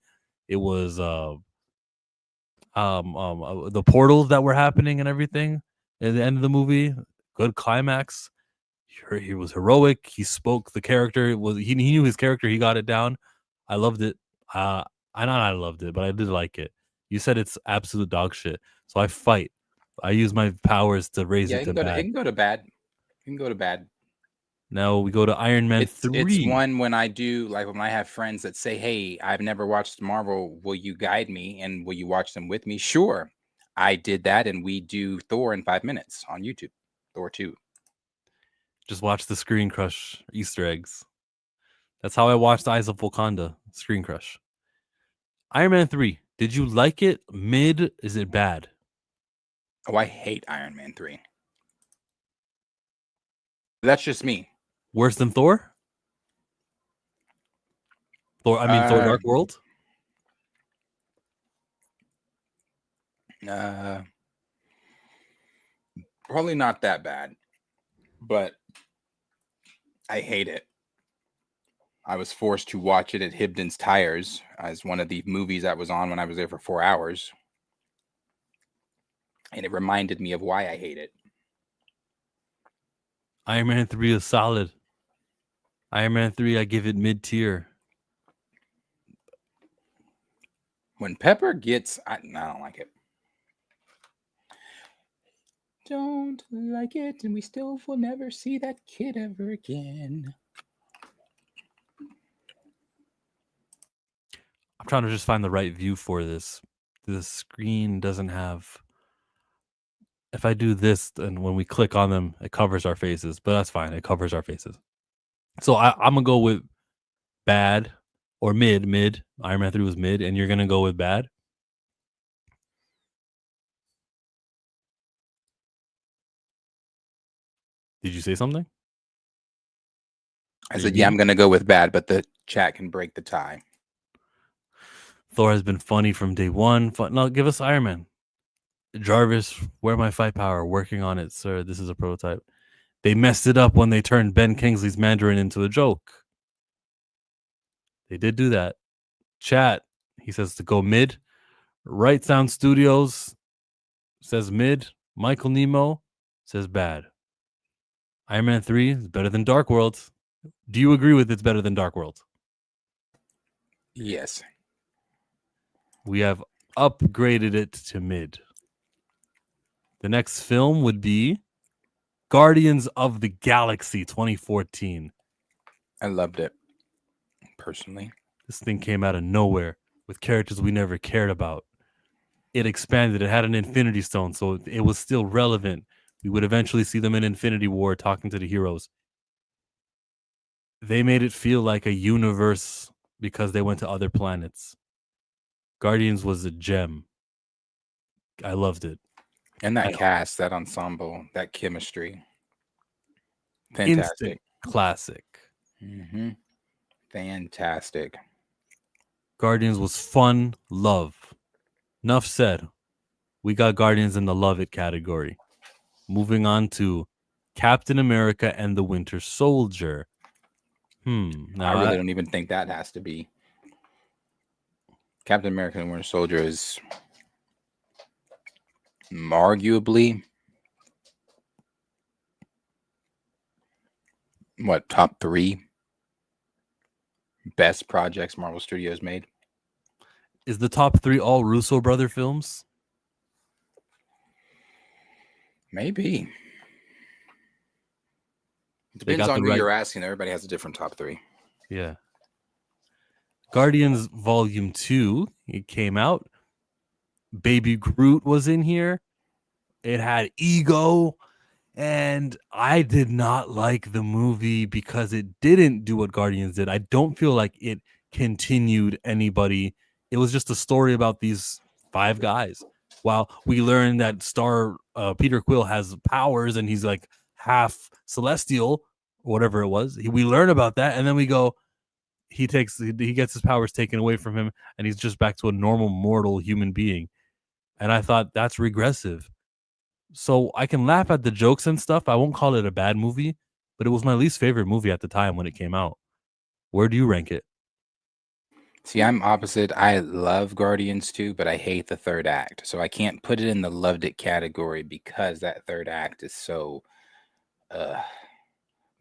It was the portals that were happening and everything at the end of the movie. Good climax. He was heroic. He spoke the character. He knew his character. He got it down. I loved it. I loved it, but I did like it. You said it's absolute dog shit, so I fight. I use my powers to raise it to bad. It can go to bad. It can go to bad. Now we go to Iron Man 3. It's one when I do, like when I have friends that say, hey, I've never watched Marvel. Will you guide me? And will you watch them with me? Sure. I did that, and we do Thor in 5 minutes on YouTube. Thor 2. Just watch the Screen Crush Easter eggs. That's how I watched Eyes of Wakanda. Screen Crush. Iron Man 3. Did you like it? Mid? Is it bad? Oh, I hate Iron Man 3. That's just me. Worse than Thor? Thor Dark World? Probably not that bad, but I hate it. I was forced to watch it at Hibdon's Tires as one of the movies that was on when I was there for 4 hours. And it reminded me of why I hate it. Iron Man 3 is solid. Iron Man 3, I give it mid-tier. When Pepper gets... I don't like it. Don't like it, and we still will never see that kid ever again. I'm trying to just find the right view for this. The screen doesn't have... If I do this, then when we click on them, it covers our faces. But that's fine. It covers our faces. So I'm going to go with bad or mid. Iron Man 3 was mid, and you're gonna go with bad? Did you say something? I said, yeah, I'm gonna go with bad, but the chat can break the tie. Thor has been funny from day one. No, give us Iron Man. Jarvis, where my fight power? Working on it, sir. This is a prototype. They messed it up when they turned Ben Kingsley's Mandarin into a joke. They did do that. Chat, he says to go mid. Right Sound Studios says mid. Michael Nemo says bad. Iron Man 3 is better than Dark World. Do you agree with it's better than Dark World? Yes. We have upgraded it to mid. The next film would be Guardians of the Galaxy 2014. I loved it, personally. This thing came out of nowhere with characters we never cared about. It expanded. It had an Infinity Stone, so it was still relevant. We would eventually see them in Infinity War talking to the heroes. They made it feel like a universe because they went to other planets. Guardians was a gem. I loved it. And that cast, that ensemble, that chemistry. Fantastic. Instant classic. Mm-hmm. Fantastic. Guardians was fun, love. Enough said. We got Guardians in the love it category. Moving on to Captain America and the Winter Soldier. Now I really don't even think that has to be. Captain America and Winter Soldier is arguably top 3 best projects Marvel Studios made. Is the top 3 all Russo brother films? Maybe. It depends on who you're asking. Everybody has a different top 3. Yeah. Guardians Volume 2, it came out. Baby Groot was in here. It had Ego. And I did not like the movie because it didn't do what Guardians did. I don't feel like it continued anybody. It was just a story about these 5 guys. While we learned that Peter Quill has powers and he's like half celestial, or whatever it was. We learn about that, and then we go, he gets his powers taken away from him, and he's just back to a normal mortal human being. And I thought that's regressive. So I can laugh at the jokes and stuff. I won't call it a bad movie, but it was my least favorite movie at the time when it came out. Where do you rank it? See, I'm opposite. I love Guardians 2, but I hate the third act. So I can't put it in the loved it category because that third act is so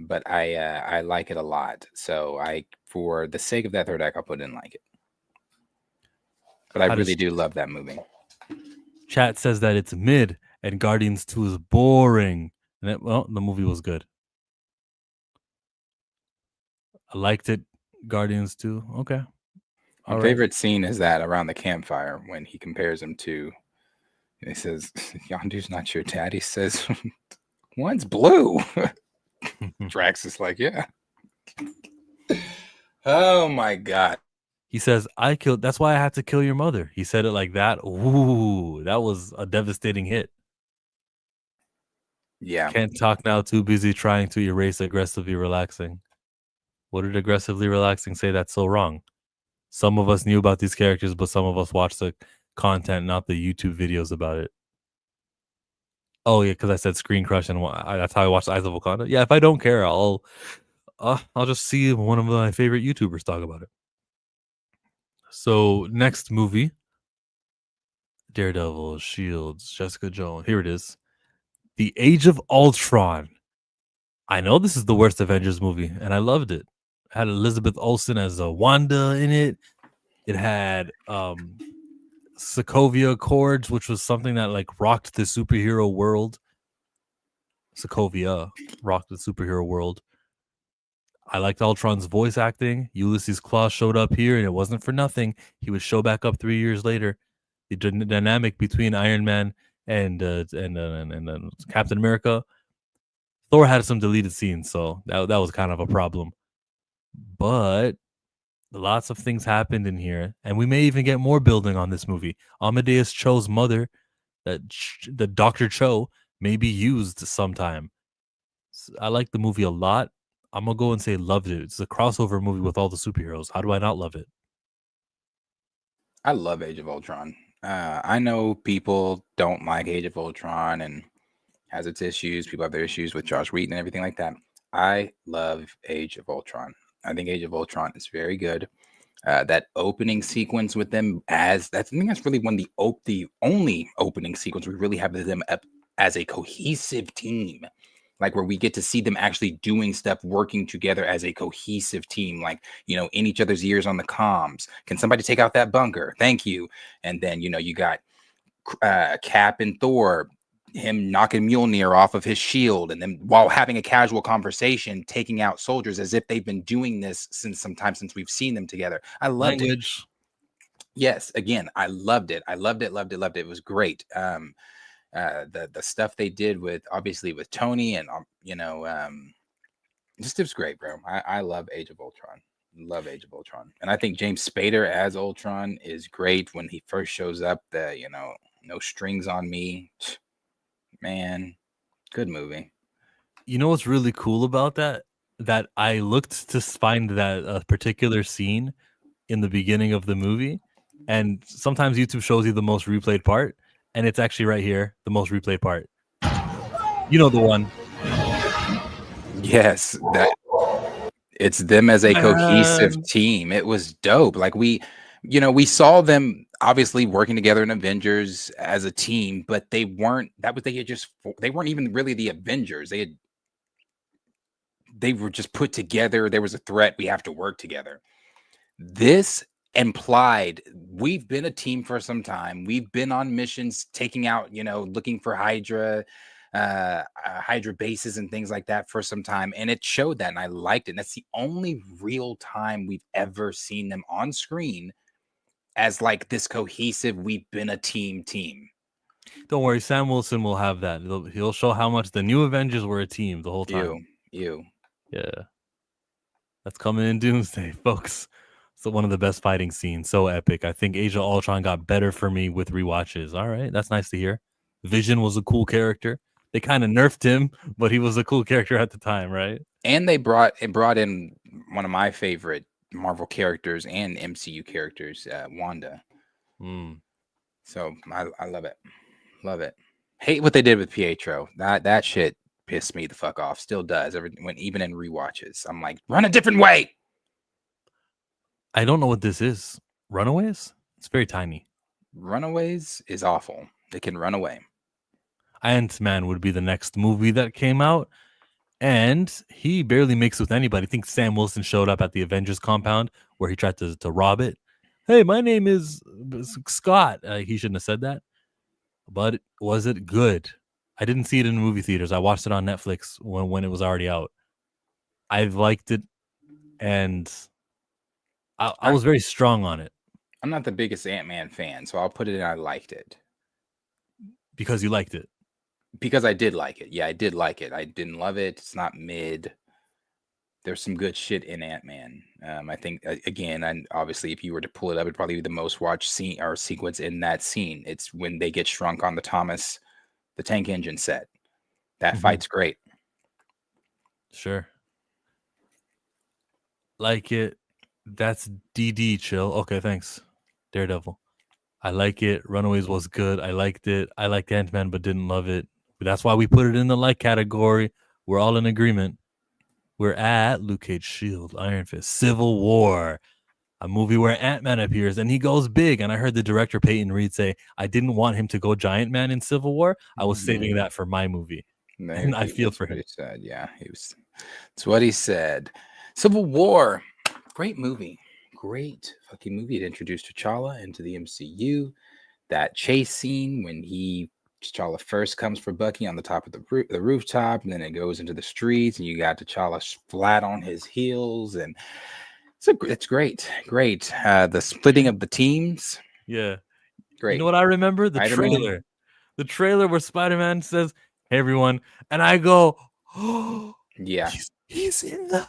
but I like it a lot. So for the sake of that third act, I'll put it in like it. But I really do love that movie. Chat says that it's mid and Guardians 2 is boring. And the movie was good. I liked it. Guardians 2. Okay. My favorite scene is that around the campfire when he compares him to, and he says, Yondu's not your dad. He says, one's blue. Drax is like, yeah. Oh my God. He says, that's why I had to kill your mother. He said it like that. Ooh, that was a devastating hit. Yeah. Can't talk now, too busy trying to erase aggressively relaxing. What did aggressively relaxing say that's so wrong? Some of us knew about these characters, but some of us watched the content, not the YouTube videos about it. Oh, yeah, because I said Screen Crush, and that's how I watched Eyes of Wakanda. Yeah, if I don't care, I'll just see one of my favorite YouTubers talk about it. So, next movie, Daredevil, Shields, Jessica Jones. Here it is. The Age of Ultron. I know this is the worst Avengers movie, and I loved it. It had Elizabeth Olsen as a Wanda in it. It had Sokovia Accords, which was something that like rocked the superhero world. Sokovia rocked the superhero world. I liked Ultron's voice acting. Ulysses Klaue showed up here, and it wasn't for nothing. He would show back up 3 years later. The dynamic between Iron Man and Captain America. Thor had some deleted scenes, so that was kind of a problem. But Lots of things happened in here, and we may even get more building on this movie. Amadeus Cho's mother, the Dr. Cho, may be used sometime. I like the movie a lot. I'm gonna go and say loved it. It's a crossover movie with all the superheroes. How do I not love it? I love Age of Ultron. I know people don't like Age of Ultron and has its issues. People have their issues with Josh Whedon and everything like that. I love Age of Ultron. I think Age of Ultron is very good. That opening sequence with them I think that's really the only opening sequence we really have them up as a cohesive team, like where we get to see them actually doing stuff, working together as a cohesive team, like, in each other's ears on the comms. Can somebody take out that bunker? Thank you. And then, you got Cap and Thor, him knocking Mjolnir off of his shield, and then while having a casual conversation, taking out soldiers as if they've been doing this since we've seen them together. I loved it. Yes, again, I loved it. I loved it. It was great. The stuff they did with Tony and just it was great, bro. I love Age of Ultron. Love Age of Ultron, and I think James Spader as Ultron is great when he first shows up. No strings on me. Man, good movie. You know what's really cool about that? That I looked to find that particular scene in the beginning of the movie, and sometimes YouTube shows you the most replayed part, and it's actually right here, the most replayed part. You know the one. Yes, it's them as a cohesive team. It was dope. Like we saw them obviously working together in Avengers as a team, but they weren't even really the Avengers. They were just put together. There was a threat. We have to work together. This implied we've been a team for some time. We've been on missions, taking out, looking for Hydra bases and things like that for some time, and it showed that, and I liked it. And that's the only real time we've ever seen them on screen as like this cohesive, we've been a team. Don't worry, Sam Wilson will have that. He'll show how much the new Avengers were a team the whole time. Yeah, that's coming in Doomsday, folks. So one of the best fighting scenes, so epic. I think Age of Ultron got better for me with rewatches. All right, that's nice to hear. Vision was a cool character. They kind of nerfed him, but he was a cool character at the time, right? And they brought in one of my favorite Marvel characters and MCU characters, Wanda. So I love it. Love it. Hate what they did with Pietro. That shit pissed me the fuck off. Still does. Even in rewatches, I'm like, run a different way. I don't know what this is. Runaways? It's very tiny. Runaways is awful. They can run away. Ant-Man would be the next movie that came out, and he barely makes with anybody. I think Sam Wilson showed up at the Avengers compound where he tried to rob it. Hey, my name is Scott. He shouldn't have said that. But was it good? I didn't see it in the movie theaters. I watched it on Netflix when it was already out. I liked it, and I was very strong on it. I'm not the biggest Ant-Man fan, so I'll put it in I liked it. Because you liked it? Because I did like it. Yeah, I did like it. I didn't love it. It's not mid. There's some good shit in Ant-Man. I think, again, and obviously if you were to pull it up, it'd probably be the most watched scene or sequence in that scene. It's when they get shrunk on the tank engine set. That fight's great. Sure. Like it. That's DD chill. Okay, thanks. Daredevil. I like it. Runaways was good. I liked it. I liked Ant-Man, but didn't love it. But that's why we put it in the like category. We're all in agreement. We're at Luke Cage, Shield, Iron Fist, Civil War, a movie where Ant-Man appears and he goes big. And I heard the director Peyton Reed say, I didn't want him to go Giant Man in Civil War. I was saving that for my movie. And I feel for him. He said, yeah, it's what he said. Civil War, great movie. Great fucking movie. It introduced T'Challa into the MCU. That chase scene when T'Challa first comes for Bucky on the top of the rooftop, and then it goes into the streets, and you got T'Challa flat on his heels, and it's great. The splitting of the teams. Yeah. Great. You know what I remember? The Spider-Man. trailer. The trailer where Spider-Man says, hey, everyone. And I go, oh, yeah. He's in the...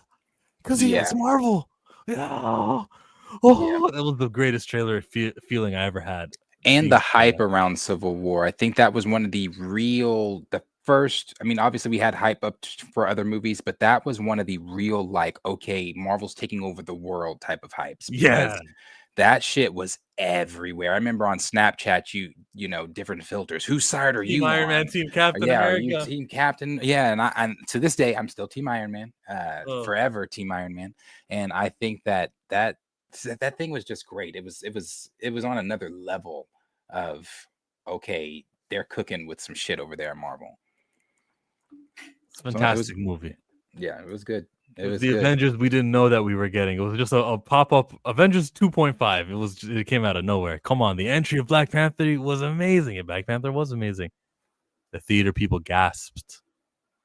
Because he has Marvel. Yeah. Oh, that was the greatest trailer feeling I ever had. And the hype around Civil War. I think that was one of the first. I mean, obviously we had hype up for other movies, but that was one of the real, like, okay, Marvel's taking over the world type of hypes. Yeah. That shit was everywhere. I remember on Snapchat, you know, different filters. Whose side are Team you Iron on? Man, Team Captain Are you America. Team Captain? Yeah, and to this day, I'm still Team Iron Man. Forever Team Iron Man. And I think that thing was just great. It was on another level of, okay, they're cooking with some shit over there at Marvel. It's a fantastic movie. Yeah, it was good. It was the Avengers we didn't know that we were getting. It was just a pop-up Avengers 2.5. It came out of nowhere. Come on, the entry of Black Panther was amazing. And Black Panther was amazing. The theater people gasped.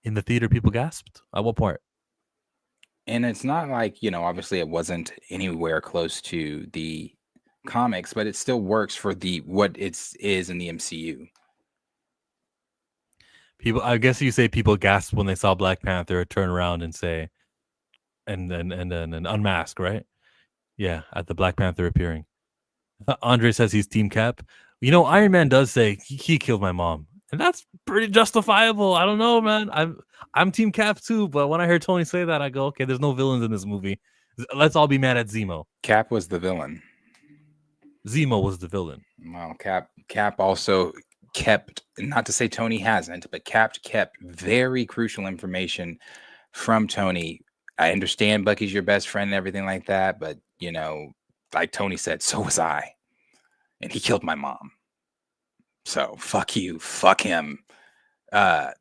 In the theater, people gasped. At what part? And it's not like, you know, obviously it wasn't anywhere close to the comics, but it still works for what it is in the MCU. People, I guess you say people gasped when they saw Black Panther turn around and say, and then unmask, right? Yeah, at the Black Panther appearing. Andre says he's Team Cap. You know, Iron Man does say he killed my mom, and that's pretty justifiable. I don't know, man. I'm Team Cap too, but when I heard Tony say that, I go, okay, there's no villains in this movie. Let's all be mad at Zemo. Cap was the villain. Zemo was the villain. Well, Cap also kept, not to say Tony hasn't, but Cap kept very crucial information from Tony. I understand Bucky's your best friend and everything like that, but, you know, like Tony said, so was I. And he killed my mom. So fuck you, fuck him. What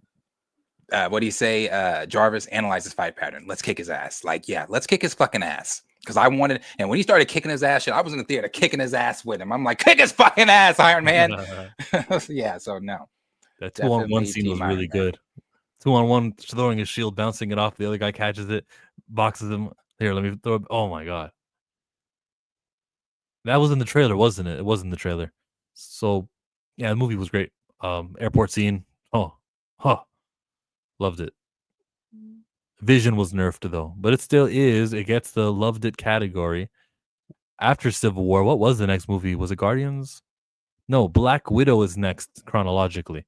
do you say? Jarvis, analyze his fight pattern. Let's kick his ass. Like, yeah, let's kick his fucking ass. Because I wanted, and when he started kicking his ass, shit, I was in the theater kicking his ass with him. I'm like, kick his fucking ass, Iron Man. Yeah, so no. That 2-on-1 scene was really good. 2-on-1, throwing his shield, bouncing it off. The other guy catches it, boxes him. Here, let me throw it. Oh my god. That was in the trailer, wasn't it? It was in the trailer. So, yeah, the movie was great. Airport scene. Loved it. Vision was nerfed though, but it still is. It gets the loved it category. After Civil War, what was the next movie? Was it Guardians? No, Black Widow is next chronologically.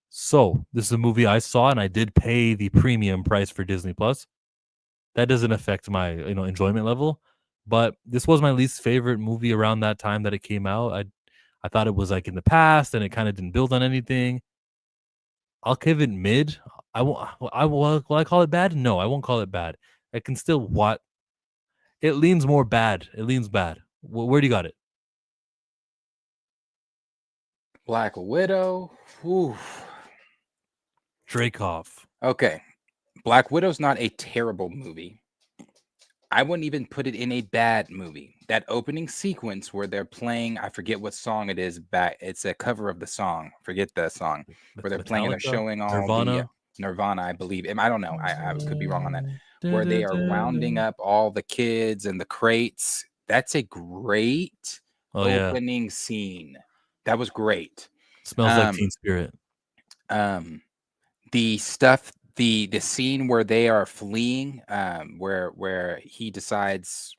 So this is a movie I saw, and I did pay the premium price for Disney Plus. That doesn't affect my enjoyment level, but this was my least favorite movie around that time that it came out. I thought it was like in the past, and it kind of didn't build on anything. I'll give it mid. Will I call it bad? No, I won't call it bad. I can still watch. It leans more bad. It leans bad. Where do you got it? Black Widow. Oof. Dreykov. Okay. Black Widow's not a terrible movie. I wouldn't even put it in a bad movie. That opening sequence where they're playing, I forget what song it is, it's a cover of the song. Forget the song. Where they're playing and they're showing all Nirvana, I believe. I don't know. I could be wrong on that. Where they are rounding up all the kids and the crates. That's a great opening scene. That was great. Smells like Teen Spirit. The stuff, the scene where they are fleeing, where he decides,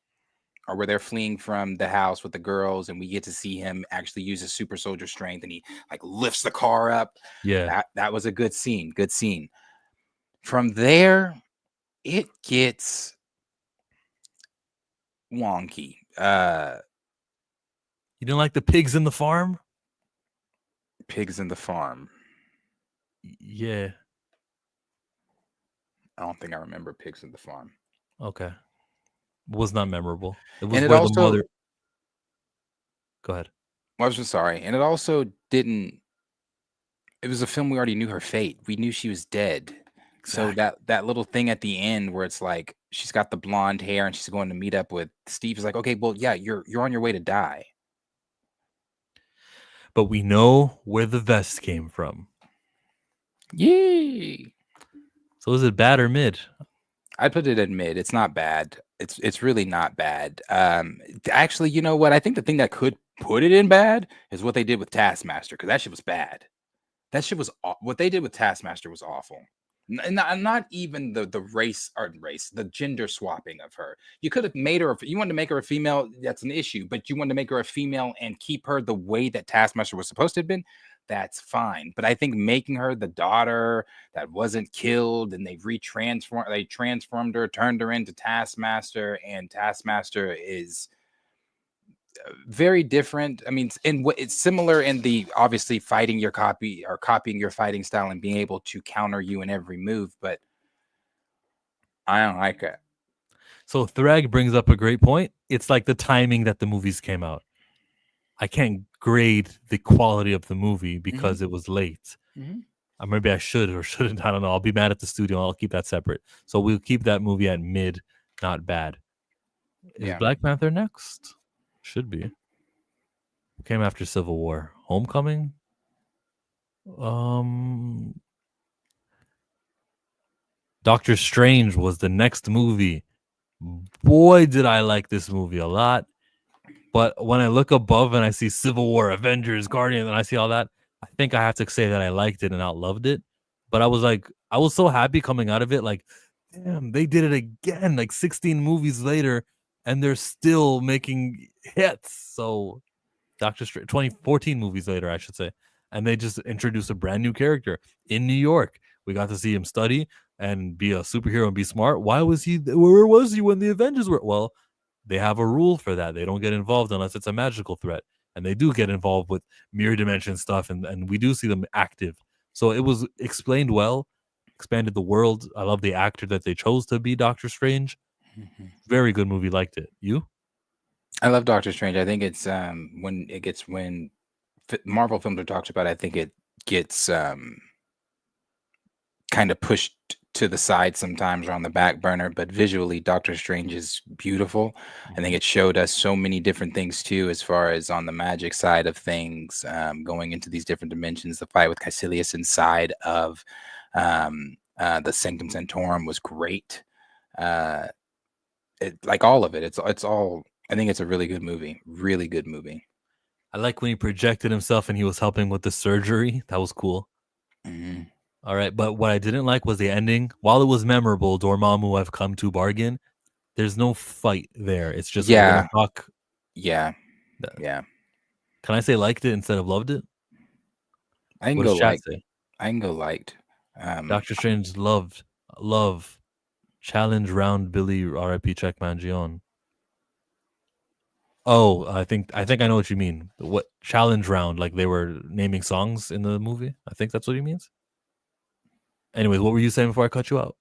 or where they're fleeing from the house with the girls, and we get to see him actually use his super soldier strength, and he like lifts the car up. Yeah, that was a good scene. Good scene. From there, it gets wonky. You didn't like the pigs in the farm? Pigs in the farm. Yeah. I don't think I remember Pigs in the Farm. Okay. Was not memorable. It was and it where also, the mother... Go ahead. I was just sorry. And it also didn't... It was a film we already knew her fate. We knew she was dead. Exactly. So that little thing at the end where it's like she's got the blonde hair and she's going to meet up with Steve is like, okay, well, yeah, you're on your way to die. But we know where the vest came from. Yay! So is it bad or mid? I'd put it at mid. It's not bad. It's really not bad. Actually, you know what? I think the thing that could put it in bad is what they did with Taskmaster, because that shit was bad. That shit was what they did with Taskmaster was awful. Not even the race or the gender swapping of her. You could have made her, you wanted to make her a female, that's an issue, but you wanted to make her a female and keep her the way that Taskmaster was supposed to have been, that's fine. But I think making her the daughter that wasn't killed and they transformed her, turned her into Taskmaster, and Taskmaster is very different. I mean, it's similar in the obviously fighting your copy or copying your fighting style and being able to counter you in every move, but I don't like it. So Thrag brings up a great point. It's like the timing that the movies came out. I can't grade the quality of the movie because it was late. Maybe I should or shouldn't. I don't know. I'll be mad at the studio. I'll keep that separate. So we'll keep that movie at mid, not bad. Is Black Panther next? Should be. Came after Civil War. Homecoming? Doctor Strange was the next movie. Boy, did I like this movie a lot. But when I look above and I see Civil War, Avengers, Guardians, and I see all that, I think I have to say that I liked it and outloved it. But I was so happy coming out of it. Like, damn, they did it again. Like 16 movies later, and they're still making hits. So Doctor Strange, 2014 movies later, I should say. And they just introduced a brand new character in New York. We got to see him study and be a superhero and be smart. Where was he when the Avengers were? Well, they have a rule for that. They don't get involved unless it's a magical threat. And they do get involved with mirror dimension stuff. And we do see them active. So it was explained well, expanded the world. I love the actor that they chose to be Doctor Strange. Very good movie. Liked it. You? I love Doctor Strange. I think it's when Marvel films are talked about, I think it gets kind of pushed to the side sometimes or on the back burner, but visually Doctor Strange is beautiful. I think it showed us so many different things too, as far as on the magic side of things, going into these different dimensions. The fight with Caecilius inside of the Sanctum Sanctorum was great. Like all of it, it's all. I think it's a really good movie. Really good movie. I like when he projected himself and he was helping with the surgery. That was cool. All right, but what I didn't like was the ending. While it was memorable, Dormammu, I've come to bargain. There's no fight there. It's just talk. Yeah. Can I say liked it instead of loved it? I can go liked. Doctor Strange love, challenge round Billy R.I.P. Checkman Gion. Oh, I think I know what you mean. What challenge round? Like they were naming songs in the movie. I think that's what he means. Anyways, what were you saying before I cut you out?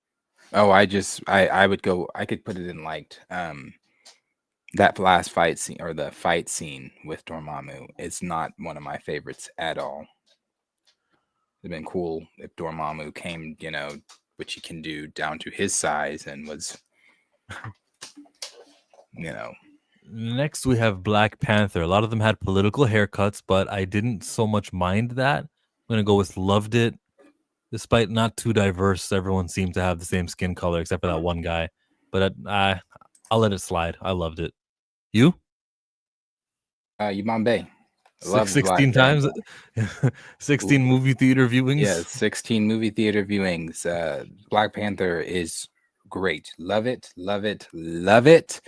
Oh, I could put it in liked. That last fight scene or the fight scene with Dormammu, it's not one of my favorites at all. It'd been cool if Dormammu came, which he can do down to his size and was, Next, we have Black Panther. A lot of them had political haircuts, but I didn't so much mind that. I'm going to go with loved it. Despite not too diverse, everyone seemed to have the same skin color except for that one guy. But I'll let it slide. I loved it. You? Yumambe. 16 times? 16 movie theater viewings? Yeah, 16 movie theater viewings. Black Panther is great. Love it, love it, love it.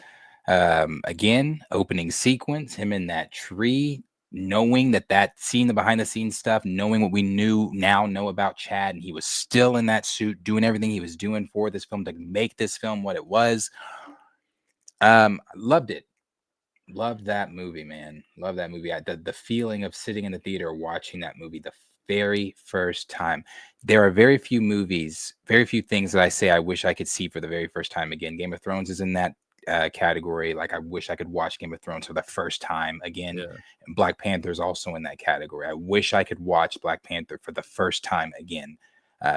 Again, opening sequence, him in that tree, knowing that scene, the behind the scenes stuff, knowing what we know about Chad, and he was still in that suit doing everything he was doing for this film to make this film what it was. Loved it. Loved that movie, man. Love that movie. The feeling of sitting in the theater watching that movie the very first time. There are very few movies, very few things that I say I wish I could see for the very first time again. Game of Thrones is in that category. Like, I wish I could watch Game of Thrones for the first time again. And Black Panther is also in that category. I wish I could watch Black Panther for the first time again,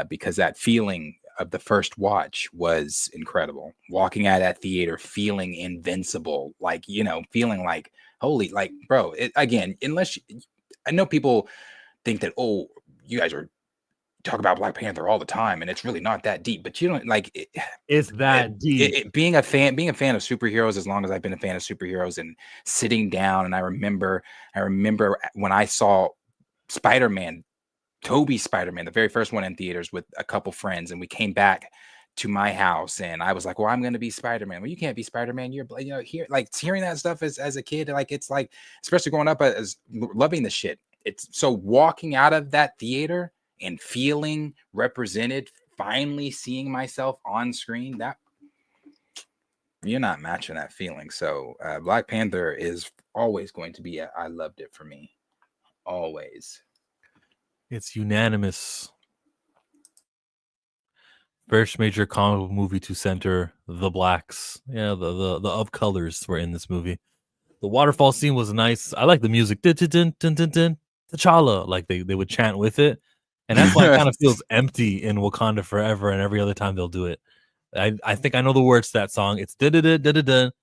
because that feeling of the first watch was incredible. Walking out of that theater feeling invincible, like, feeling like, holy, like, bro, again, unless I know people think that, oh, you guys are talk about Black Panther all the time and it's really not that deep, but you don't like it. It's that deep. Being a fan of superheroes, as long as I've been a fan of superheroes and sitting down, and I remember when I saw Spider-Man Toby Spider-Man, the very first one in theaters with a couple friends, and we came back to my house, and I was like, "Well, I'm gonna be Spider-Man." Well, you can't be Spider-Man. You're, hearing that stuff as a kid, like it's like, especially growing up as loving the shit. It's so walking out of that theater and feeling represented, finally seeing myself on screen, that you're not matching that feeling. So Black Panther is always going to be I loved it for me, always. It's unanimous. First major comic book movie to center the blacks. Yeah, the of colors were in this movie. The waterfall scene was nice. I like the music. T'Challa, like they would chant with it, and that's why it kind of feels empty in Wakanda Forever. And every other time they'll do it, I think I know the words to that song. It's T'Challa.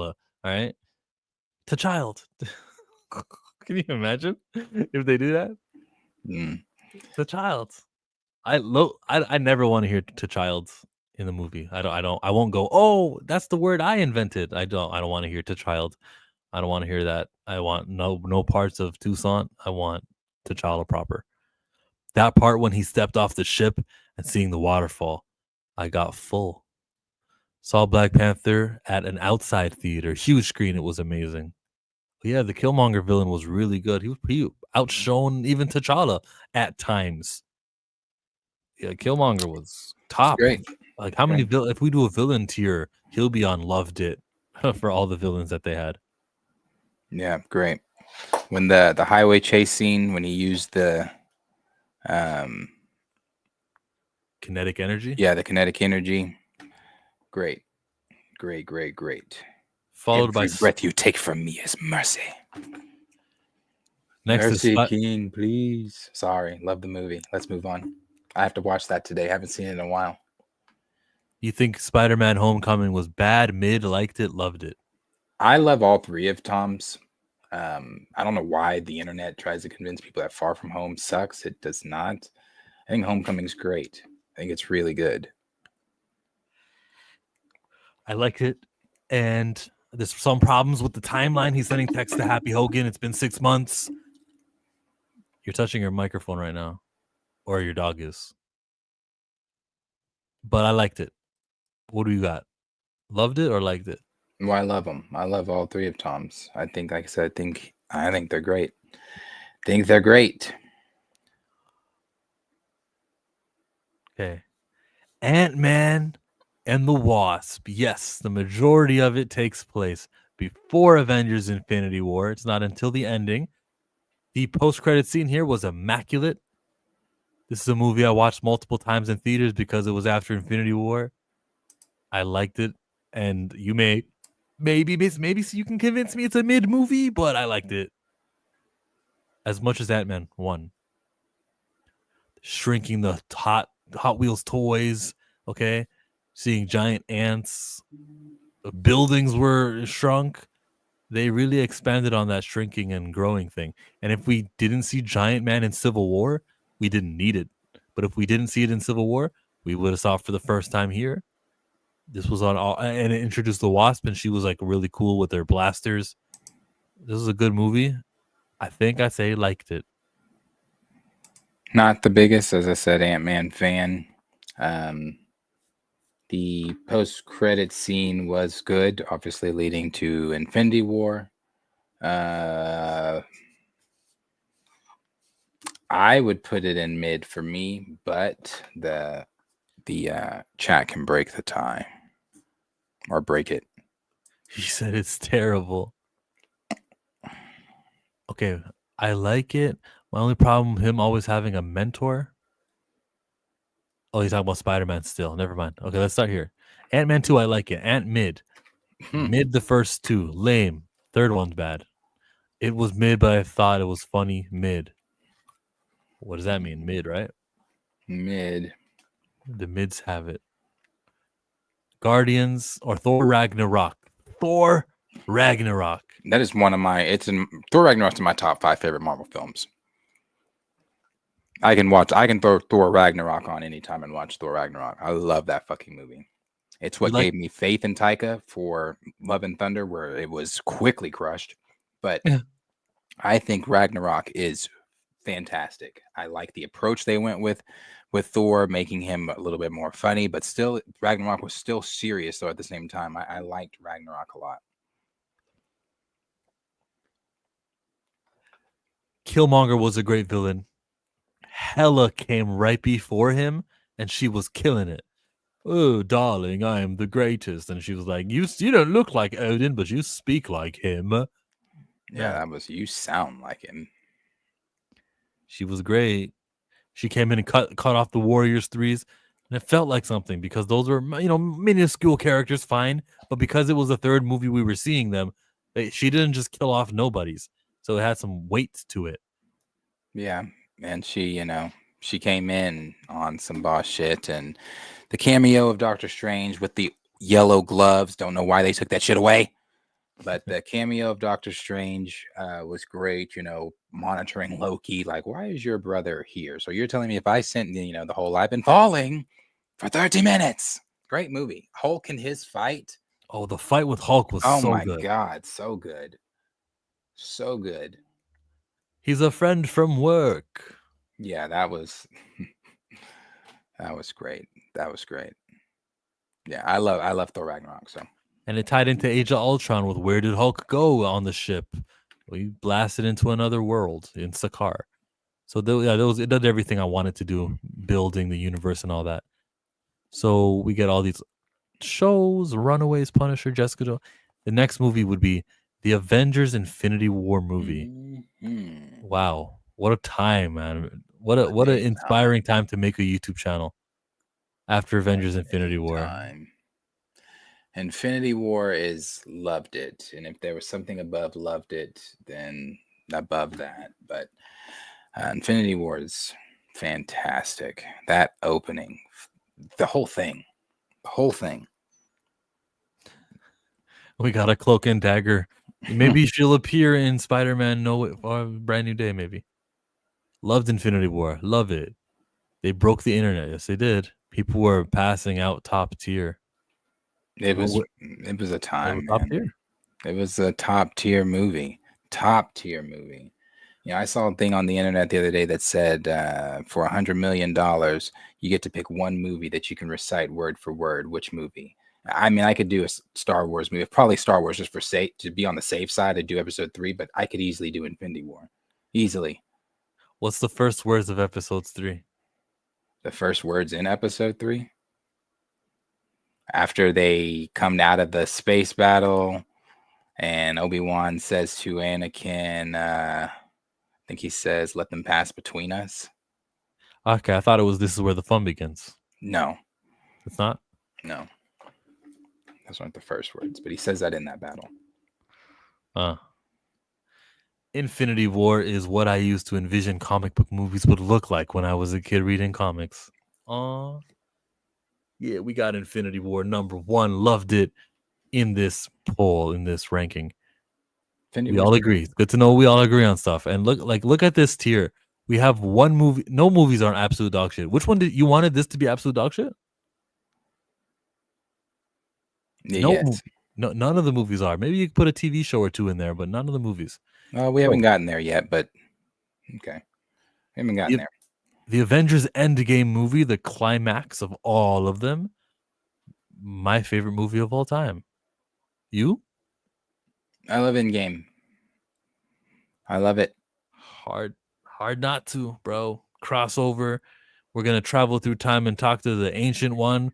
All right, T'Child. Can you imagine if they do that? T'Child. I never want to hear T'Child in the movie. I won't go, "Oh, that's the word I invented." I don't want to hear T'Child. I don't want to hear that. I want no parts of Toussaint. I want T'Challa proper. That part when he stepped off the ship and seeing the waterfall, I got full. Saw Black Panther at an outside theater, huge screen. It was amazing. But yeah, the Killmonger villain was really good. He outshone even T'Challa at times. Yeah, Killmonger was top. Great. Like how many if we do a villain tier, he'll be on Loved It for all the villains that they had. Yeah, great. When the highway chase scene, when he used the kinetic energy. Yeah, the kinetic energy. Great. Followed Every by breath you take from me is mercy. Next mercy, is King, please. Sorry, love the movie. Let's move on. I have to watch that today. I haven't seen it in a while. You think Spider-Man Homecoming was bad, mid, liked it, loved it? I love all three of Tom's. I don't know why the internet tries to convince people that Far From Home sucks. It does not. I think Homecoming's great. I think it's really good. I like it. And there's some problems with the timeline. He's sending text to Happy Hogan. It's been 6 months. You're touching your microphone right now. Or your dog is. But I liked it. What do you got? Loved it or liked it? Well, I love them. I love all three of Tom's. I think, like I said, I think they're great. Think they're great. Okay. Ant-Man and the Wasp. Yes, the majority of it takes place before Avengers Infinity War. It's not until the ending. The post-credit scene here was immaculate. This is a movie I watched multiple times in theaters because it was after Infinity War. I liked it, and you maybe so you can convince me it's a mid movie, but I liked it as much as Ant-Man 1. Shrinking the Hot Wheels toys, okay, seeing giant ants, the buildings were shrunk. They really expanded on that shrinking and growing thing. And if we didn't see Giant Man in Civil War, we didn't need it. But if we didn't see it in Civil War, we would have saw it for the first time here. This was on all, and it introduced the Wasp, and she was like really cool with their blasters. This is a good movie. I think I say liked it. Not the biggest, as I said, Ant-Man fan. The post-credit scene was good, obviously leading to Infinity War. I would put it in mid for me, but the chat can break the tie or break it. He said it's terrible. Okay, I like it. My only problem, him always having a mentor. Oh, he's talking about Spider-Man still. Never mind. Okay, let's start here. Ant-Man 2, I like it. Ant mid. Mid the first two. Lame. Third one's bad. It was mid, but I thought it was funny. Mid. What does that mean? Mid, right? Mid. The mids have it. Guardians or Thor Ragnarok. Thor Ragnarok. That is one of my. Thor Ragnarok's in my top 5 favorite Marvel films. I can throw Thor Ragnarok on anytime and watch Thor Ragnarok. I love that fucking movie. It's what gave me faith in Taika for Love and Thunder, where it was quickly crushed. But I think Ragnarok is fantastic. I like the approach they went with Thor, making him a little bit more funny, but still Ragnarok was still serious though at the same time. I liked Ragnarok a lot. Killmonger was a great villain. Hela came right before him, and she was killing it. Oh, darling, I am the greatest. And she was like, you don't look like Odin, but you speak like him. Yeah, that was, you sound like him. She was great. She came in and cut off the Warriors threes, and it felt like something because those were, minuscule characters, fine. But because it was the third movie we were seeing them, she didn't just kill off nobodies. So it had some weight to it. Yeah, and she, she came in on some boss shit, and the cameo of Doctor Strange with the yellow gloves. Don't know why they took that shit away, but the cameo of Doctor Strange was great. Monitoring Loki, like, why is your brother here? So you're telling me if I sent, the whole I've been falling for 30 minutes. Great movie. Hulk and his fight. Oh, the fight with Hulk was so good. Oh my God, so good. So good. He's a friend from work. Yeah, that was great. That was great. Yeah, I love Thor Ragnarok. So, and it tied into Age of Ultron with where did Hulk go on the ship? We blasted into another world in Sakaar. So it did everything I wanted to do, building the universe and all that. So we get all these shows: Runaways, Punisher, Jessica Jones. The next movie would be the Avengers Infinity War movie. Mm-hmm. Wow, what a time, man! What an inspiring time to make a YouTube channel after Avengers Infinity War. Infinity War is loved it, and if there was something above loved it, then above that. But Infinity War is fantastic. That opening, the whole thing. We got a Cloak and Dagger. Maybe she'll appear in Spider-Man No Brand New Day, maybe. Loved Infinity War. Love it. They broke the internet. Yes, they did. People were passing out top tier. It was a time, top tier. It was a top tier movie. I saw a thing on the internet the other day that said for $100 million, you get to pick one movie that you can recite word for word. Which movie? I mean, I could do a Star Wars movie, probably Star Wars just to be on the safe side. I'd do episode 3, but I could easily do Infinity War. Easily. What's the first words of episodes 3? The first words in episode 3? After they come out of the space battle and Obi-Wan says to Anakin, I think he says, let them pass between us. Okay, I thought it was this is where the fun begins. No. It's not? No. Those aren't the first words, but he says that in that battle. Infinity War is what I used to envision comic book movies would look like when I was a kid reading comics. Yeah, we got Infinity War number 1. Loved it in this poll, in this ranking. We all agree. It's good to know we all agree on stuff. And look at this tier. We have one movie. No movies are absolute dog shit. Which one did you wanted this to be absolute dog shit? Yes. No, none of the movies are. Maybe you could put a TV show or 2 in there, but none of the movies. We haven't gotten there yet, but okay. We haven't gotten there. The Avengers Endgame movie, the climax of all of them, my favorite movie of all time. You? I love Endgame. I love it. Hard not to, bro. Crossover. We're going to travel through time and talk to the Ancient One.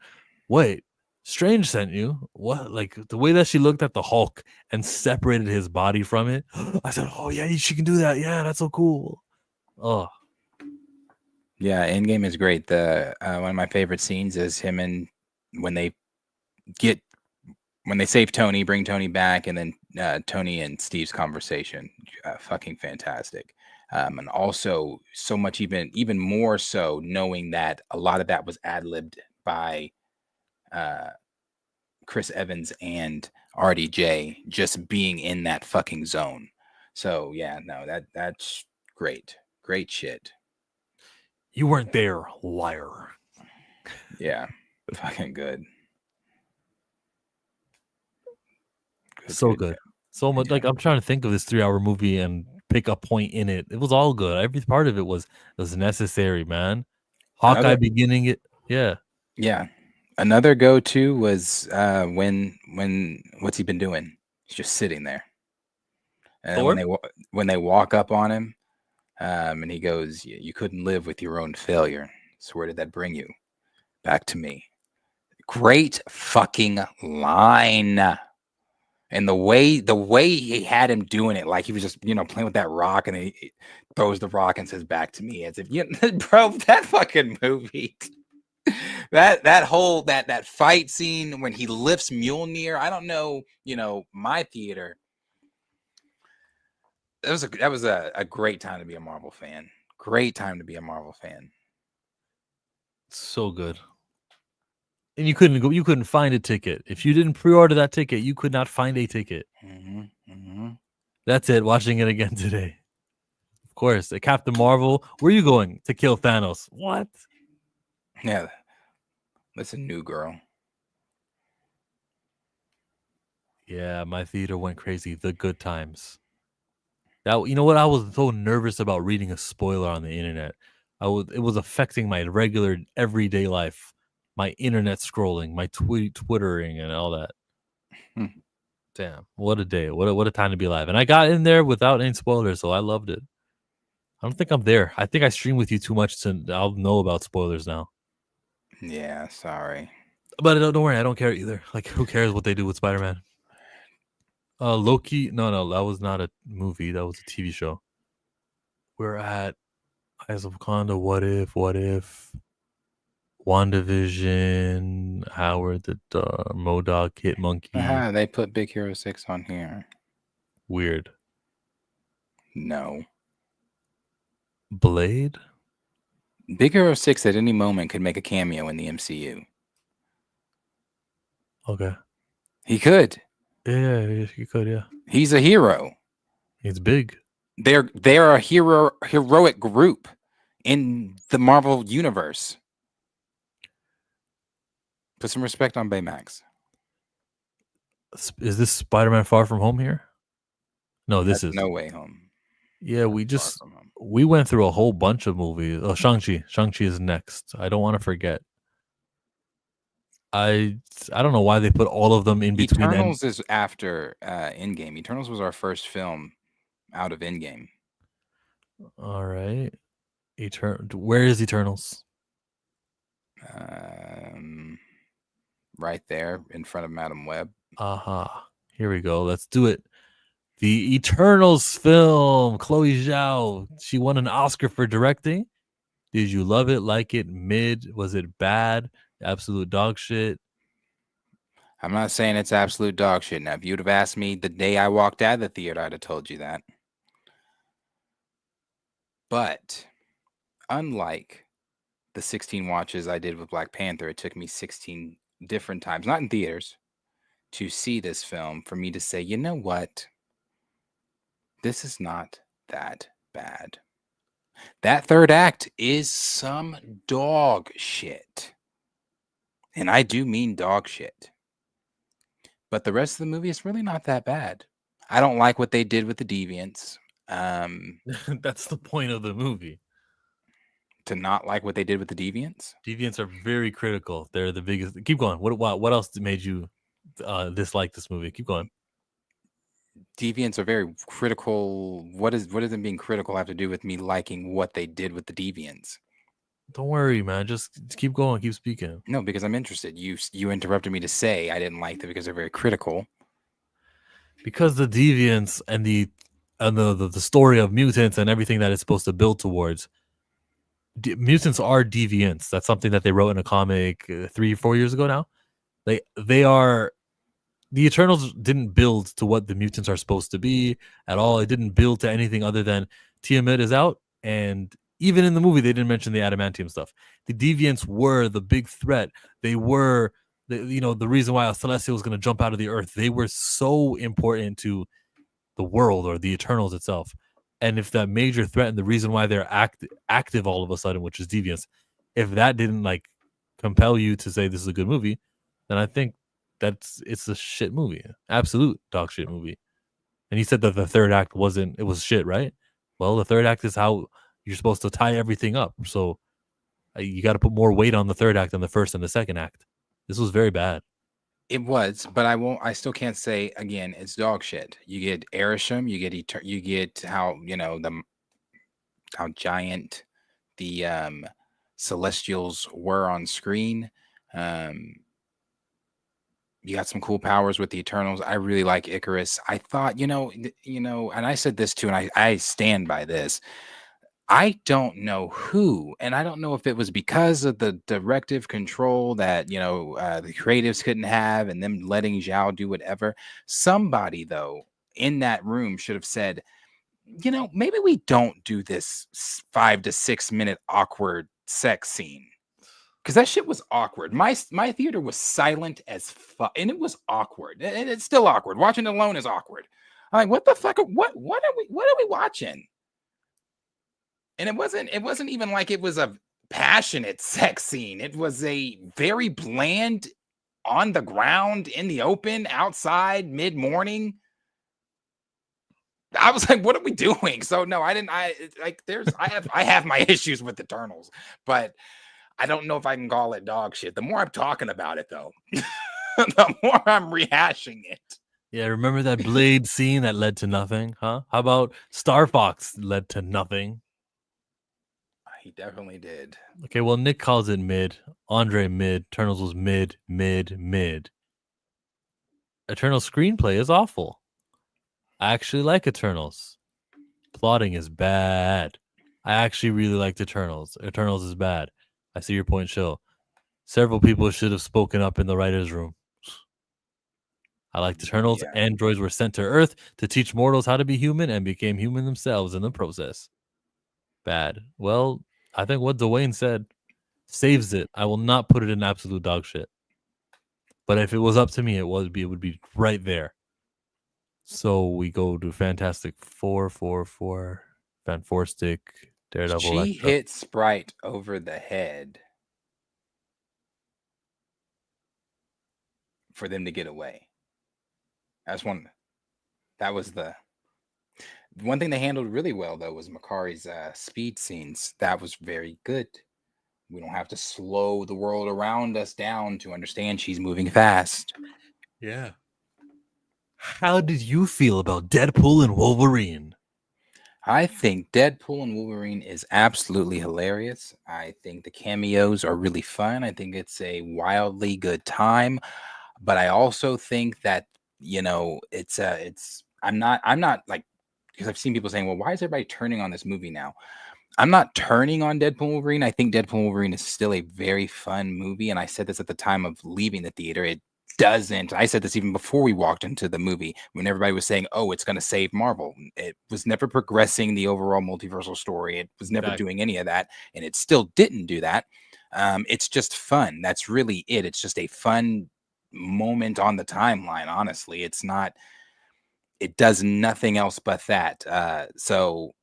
Wait, Strange sent you? What? Like, the way that she looked at the Hulk and separated his body from it. I said, oh, yeah, she can do that. Yeah, that's so cool. Oh. Yeah, Endgame is great. The one of my favorite scenes is him and when they save Tony, bring Tony back, and then Tony and Steve's conversation. Fucking fantastic. And also so much even more so knowing that a lot of that was ad-libbed by Chris Evans and RDJ just being in that fucking zone. So yeah, no, that's great. Great shit. You weren't there, liar. Yeah, fucking good. So good. So much. Like, I'm trying to think of this 3-hour movie and pick a point in it. It was all good. Every part of it was necessary, man. Hawkeye beginning it, yeah. Yeah. Another go-to was when what's he been doing? He's just sitting there. And then when they walk up on him, and he goes, "You couldn't live with your own failure. So where did that bring you? Back to me." Great fucking line. And the way he had him doing it, like he was just, playing with that rock, and he throws the rock and says, "Back to me," as if, bro, that fucking movie. That whole that fight scene when he lifts Mjolnir. I don't know, my theater. That was a great time to be a Marvel fan. Great time to be a Marvel fan. So good. And you couldn't find a ticket. If you didn't pre-order that ticket, you could not find a ticket. That's it. Watching it again today. Of course. Captain Marvel. Where are you going? To kill Thanos. What? Yeah. That's a new girl. Yeah, my theater went crazy. The good times. You know what? I was so nervous about reading a spoiler on the internet. It was affecting my regular everyday life, my internet scrolling, my twittering, and all that. Damn, what a day! What a time to be alive! And I got in there without any spoilers, so I loved it. I don't think I'm there. I think I stream with you too much to. I'll know about spoilers now. Yeah, sorry. But don't worry, I don't care either. Like, who cares what they do with Spider-Man? Loki. No, that was not a movie. That was a TV show. We're at Eyes of Wakanda. What if? WandaVision. Howard the MODOK Hit Monkey. They put Big Hero 6 on here. Weird. No. Blade. Big Hero 6 at any moment could make a cameo in the MCU. Okay. He could. Yeah, he could. Yeah. He's a hero. He's big. They're a heroic group in the Marvel universe. Put some respect on Baymax. Is this Spider-Man Far From Home here? No, this is No Way Home. Yeah, we went through a whole bunch of movies. Oh, Shang-Chi. Shang-Chi is next. I don't want to forget. I don't know why they put all of them in between. Eternals is after Endgame. Eternals was our first film out of Endgame. All right. Where is Eternals? Right there in front of Madam Web. Here we go. Let's do it. The Eternals film. Chloe Zhao. She won an Oscar for directing. Did you love it? Like it? Mid? Was it bad? Absolute dog shit? I'm not saying it's absolute dog shit. Now, if you'd have asked me the day I walked out of the theater, I'd have told you that. But unlike the 16 watches I did with Black Panther, it took me 16 different times, not in theaters, to see this film for me to say, you know what? This is not that bad. That third act is some dog shit. And I do mean dog shit. But the rest of the movie is really not that bad. I don't like what they did with the deviants. That's the point of the movie. To not like what they did with the deviants? Deviants are very critical. They're the biggest. Keep going. What else made you dislike this movie? Keep going. Deviants are very critical. What does them being critical have to do with me liking what they did with the deviants? Don't worry, man. Just keep going. Keep speaking. No, because I'm interested. You interrupted me to say I didn't like them because they're very critical. Because the deviants and the story of mutants and everything that it's supposed to build towards. Mutants are deviants. That's something that they wrote in a comic 3-4 years ago now. They are. The Eternals didn't build to what the mutants are supposed to be at all. It didn't build to anything other than Tiamat is out. And even in the movie, they didn't mention the adamantium stuff. The deviants were the big threat. They were, the reason why a Celestial was going to jump out of the earth. They were so important to the world or the Eternals itself. And if that major threat and the reason why they're active all of a sudden, which is deviants, if that didn't compel you to say this is a good movie, then I think it's a shit movie. Absolute dog shit movie. And he said that the third act it was shit, right? Well, the third act is how you're supposed to tie everything up. So you got to put more weight on the third act than the first and the second act. This was very bad. It was, but I still can't say again. It's dog shit. You get Erisham, you get how how giant the Celestials were on screen. You got some cool powers with the Eternals. I really like Icarus. I thought, and I said this too, and I stand by this. I don't know who, and I don't know if it was because of the directive control that the creatives couldn't have, and them letting Zhao do whatever. Somebody though in that room should have said, maybe we don't do this 5 to 6 minute awkward sex scene. Because that shit was awkward. My theater was silent as fuck, and it was awkward. And it's still awkward. Watching it alone is awkward. I'm like, what the fuck? What are we watching? And it wasn't even like it was a passionate sex scene. It was a very bland, on the ground, in the open, outside, mid-morning. I was like, what are we doing? So no, I didn't. I have my issues with Eternals, but I don't know if I can call it dog shit. The more I'm talking about it, though, the more I'm rehashing it. Yeah, remember that Blade scene that led to nothing, huh? How about Star Fox led to nothing? He definitely did. Okay, well, Nick calls it mid. Andre mid. Eternals was mid. Eternal screenplay is awful. I actually like Eternals. Plotting is bad. I actually really liked Eternals. Eternals is bad. I see your point, Shill. Several people should have spoken up in the writer's room. I liked Eternals. Yeah. Androids were sent to Earth to teach mortals how to be human and became human themselves in the process. Bad. Well, I think what Dwayne said saves it. I will not put it in absolute dog shit. But if it was up to me, it would be right there. So we go to Fantastic Four, Van Forstic, Daredevil. She hit Sprite over the head for them to get away. That was the one thing they handled really well, though, was Makari's speed scenes. That was very good. We don't have to slow the world around us down to understand she's moving fast. Yeah. How did you feel about Deadpool and Wolverine? I think Deadpool and Wolverine is absolutely hilarious. I think the cameos are really fun. I think it's a wildly good time. But I also think that, I'm not like, because I've seen people saying, well, why is everybody turning on this movie now? I'm not turning on Deadpool and Wolverine. I think Deadpool and Wolverine is still a very fun movie. And I said this at the time of leaving the theater. I said this even before we walked into the movie, when everybody was saying, oh, it's going to save Marvel. It was never progressing the overall multiversal story. It was never doing any of that. And it still didn't do that. It's just fun. That's really it. It's just a fun moment on the timeline. Honestly, it does nothing else but that. So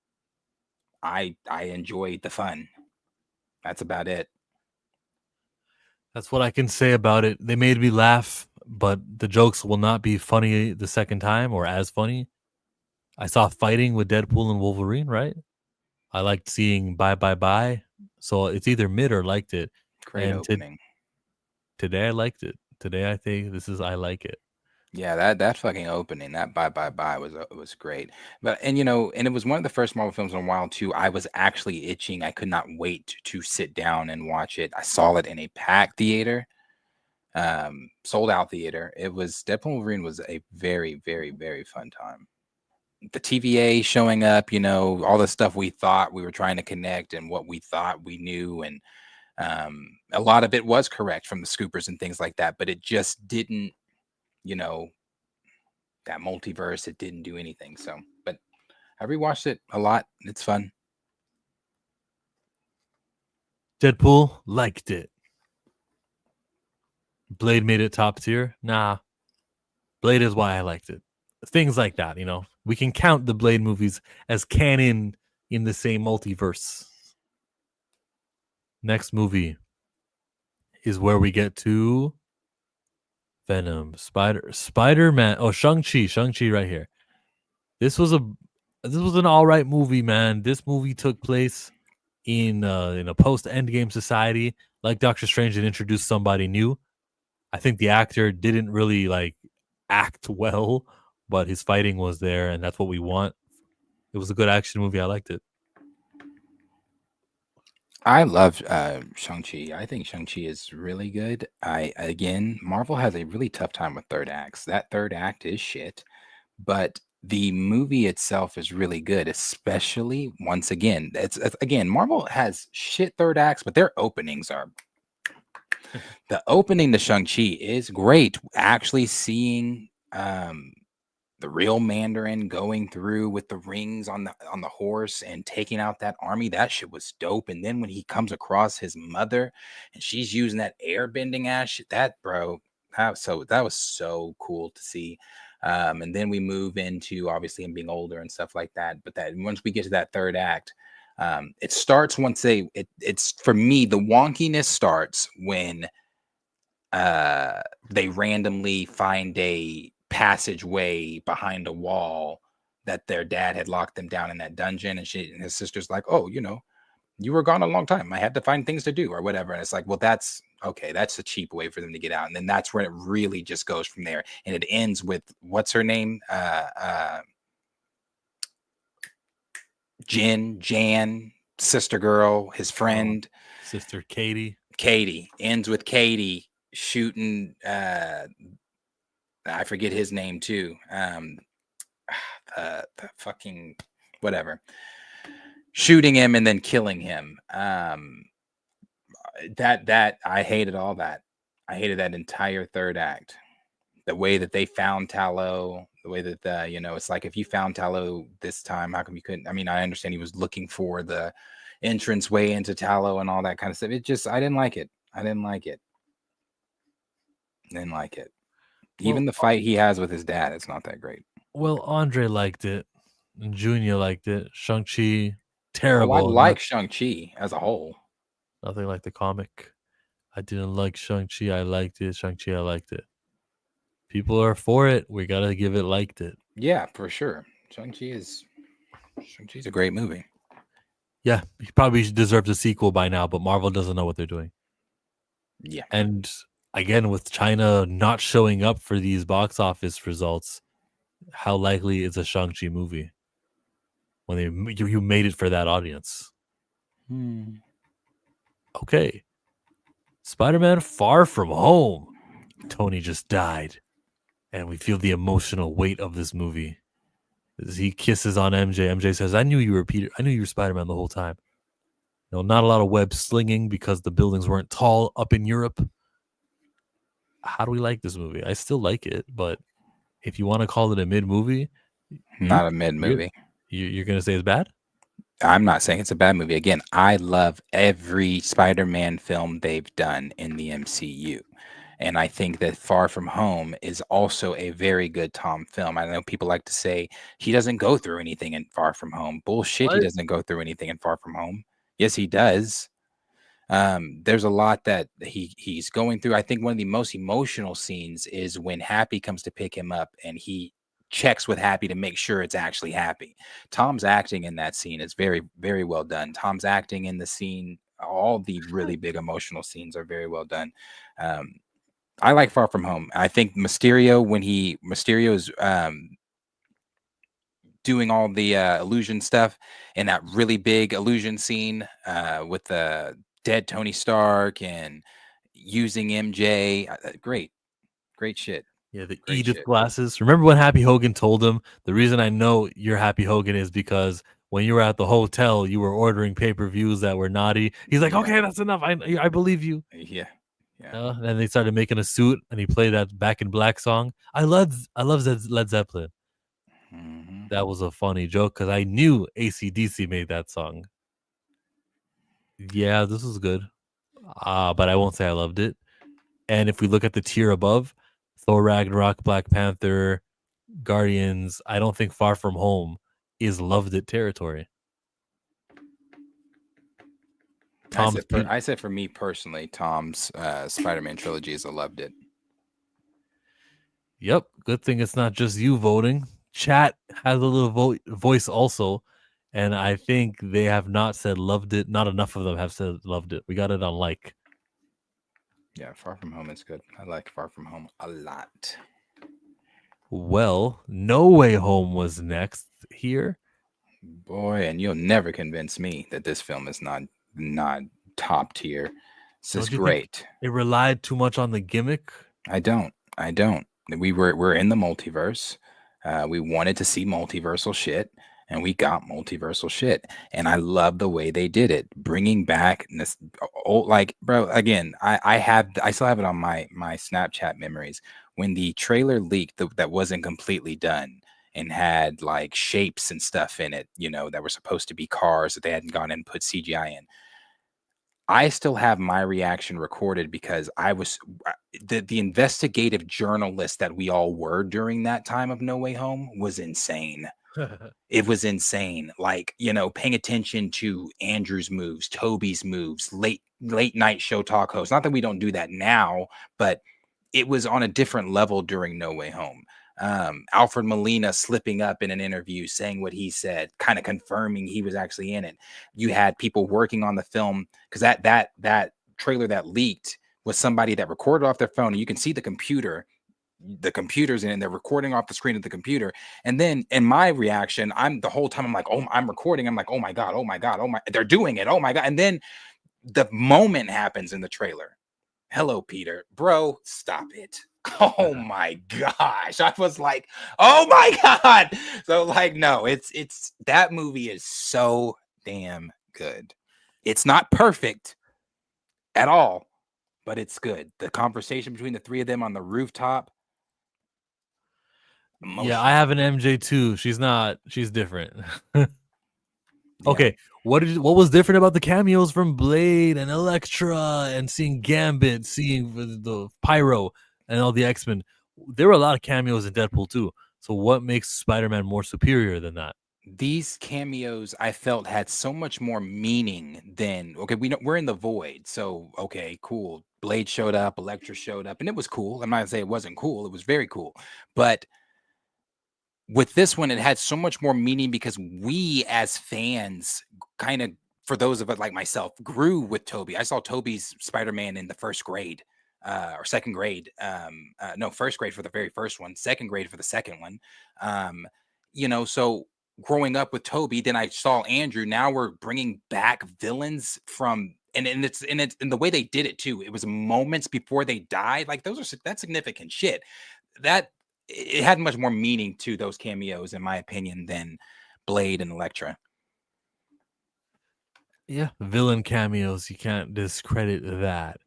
I enjoyed the fun. That's about it. That's what I can say about it. They made me laugh, but the jokes will not be funny the second time or as funny. I saw fighting with Deadpool and Wolverine, right? I liked seeing Bye. So it's either mid or liked it. Great opening. Today I liked it. Today I think I like it. Yeah, that fucking opening, that Bye was great. But and it was one of the first Marvel films in a while too. I was actually itching. I could not wait to sit down and watch it. I saw it in a packed theater, sold out theater. It was Deadpool and Wolverine was a very, very, very fun time. The TVA showing up, all the stuff we thought we were trying to connect and what we thought we knew, and a lot of it was correct from the scoopers and things like that, but it just didn't. That multiverse, it didn't do anything. So, but I rewatched it a lot. It's fun. Deadpool liked it. Blade made it top tier. Nah, Blade is why I liked it. Things like that, we can count the Blade movies as canon in the same multiverse. Next movie is where we get to Venom, Spider-Man. Oh, Shang-Chi right here. This was an all right movie, man. This movie took place in a post Endgame society. Like Doctor Strange, it introduced somebody new. I think the actor didn't really like act well, but his fighting was there, and that's what we want. It was a good action movie. I liked it. I love Shang-Chi. I think Shang-Chi is really good. Again, Marvel has a really tough time with third acts. That third act is shit, but the movie itself is really good, especially once again. It's again, Marvel has shit third acts, but their openings are the opening to Shang-Chi is great. Actually seeing the real Mandarin going through with the rings on the horse and taking out that army, that shit was dope. And then when he comes across his mother and she's using that air bending ass shit, that was so cool to see. And then we move into obviously him being older and stuff like that. But that once we get to that third act, it starts once it's for me, the wonkiness starts when they randomly find a passageway behind a wall that their dad had locked them down in that dungeon, and his sister's like, oh, you were gone a long time, I had to find things to do or whatever. And it's like, well, that's okay, that's a cheap way for them to get out. And then that's where it really just goes from there, and it ends with what's her name, Jan, sister girl, his friend, sister Katie ends with Katie shooting I forget his name too. The fucking whatever, shooting him and then killing him. That I hated all that. I hated that entire third act. The way that they found Tallow, the way that it's like, if you found Tallow this time, how come you couldn't? I mean, I understand he was looking for the entrance way into Tallow and all that kind of stuff. I didn't like it. Didn't like it. Even the fight he has with his dad, it's not that great. Well, Andre liked it, and Junior liked it. Shang-Chi, terrible. I like Shang-Chi as a whole. Nothing like the comic. I didn't like Shang-Chi. I liked it. Shang-Chi, I liked it. People are for it. We gotta give it liked it. Yeah, for sure. Shang-Chi's a great movie. Yeah, he probably deserves a sequel by now, but Marvel doesn't know what they're doing. Yeah. And again, with China not showing up for these box office results, how likely is a Shang-Chi movie when you made it for that audience? Okay. Spider-Man Far From Home. Tony just died. And we feel the emotional weight of this movie. As he kisses on MJ. MJ says, I knew you were Peter. I knew you were Spider-Man the whole time. Not a lot of web slinging because the buildings weren't tall up in Europe. How do we like this movie? I still like it, but if you want to call it a mid-movie, not a mid-movie. You're going to say it's bad? I'm not saying it's a bad movie. Again, I love every Spider-Man film they've done in the MCU. And I think that Far From Home is also a very good Tom film. I know people like to say he doesn't go through anything in Far From Home. Bullshit, He doesn't go through anything in Far From Home. Yes, he does. There's a lot that he's going through. I think one of the most emotional scenes is when Happy comes to pick him up and he checks with Happy to make sure it's actually Happy. Tom's acting in that scene is very, very well done. Tom's acting in the scene, all the really big emotional scenes are very well done. I like Far From Home. I think Mysterio, when Mysterio's doing all the illusion stuff in that really big illusion scene with the dead Tony Stark and using MJ, great shit. Yeah, the Edith glasses. Remember when Happy Hogan told him, the reason I know you're Happy Hogan is because when you were at the hotel, you were ordering pay-per-views that were naughty. He's like, okay, that's enough. I believe you. Yeah. Then they started making a suit, and he played that Back in Black song. I love Led Zeppelin. Mm-hmm. That was a funny joke because I knew AC/DC made that song. Yeah, this was good. But I won't say I loved it. And if we look at the tier above, Thor Ragnarok, Black Panther, Guardians, I don't think Far From Home is loved it territory. I said for me personally, Tom's Spider-Man trilogy is a loved it. Yep. Good thing it's not just you voting. Chat has a little voice also, and I think they have not said loved it. Not enough of them have said loved it. We got it on like. Yeah, Far From Home is good. I like Far From Home a lot. Well, No Way Home was next here. Boy, and you'll never convince me that this film is not top tier. This is great. It relied too much on the gimmick. I don't. We're in the multiverse. We wanted to see multiversal shit, and we got multiversal shit. And I love the way they did it, bringing back this old, like, bro. Again, I still have it on my Snapchat memories when the trailer leaked that wasn't completely done and had like shapes and stuff in it, you know, that were supposed to be cars that they hadn't gone and put CGI in. I still have my reaction recorded because I was the investigative journalist that we all were during that time of No Way Home was insane. It was insane. Like, you know, paying attention to Andrew's moves, Toby's moves, late night show talk host. Not that we don't do that now, but it was on a different level during No Way Home. Alfred Molina slipping up in an interview, saying what he said, kind of confirming he was actually in it. You had people working on the film because that trailer that leaked was somebody that recorded off their phone, and you can see the computers in it, and they're recording off the screen of the computer. And then in my reaction, the whole time I'm like, oh, I'm recording. I'm like, oh my God, they're doing it. Oh my God. And then the moment happens in the trailer. Hello, Peter. Bro, stop it. Oh my gosh. I was like, oh my God. So like, no, it's that movie is so damn good. It's not perfect at all, but it's good. The conversation between the three of them on the rooftop. Yeah, I have an MJ too. She's different. Okay. What was different about the cameos from Blade and Elektra and seeing Gambit, seeing the Pyro and all the X-Men? There were a lot of cameos in Deadpool too. So what makes Spider-Man more superior than that? These cameos I felt had so much more meaning than, okay, we're in the void. So, okay, cool. Blade showed up, Elektra showed up, and it was cool. I'm not gonna say it wasn't cool. It was very cool. But with this one, it had so much more meaning because we as fans kind of, for those of us like myself, grew with Toby. I saw Toby's Spider-Man in the first grade or second grade. No, first grade for the very first one, second grade for the second one. You know, so growing up with Toby, then I saw Andrew. Now we're bringing back villains from, and it's the way they did it too. It was moments before they died. Like that's significant shit. It had much more meaning to those cameos, in my opinion, than Blade and Elektra. Yeah, villain cameos. You can't discredit that.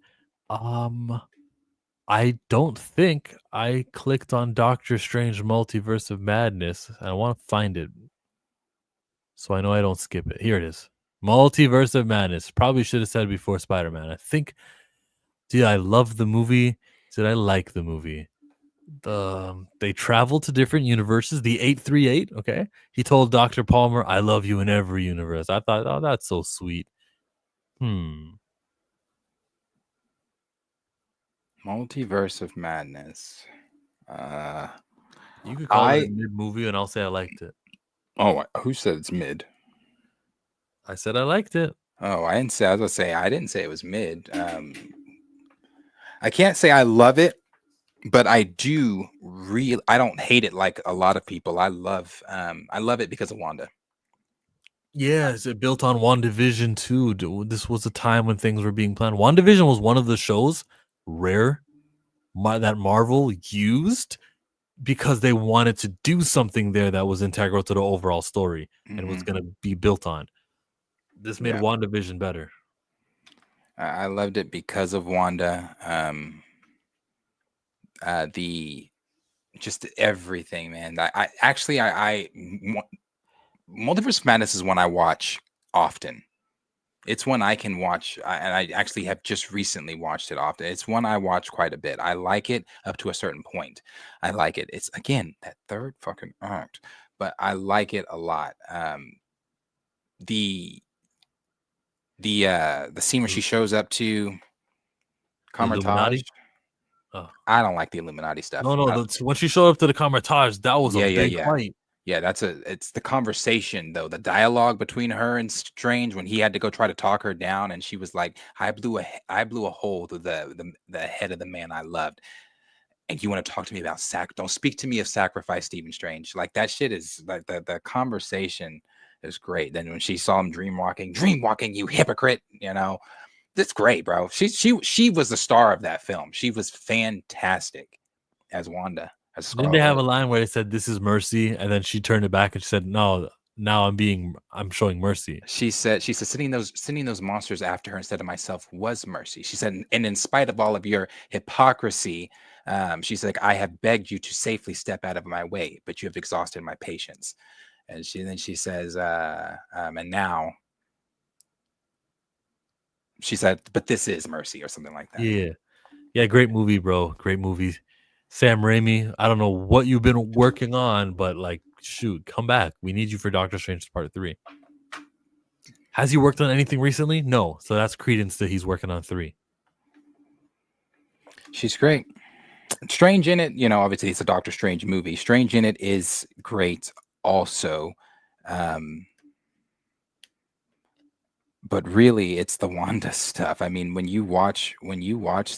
I don't think I clicked on Doctor Strange Multiverse of Madness. I want to find it, so I know I don't skip it. Here it is. Multiverse of Madness. Probably should have said before Spider-Man. I think. Did I love the movie? Did I like the movie? They travel to different universes. The 838. Okay, he told Dr. Palmer, "I love you in every universe." I thought, oh, that's so sweet. Multiverse of Madness. You could call it a mid movie, and I'll say I liked it. Oh, who said it's mid? I said I liked it. Oh, I didn't say. I was gonna say I didn't say it was mid. I can't say I love it, but I do I don't hate it like a lot of people. I love it because of Wanda. Yeah, is it built on WandaVision too? This was a time when things were being planned. WandaVision was one of the shows, rare, that Marvel used because they wanted to do something there that was integral to the overall story and was going to be built on. This made WandaVision better. I loved it because of Wanda. Just everything, man. I Multiverse of Madness is one I watch often. It's one I can watch, and I actually have just recently watched it often. It's one I watch quite a bit. I like it up to a certain point. I like it. It's, again, that third fucking act, but I like it a lot. The scene where she shows up to Kamar-Taj. Oh. I don't like the Illuminati stuff. No. When she showed up to the Kamar-Taj, that was a big fight. Yeah, it's the conversation though, the dialogue between her and Strange when he had to go try to talk her down, and she was like, I blew a hole through the head of the man I loved. And you want to talk to me about don't speak to me of sacrifice, Stephen Strange. Like that shit is like the conversation is great. Then when she saw him dream walking, you hypocrite, that's great, bro. She was the star of that film. She was fantastic as Wanda. Didn't they have a line where they said, "This is mercy," and then she turned it back and she said, "No, now I'm showing mercy." She said sending those monsters after her instead of myself was mercy. She said, and in spite of all of your hypocrisy, she's like, I have begged you to safely step out of my way, but you have exhausted my patience. And she says, and now she said, but this is mercy or something like that. Yeah, great movie, bro. Great movie. Sam Raimi, I don't know what you've been working on, but like, shoot, come back. We need you for Doctor Strange Part 3. Has he worked on anything recently? No. So that's credence that he's working on 3. She's great. Strange in it, obviously it's a Doctor Strange movie. Strange in it is great also. But really it's the Wanda stuff. I mean, when you watch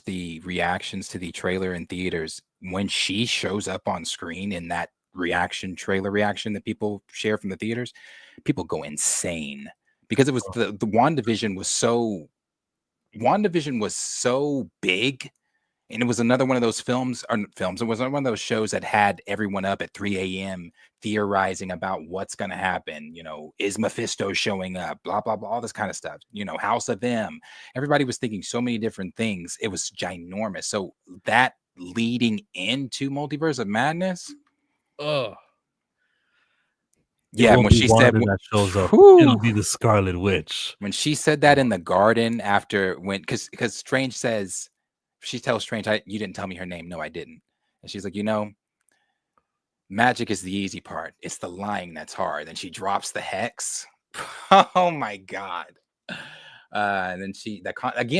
the reactions to the trailer in theaters, when she shows up on screen in that trailer reaction that people share from the theaters, people go insane because it was the WandaVision was so big. And it was another one of those films. It was one of those shows that had everyone up at 3 a.m. theorizing about what's going to happen. Is Mephisto showing up? Blah, blah, blah, all this kind of stuff. House of M. Everybody was thinking so many different things. It was ginormous. So that leading into Multiverse of Madness. Oh. Yeah, when she said that shows up, it'll be the Scarlet Witch. When she said that in the garden because Strange says, she tells Strange, you didn't tell me her name. No, I didn't. And she's like, magic is the easy part. It's the lying that's hard. And she drops the hex. Oh my God. And then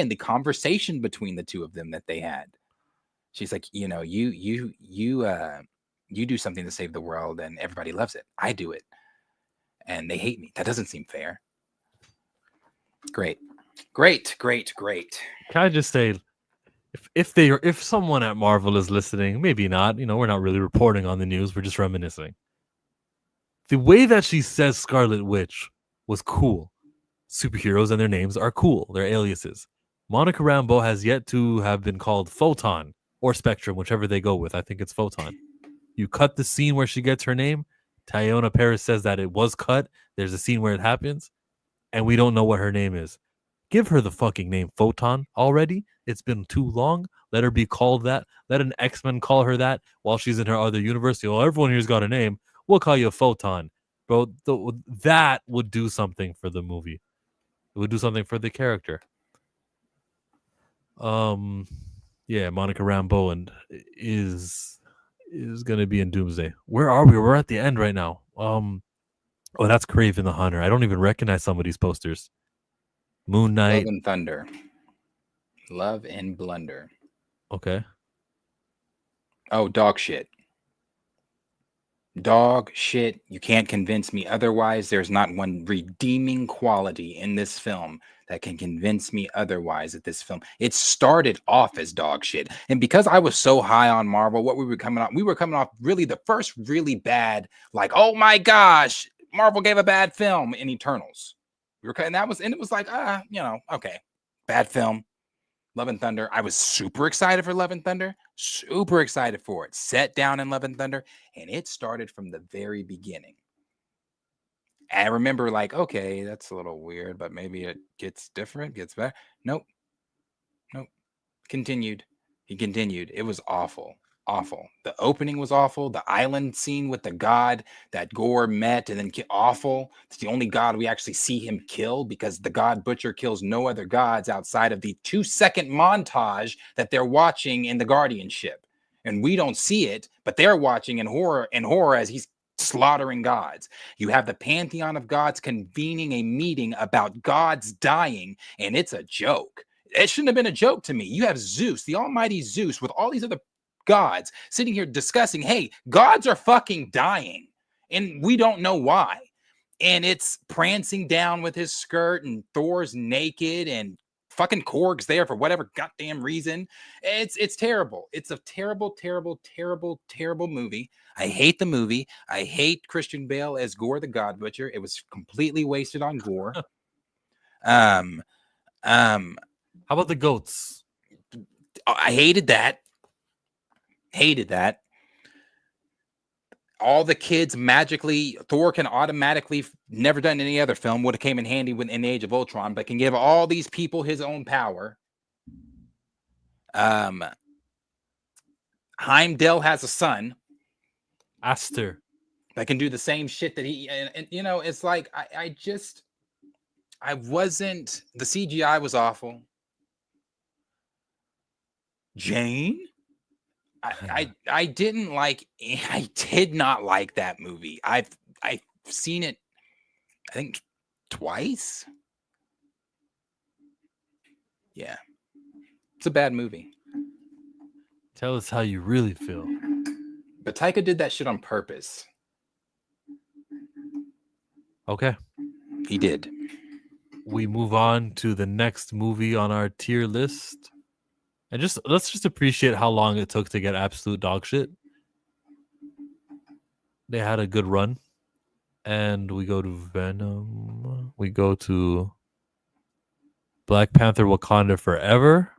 the conversation between the two of them that they had. She's like, you do something to save the world and everybody loves it. I do it. And they hate me. That doesn't seem fair. Great. Can I just say, if someone at Marvel is listening, maybe not, we're not really reporting on the news, we're just reminiscing. The way that she says Scarlet Witch was cool. Superheroes and their names are cool. They're aliases. Monica Rambeau has yet to have been called Photon or Spectrum, whichever they go with. I think it's Photon. You cut the scene where she gets her name. Teyonah Parris says that it was cut. There's a scene where it happens, and we don't know what her name is. Give her the fucking name Photon already. It's been too long. Let her be called that. Let an X-Men call her that while she's in her other universe. Everyone here's got a name. We'll call you Photon. Bro, that would do something for the movie. It would do something for the character. Yeah, Monica Rambeau is going to be in Doomsday. Where are we? We're at the end right now. Oh, that's Kraven the Hunter. I don't even recognize some of these posters. Moon Knight. Love and Thunder. Love and Blunder. Okay. Oh, dog shit. Dog shit. You can't convince me otherwise. There's not one redeeming quality in this film that can convince me otherwise that this film, it started off as dog shit. And because I was so high on Marvel, we were coming off really the first really bad, like, oh my gosh, Marvel gave a bad film in Eternals. And it was like, okay, bad film. Love and Thunder. I was super excited for Love and Thunder. Super excited for it. Set down in Love and Thunder. And it started from the very beginning. And I remember like, okay, that's a little weird, but maybe it gets different, gets better. Nope. Continued. He continued. It was awful. Awful. The opening was awful. The island scene with the god that Gore met and then awful. It's the only god we actually see him kill because the god Butcher kills no other gods outside of the 2-second montage that they're watching in the Guardianship. And we don't see it, but they're watching in horror as he's slaughtering gods. You have the pantheon of gods convening a meeting about gods dying, and it's a joke. It shouldn't have been a joke to me. You have Zeus, the almighty Zeus, with all these other gods sitting here discussing, hey, gods are fucking dying. and we don't know why. And it's prancing down with his skirt, and Thor's naked, and fucking Korg's there for whatever goddamn reason. It's terrible. It's a terrible, terrible, terrible, terrible movie. I hate the movie. I hate Christian Bale as Gore the God Butcher. It was completely wasted on Gore. How about the goats? I hated that. Hated that. All the kids magically, Thor can automatically, never done any other film, would have came in handy in Age of Ultron, but can give all these people his own power. Heimdall has a son, Aster, that can do the same shit that he, and you know, it's like, I wasn't, the CGI was awful. Jane? I didn't like, I did not like that movie. I've seen it, I think, twice. Yeah. It's a bad movie. Tell us how you really feel. But Taika did that shit on purpose. Okay. He did. We move on to the next movie on our tier list. And let's just appreciate how long it took to get absolute dog shit. They had a good run. And we go to Venom. We go to Black Panther Wakanda Forever.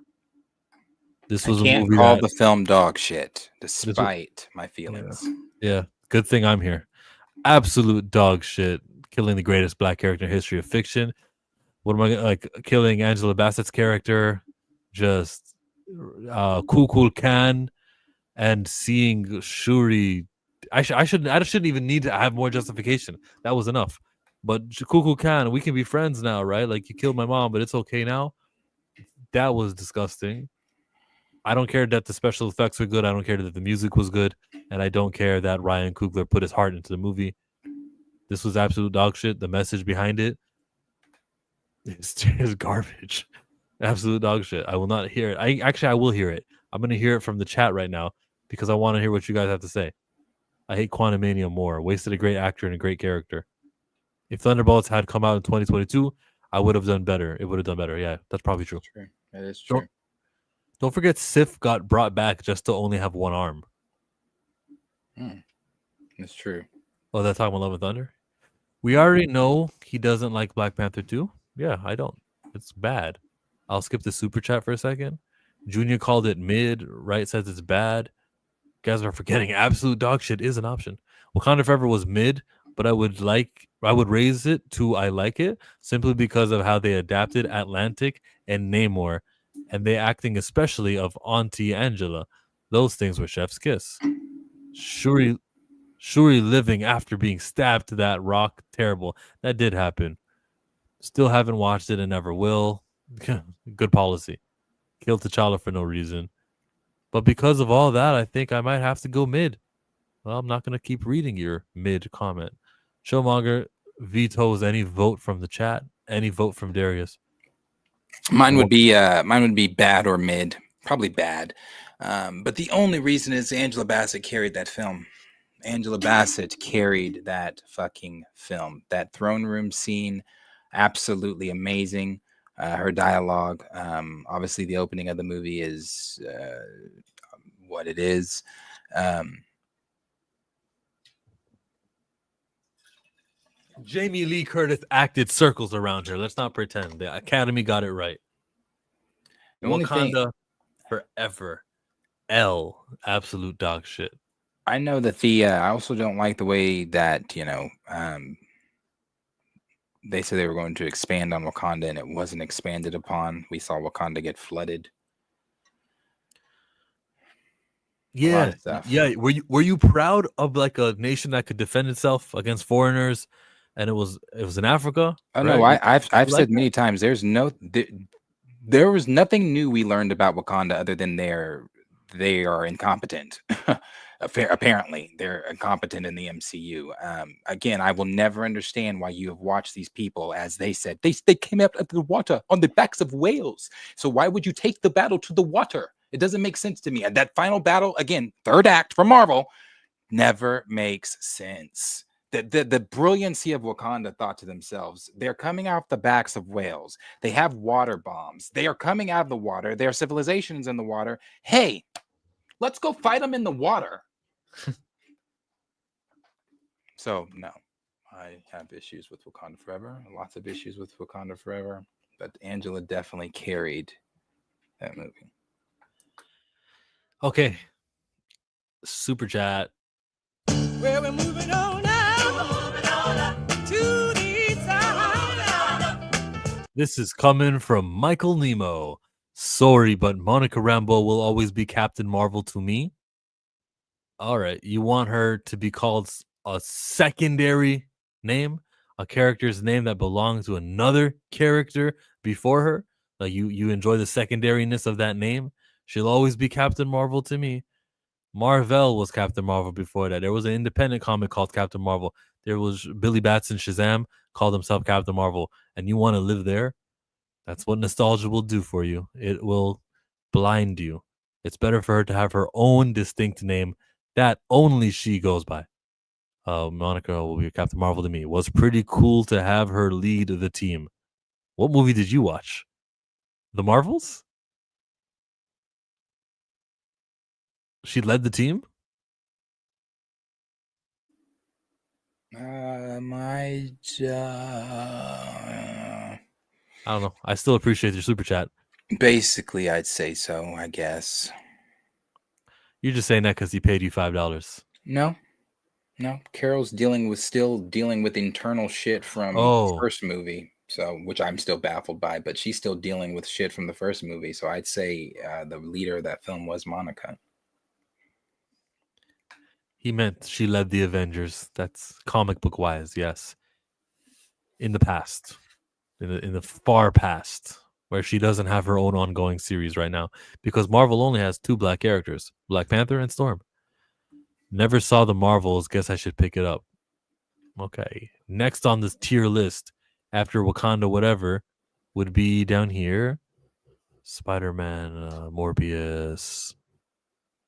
This was I can't a movie call that, the film dog shit, despite my feelings. Yeah, good thing I'm here. Absolute dog shit. Killing the greatest black character in history of fiction. What am I like? Killing Angela Bassett's character. Just Cool Can, and seeing Shuri. I shouldn't even need to have more justification. That was enough. But Cool Can, we can be friends now, right? Like, you killed my mom, but it's okay now. That was disgusting. I don't care that the special effects were good. I don't care that the music was good, and I don't care that Ryan Coogler put his heart into the movie. This was absolute dog shit. The message behind it is garbage. Absolute dog shit. I will not hear it. I will hear it. I'm going to hear it from the chat right now because I want to hear what you guys have to say. I hate Quantumania more. Wasted a great actor and a great character. If Thunderbolts had come out in 2022, I would have done better. It would have done better. Yeah, that's probably true. True. That is true. Don't forget Sif got brought back just to only have one arm. That's true. Oh, that's talking about Love and Thunder? We already know he doesn't like Black Panther 2. Yeah, I don't. It's bad. I'll skip the super chat for a second. Junior called it mid. Right says it's bad. You guys are forgetting absolute dog shit is an option. Wakanda Forever was mid, but I would raise it to I like it simply because of how they adapted Atlantic and Namor, and they acting especially of Auntie Angela. Those things were chef's kiss. Shuri living after being stabbed to that rock, terrible. That did happen. Still haven't watched it and never will. Good policy. Killed T'Challa for no reason. But because of all that, I think I might have to go mid. Well, I'm not going to keep reading your mid comment. Showmonger vetoes any vote from the chat. Any vote from Darius. Mine would be bad or mid. Probably bad. But the only reason is Angela Bassett carried that film. Angela Bassett carried that fucking film. That throne room scene, absolutely amazing. Her dialogue, obviously the opening of the movie is what it is. Jamie Lee Curtis acted circles around her. Let's not pretend. The Academy got it right. Wakanda Forever. L. Absolute dog shit. I know that I also don't like the way that, they said they were going to expand on Wakanda and it wasn't expanded upon. We saw Wakanda get flooded. Yeah. Yeah. Were you proud of like a nation that could defend itself against foreigners and it was in Africa? Oh no, I've said many times there was nothing new we learned about Wakanda other than they are incompetent. Apparently, they're incompetent in the MCU. Again, I will never understand why you have watched these people, as they said, they came out of the water on the backs of whales. So why would you take the battle to the water? It doesn't make sense to me. And that final battle, again, third act for Marvel, never makes sense. the brilliancy of Wakanda thought to themselves, they're coming off the backs of whales. They have water bombs. They are coming out of the water. Their civilization's in the water. Hey, let's go fight them in the water. So, no, I have issues with Wakanda Forever. Lots of issues with Wakanda Forever. But Angela definitely carried that movie. Okay. Super chat. Well, we're moving on now. Moving on up to the east side. This is coming from Michael Nemo. Sorry, but Monica Rambeau will always be Captain Marvel to me. All right. You want her to be called a secondary name? A character's name that belongs to another character before her? Like you enjoy the secondariness of that name? She'll always be Captain Marvel to me. Marvel was Captain Marvel before that. There was an independent comic called Captain Marvel. There was Billy Batson Shazam called himself Captain Marvel. And you want to live there? That's what nostalgia will do for you. It will blind you. It's better for her to have her own distinct name that only she goes by. Monica will be Captain Marvel to me. It was pretty cool to have her lead the team. What movie did you watch? The Marvels? She led the team? I don't know. I still appreciate your super chat. Basically, I'd say so, I guess. You're just saying that because he paid you $5. No. Carol's still dealing with internal shit from the first movie. So, which I'm still baffled by, but she's still dealing with shit from the first movie. So I'd say the leader of that film was Monica. He meant she led the Avengers. That's comic book wise, yes. In the past, in the far past, where she doesn't have her own ongoing series right now, because Marvel only has 2 black characters, Black Panther and Storm. Never saw the Marvels. Guess I should pick it up. Okay. Next on this tier list, after Wakanda, whatever, would be down here. Spider-Man, Morbius.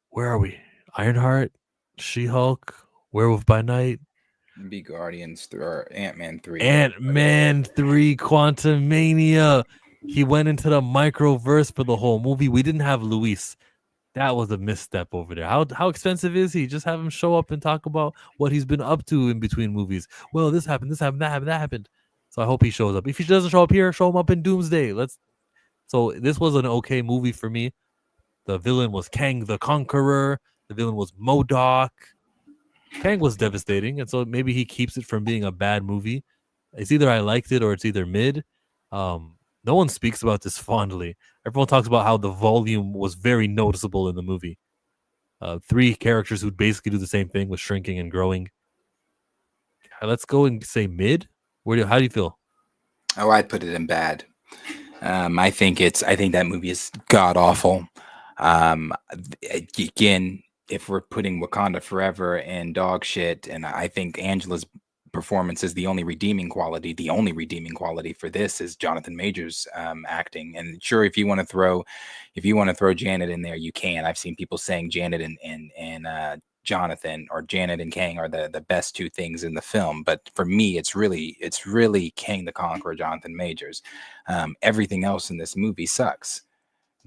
Where are we? Ironheart, She-Hulk, Werewolf by Night. Be Guardians or Ant-Man 3. Ant-Man 3, Quantumania. He went into the microverse for the whole movie. We didn't have Luis. That was a misstep over there. How expensive is he? Just have him show up and talk about what he's been up to in between movies. Well, this happened, that happened. So I hope he shows up. If he doesn't show up here, show him up in Doomsday. So this was an okay movie for me. The villain was Kang the Conqueror. The villain was MODOK. Kang was devastating, and so maybe he keeps it from being a bad movie. It's either I liked it or it's either mid. No one speaks about this fondly. Everyone talks about how the volume was very noticeable in the movie. 3 characters who basically do the same thing with shrinking and growing. Let's go and say mid. How do you feel? Oh, I'd put it in bad. I think that movie is god awful. Again, if we're putting Wakanda Forever and dog shit, and I think Angela's performance is the only redeeming quality. The only redeeming quality for this is Jonathan Majors' acting. And sure, if you want to throw Janet in there, you can. I've seen people saying Janet and Jonathan, or Janet and Kang, are the best 2 things in the film. But for me, it's really Kang the Conqueror, Jonathan Majors. Everything else in this movie sucks.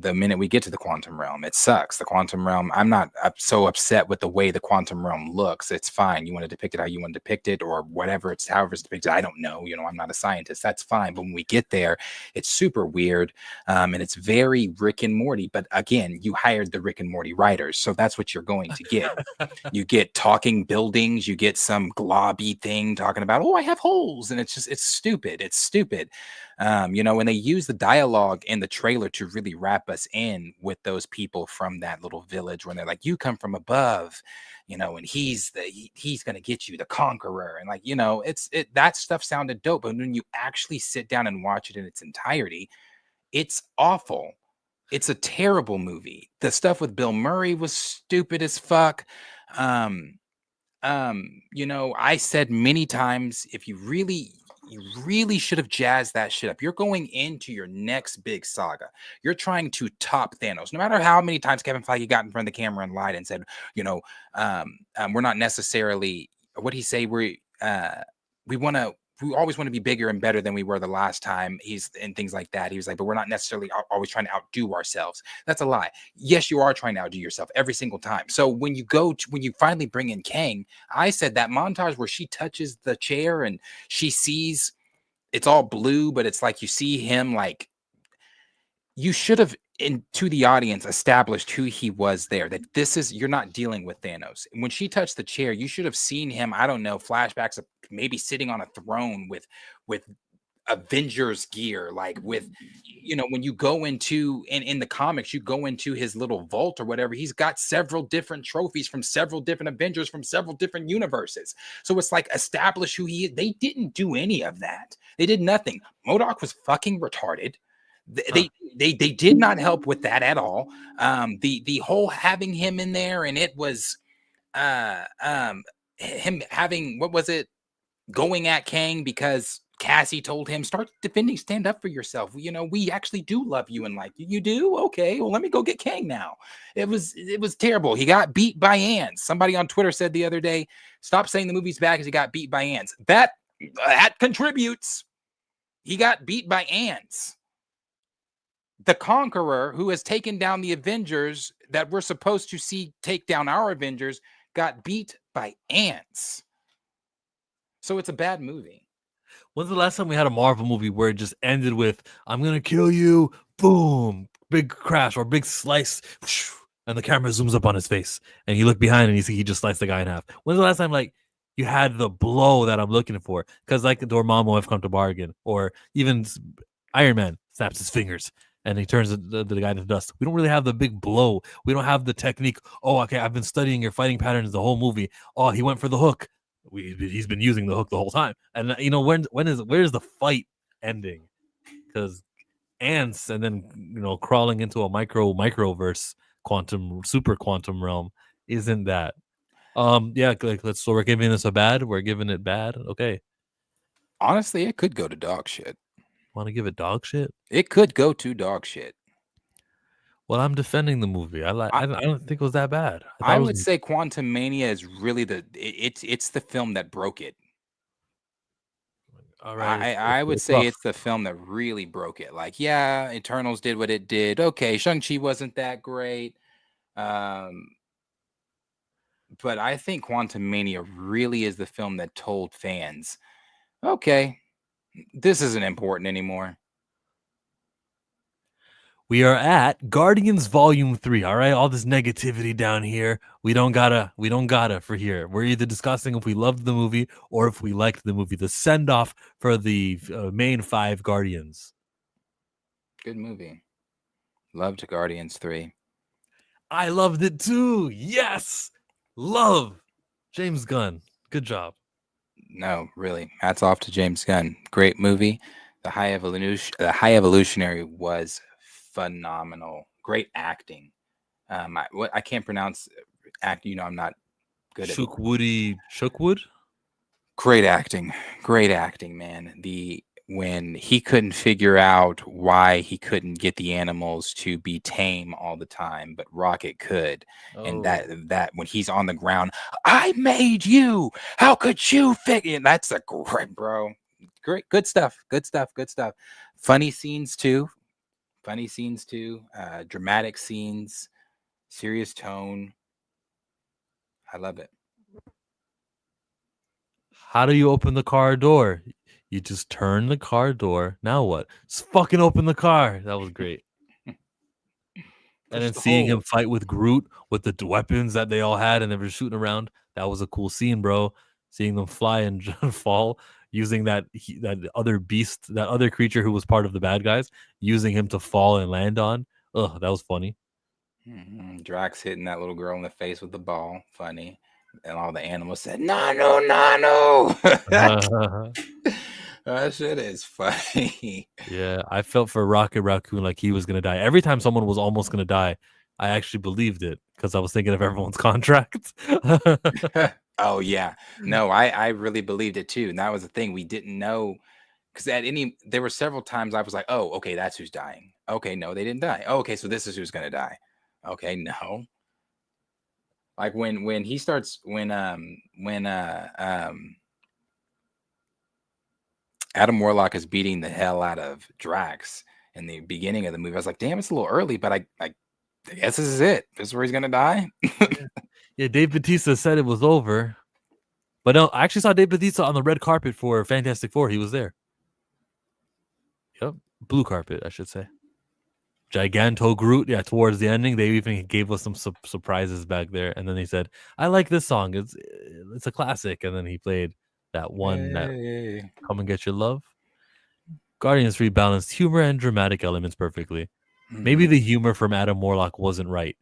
The minute we get to the quantum realm, it sucks. The quantum realm, I'm not so upset with the way the quantum realm looks. It's fine. You want to depict it how you want to depict it, or whatever however it's depicted. I don't know. I'm not a scientist. That's fine. But when we get there, it's super weird. And it's very Rick and Morty. But again, you hired the Rick and Morty writers. So that's what you're going to get. You get talking buildings. You get some globby thing talking about, I have holes. And it's stupid. It's stupid. When they use the dialogue in the trailer to really wrap us in with those people from that little village, when they're like, you come from above, and he's going to get you, the conqueror. And that stuff sounded dope. But when you actually sit down and watch it in its entirety, it's awful. It's a terrible movie. The stuff with Bill Murray was stupid as fuck. I said many times, if you really should have jazzed that shit up. You're going into your next big saga. You're trying to top Thanos. No matter how many times Kevin Feige got in front of the camera and lied and said, we're not necessarily, what did he say? we always want to be bigger and better than we were the last time, and things like that. He was like, but we're not necessarily always trying to outdo ourselves. That's a lie. Yes, you are trying to outdo yourself every single time. So when you finally bring in Kang, I said that montage where she touches the chair and she sees it's all blue, but it's like you see him, like, you should have, to the audience, established who he was there, that you're not dealing with Thanos. When she touched the chair, you should have seen him, I don't know, flashbacks of maybe sitting on a throne with Avengers gear, like with, when you go into, in the comics, you go into his little vault or whatever, he's got several different trophies from several different Avengers from several different universes. So it's like, establish who he is. They didn't do any of that. They did nothing. MODOK was fucking retarded. They did not help with that at all. The whole having him in there, and it was him having, what was it, going at Kang because Cassie told him, start defending, stand up for yourself. We actually do love you and like you. You do? Okay, well, let me go get Kang now. It was terrible. He got beat by ants. Somebody on Twitter said the other day, stop saying the movie's bad because he got beat by ants. That contributes. He got beat by ants. The Conqueror, who has taken down the Avengers that we're supposed to see take down our Avengers, got beat by ants. So it's a bad movie. When's the last time we had a Marvel movie where it just ended with, I'm going to kill you, boom, big crash or big slice, and the camera zooms up on his face, and you look behind and you see he just sliced the guy in half? When's the last time, like, you had the blow that I'm looking for? Because, like, Dormammu have come to bargain, or even Iron Man snaps his fingers and he turns the guy to dust. We don't really have the big blow. We don't have the technique. Oh, okay, I've been studying your fighting patterns the whole movie. Oh, he went for the hook. He's been using the hook the whole time. And where's the fight ending? Because ants, and then crawling into a microverse super quantum realm isn't that. Yeah, so we're giving this a bad. We're giving it bad. Okay. Honestly, it could go to dog shit. Want to give it dog shit? It could go to dog shit. Well, I'm defending the movie. I don't think it was that bad. I would say Quantumania is really it's the film that broke it. All right. I would say it's the film that really broke it. Like, yeah, Eternals did what it did. Okay, Shang-Chi wasn't that great. But I think Quantumania really is the film that told fans, okay, this isn't important anymore. We are at Guardians Volume 3. All right, all this negativity down here, we don't gotta for here. We're either discussing if we loved the movie or if we liked the movie. The send off for the main 5 Guardians. Good movie. Loved Guardians 3. I loved it too. Yes, love James Gunn. Good job. No, really, hats off to James Gunn. Great movie. The High Evolutionary was phenomenal. Great acting. I can't pronounce acting. I'm not good at Shookwood. Great acting, man. When he couldn't figure out why he couldn't get the animals to be tame all the time, but Rocket could. And that when he's on the ground, I made you. How could you figure? That's a great, bro. Great, good stuff. Funny scenes too. Dramatic scenes, serious tone. I love it. How do you open the car door? You just turn the car door. Now what? Just fucking open the car. That was great. And then seeing him fight with Groot with the weapons that they all had and they were shooting around. That was a cool scene, bro. Seeing them fly and fall, using that other beast, that other creature who was part of the bad guys, using him to fall and land on. Ugh, that was funny. Drax hitting that little girl in the face with the ball. Funny. And all the animals said, "No." That shit is funny. Yeah, I felt for Rocket Raccoon like he was going to die. Every time someone was almost going to die, I actually believed it because I was thinking of everyone's contract. Oh, yeah. No, I really believed it too. And that was the thing. We didn't know because there were several times I was like, oh, okay, that's who's dying. Okay, no, they didn't die. Oh, okay, so this is who's going to die. Okay, no. Like when he starts, when Adam Warlock is beating the hell out of Drax in the beginning of the movie. I was like, damn, it's a little early, but I guess this is it. This is where he's gonna die. Yeah, Dave Bautista said it was over. But no, I actually saw Dave Bautista on the red carpet for Fantastic Four. He was there. Yep. Blue carpet, I should say. Giganto Groot. Yeah, towards the ending, they even gave us some surprises back there. And then they said, I like this song. It's a classic. And then he played that one that Come and Get Your Love. Guardians 3 balanced humor and dramatic elements perfectly. Maybe the humor from Adam Warlock wasn't right.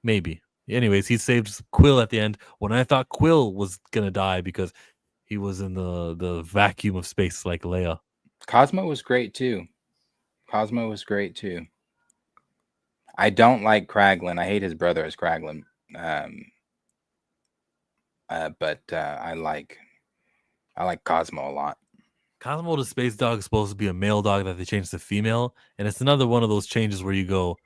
Maybe. Anyways, he saved Quill at the end when I thought Quill was gonna die because he was in the vacuum of space like Leia. Cosmo was great too. I don't like Kraglin. I hate his brother as Kraglin. But I like Cosmo a lot. Cosmo the space dog is supposed to be a male dog that they changed to female, and it's another one of those changes where you go,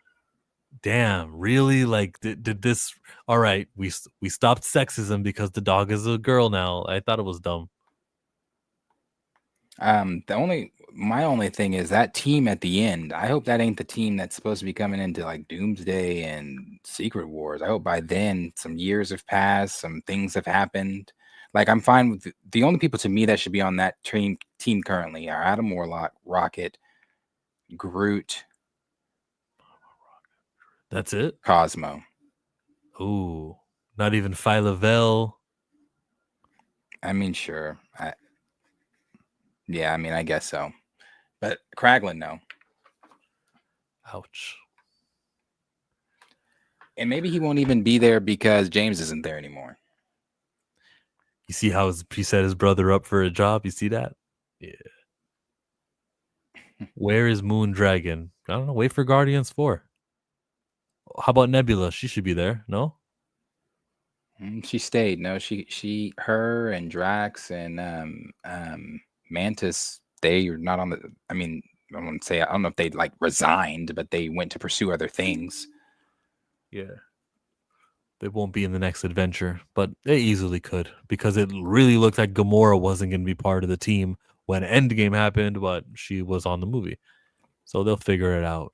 damn, really? Like, did this? All right, we stopped sexism because the dog is a girl now. I thought it was dumb. My only thing is that team at the end. I hope that ain't the team that's supposed to be coming into like Doomsday and Secret Wars. I hope by then some years have passed, some things have happened. Like, I'm fine with the only people to me that should be on that team currently are Adam Warlock, Rocket, Groot. That's it? Cosmo. Ooh, not even Phyla-Vell. I mean, sure. I guess so. But Kraglin, no. Ouch. And maybe he won't even be there because James isn't there anymore. You see how he set his brother up for a job? You see that? Yeah. Where is Moondragon? I don't know. Wait for Guardians 4. How about Nebula? She should be there, no? She stayed. No, her and Drax and Mantis, they are not on the. I mean, I wouldn't say. I don't know if they like resigned, but they went to pursue other things. Yeah. They won't be in the next adventure, but they easily could because it really looked like Gamora wasn't going to be part of the team when Endgame happened, but she was on the movie. So they'll figure it out.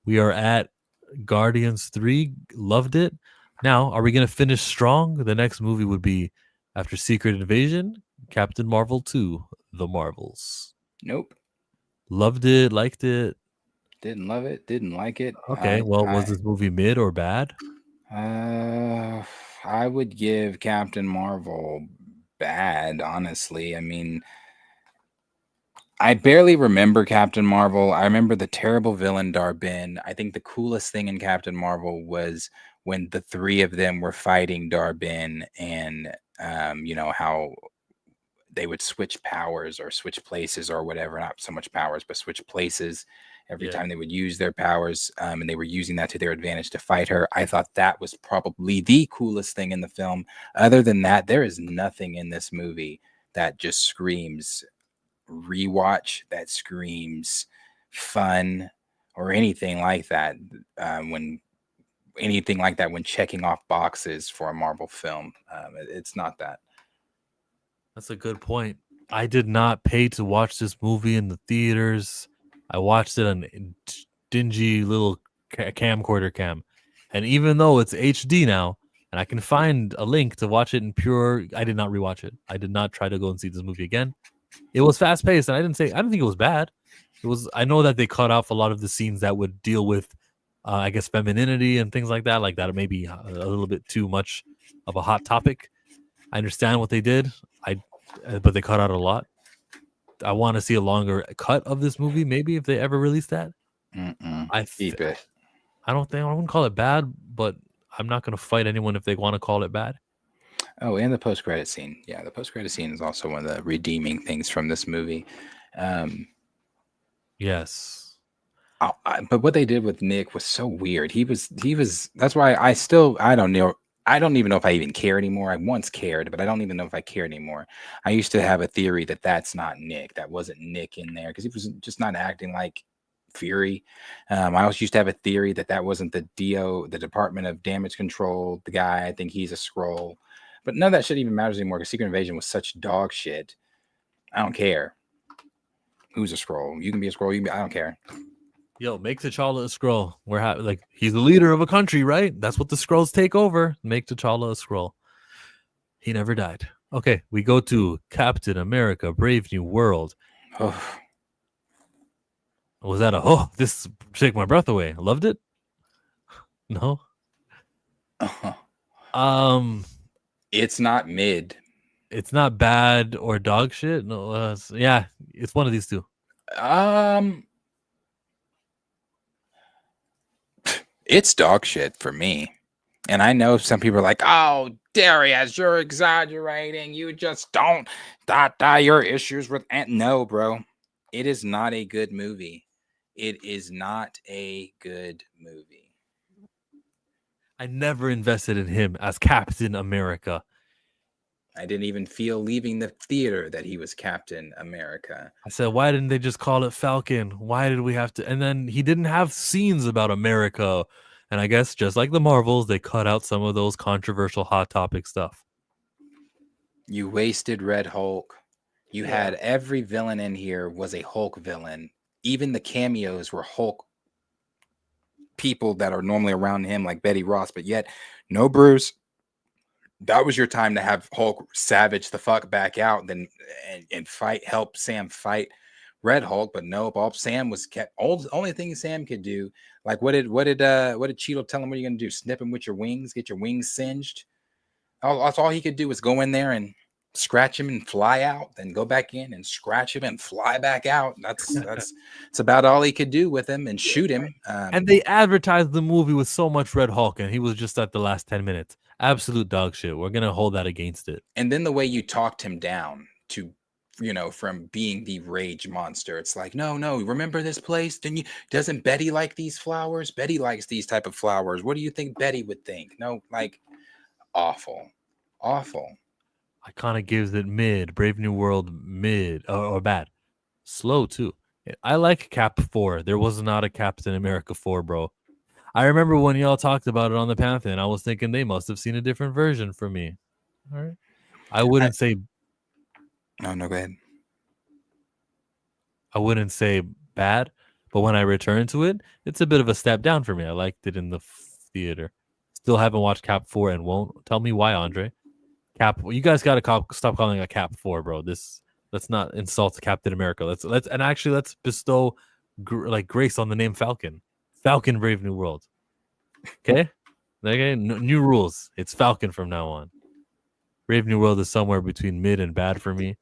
We are at Guardians 3. Loved it. Now, are we going to finish strong? The next movie would be, after Secret Invasion, Captain Marvel 2, The Marvels. Nope. Loved it, liked it. Didn't love it, didn't like it. Okay, was this movie mid or bad? I would give Captain Marvel bad, honestly. I mean, I barely remember Captain Marvel. I remember the terrible villain Dar-Benn. I think the coolest thing in Captain Marvel was when the three of them were fighting Dar-Benn and how they would switch powers or switch places or whatever. Not so much powers, but switch places every time they would use their powers, and they were using that to their advantage to fight her. I thought that was probably the coolest thing in the film. Other than that, there is nothing in this movie that just screams rewatch, that screams fun, or anything like that. When checking off boxes for a Marvel film, it's not that. That's a good point. I did not pay to watch this movie in the theaters. I watched it on dingy little camcorder cam. And even though it's HD now, and I can find a link to watch it in pure, I did not rewatch it. I did not try to go and see this movie again. It was fast paced, and I didn't think it was bad. I know that they cut off a lot of the scenes that would deal with, I guess, femininity and things like that. Like that may be a little bit too much of a hot topic. I understand what they did. But they cut out a lot. I want to see a longer cut of this movie, maybe if they ever release that. Keep it. I wouldn't call it bad, but I'm not going to fight anyone if they want to call it bad. Oh, and the post-credit scene. Yeah, the post-credit scene is also one of the redeeming things from this movie. Yes. But what they did with Nick was so weird. He was. That's why I don't know. I don't even know if I even care anymore. I once cared, but I don't even know if I care anymore. I used to have a theory that that's not Nick. That wasn't Nick in there because he was just not acting like Fury. I also used to have a theory that wasn't the Department of Damage Control, the guy. I think he's a Skrull. But none of that shit even matters anymore because Secret Invasion was such dog shit. I don't care. Who's a scroll? You can be a scroll. I don't care. Yo, make T'Challa a scroll. Like he's the leader of a country, right? That's what the scrolls take over. Make T'Challa a scroll. He never died. Okay, we go to Captain America: Brave New World. Was that this take my breath away? I loved it. No. It's not mid. It's not bad or dog shit. No, it's one of these two. It's dog shit for me. And I know some people are like, oh, Darius, you're exaggerating. You just don't your issues with no, bro. It is not a good movie. It is not a good movie. I never invested in him as Captain America. I didn't even feel leaving the theater that he was Captain America. I said, why didn't they just call it Falcon? Why did we have to? And then he didn't have scenes about America. And I guess just like the Marvels, they cut out some of those controversial hot topic stuff. You wasted Red Hulk. You had every villain in here was a Hulk villain. Even the cameos were Hulk people that are normally around him, like Betty Ross, but yet no Bruce. That was your time to have Hulk savage the fuck back out, then and help Sam fight Red Hulk. But nope, all Sam was kept. Only thing Sam could do, like what did Cheeto tell him? What are you gonna do? Snip him with your wings? Get your wings singed? That's all he could do was go in there and scratch him and fly out, then go back in and scratch him and fly back out. That's about all he could do with him and shoot him. And they advertised the movie with so much Red Hulk, and he was just at the last 10 minutes. Absolute dog shit. We're gonna hold that against it. And then the way you talked him down to, from being the rage monster. It's like, no, remember this place? Doesn't Betty like these flowers? Betty likes these type of flowers. What do you think Betty would think? No, like awful. I kind of gives it mid. Brave New World mid or bad. Slow too. I like Cap 4. There was not a Captain America 4, bro. I remember when y'all talked about it on the Panther, and I was thinking they must have seen a different version from me. All right. I wouldn't say. No, go ahead. I wouldn't say bad, but when I return to it, it's a bit of a step down for me. I liked it in the theater. Still haven't watched Cap 4 and won't. Tell me why, Andre. Cap, you guys got to stop calling it a Cap 4, bro. Let's not insult Captain America. Let's bestow grace on the name Falcon. Falcon Brave New World. Okay? New rules. It's Falcon from now on. Brave New World is somewhere between mid and bad for me.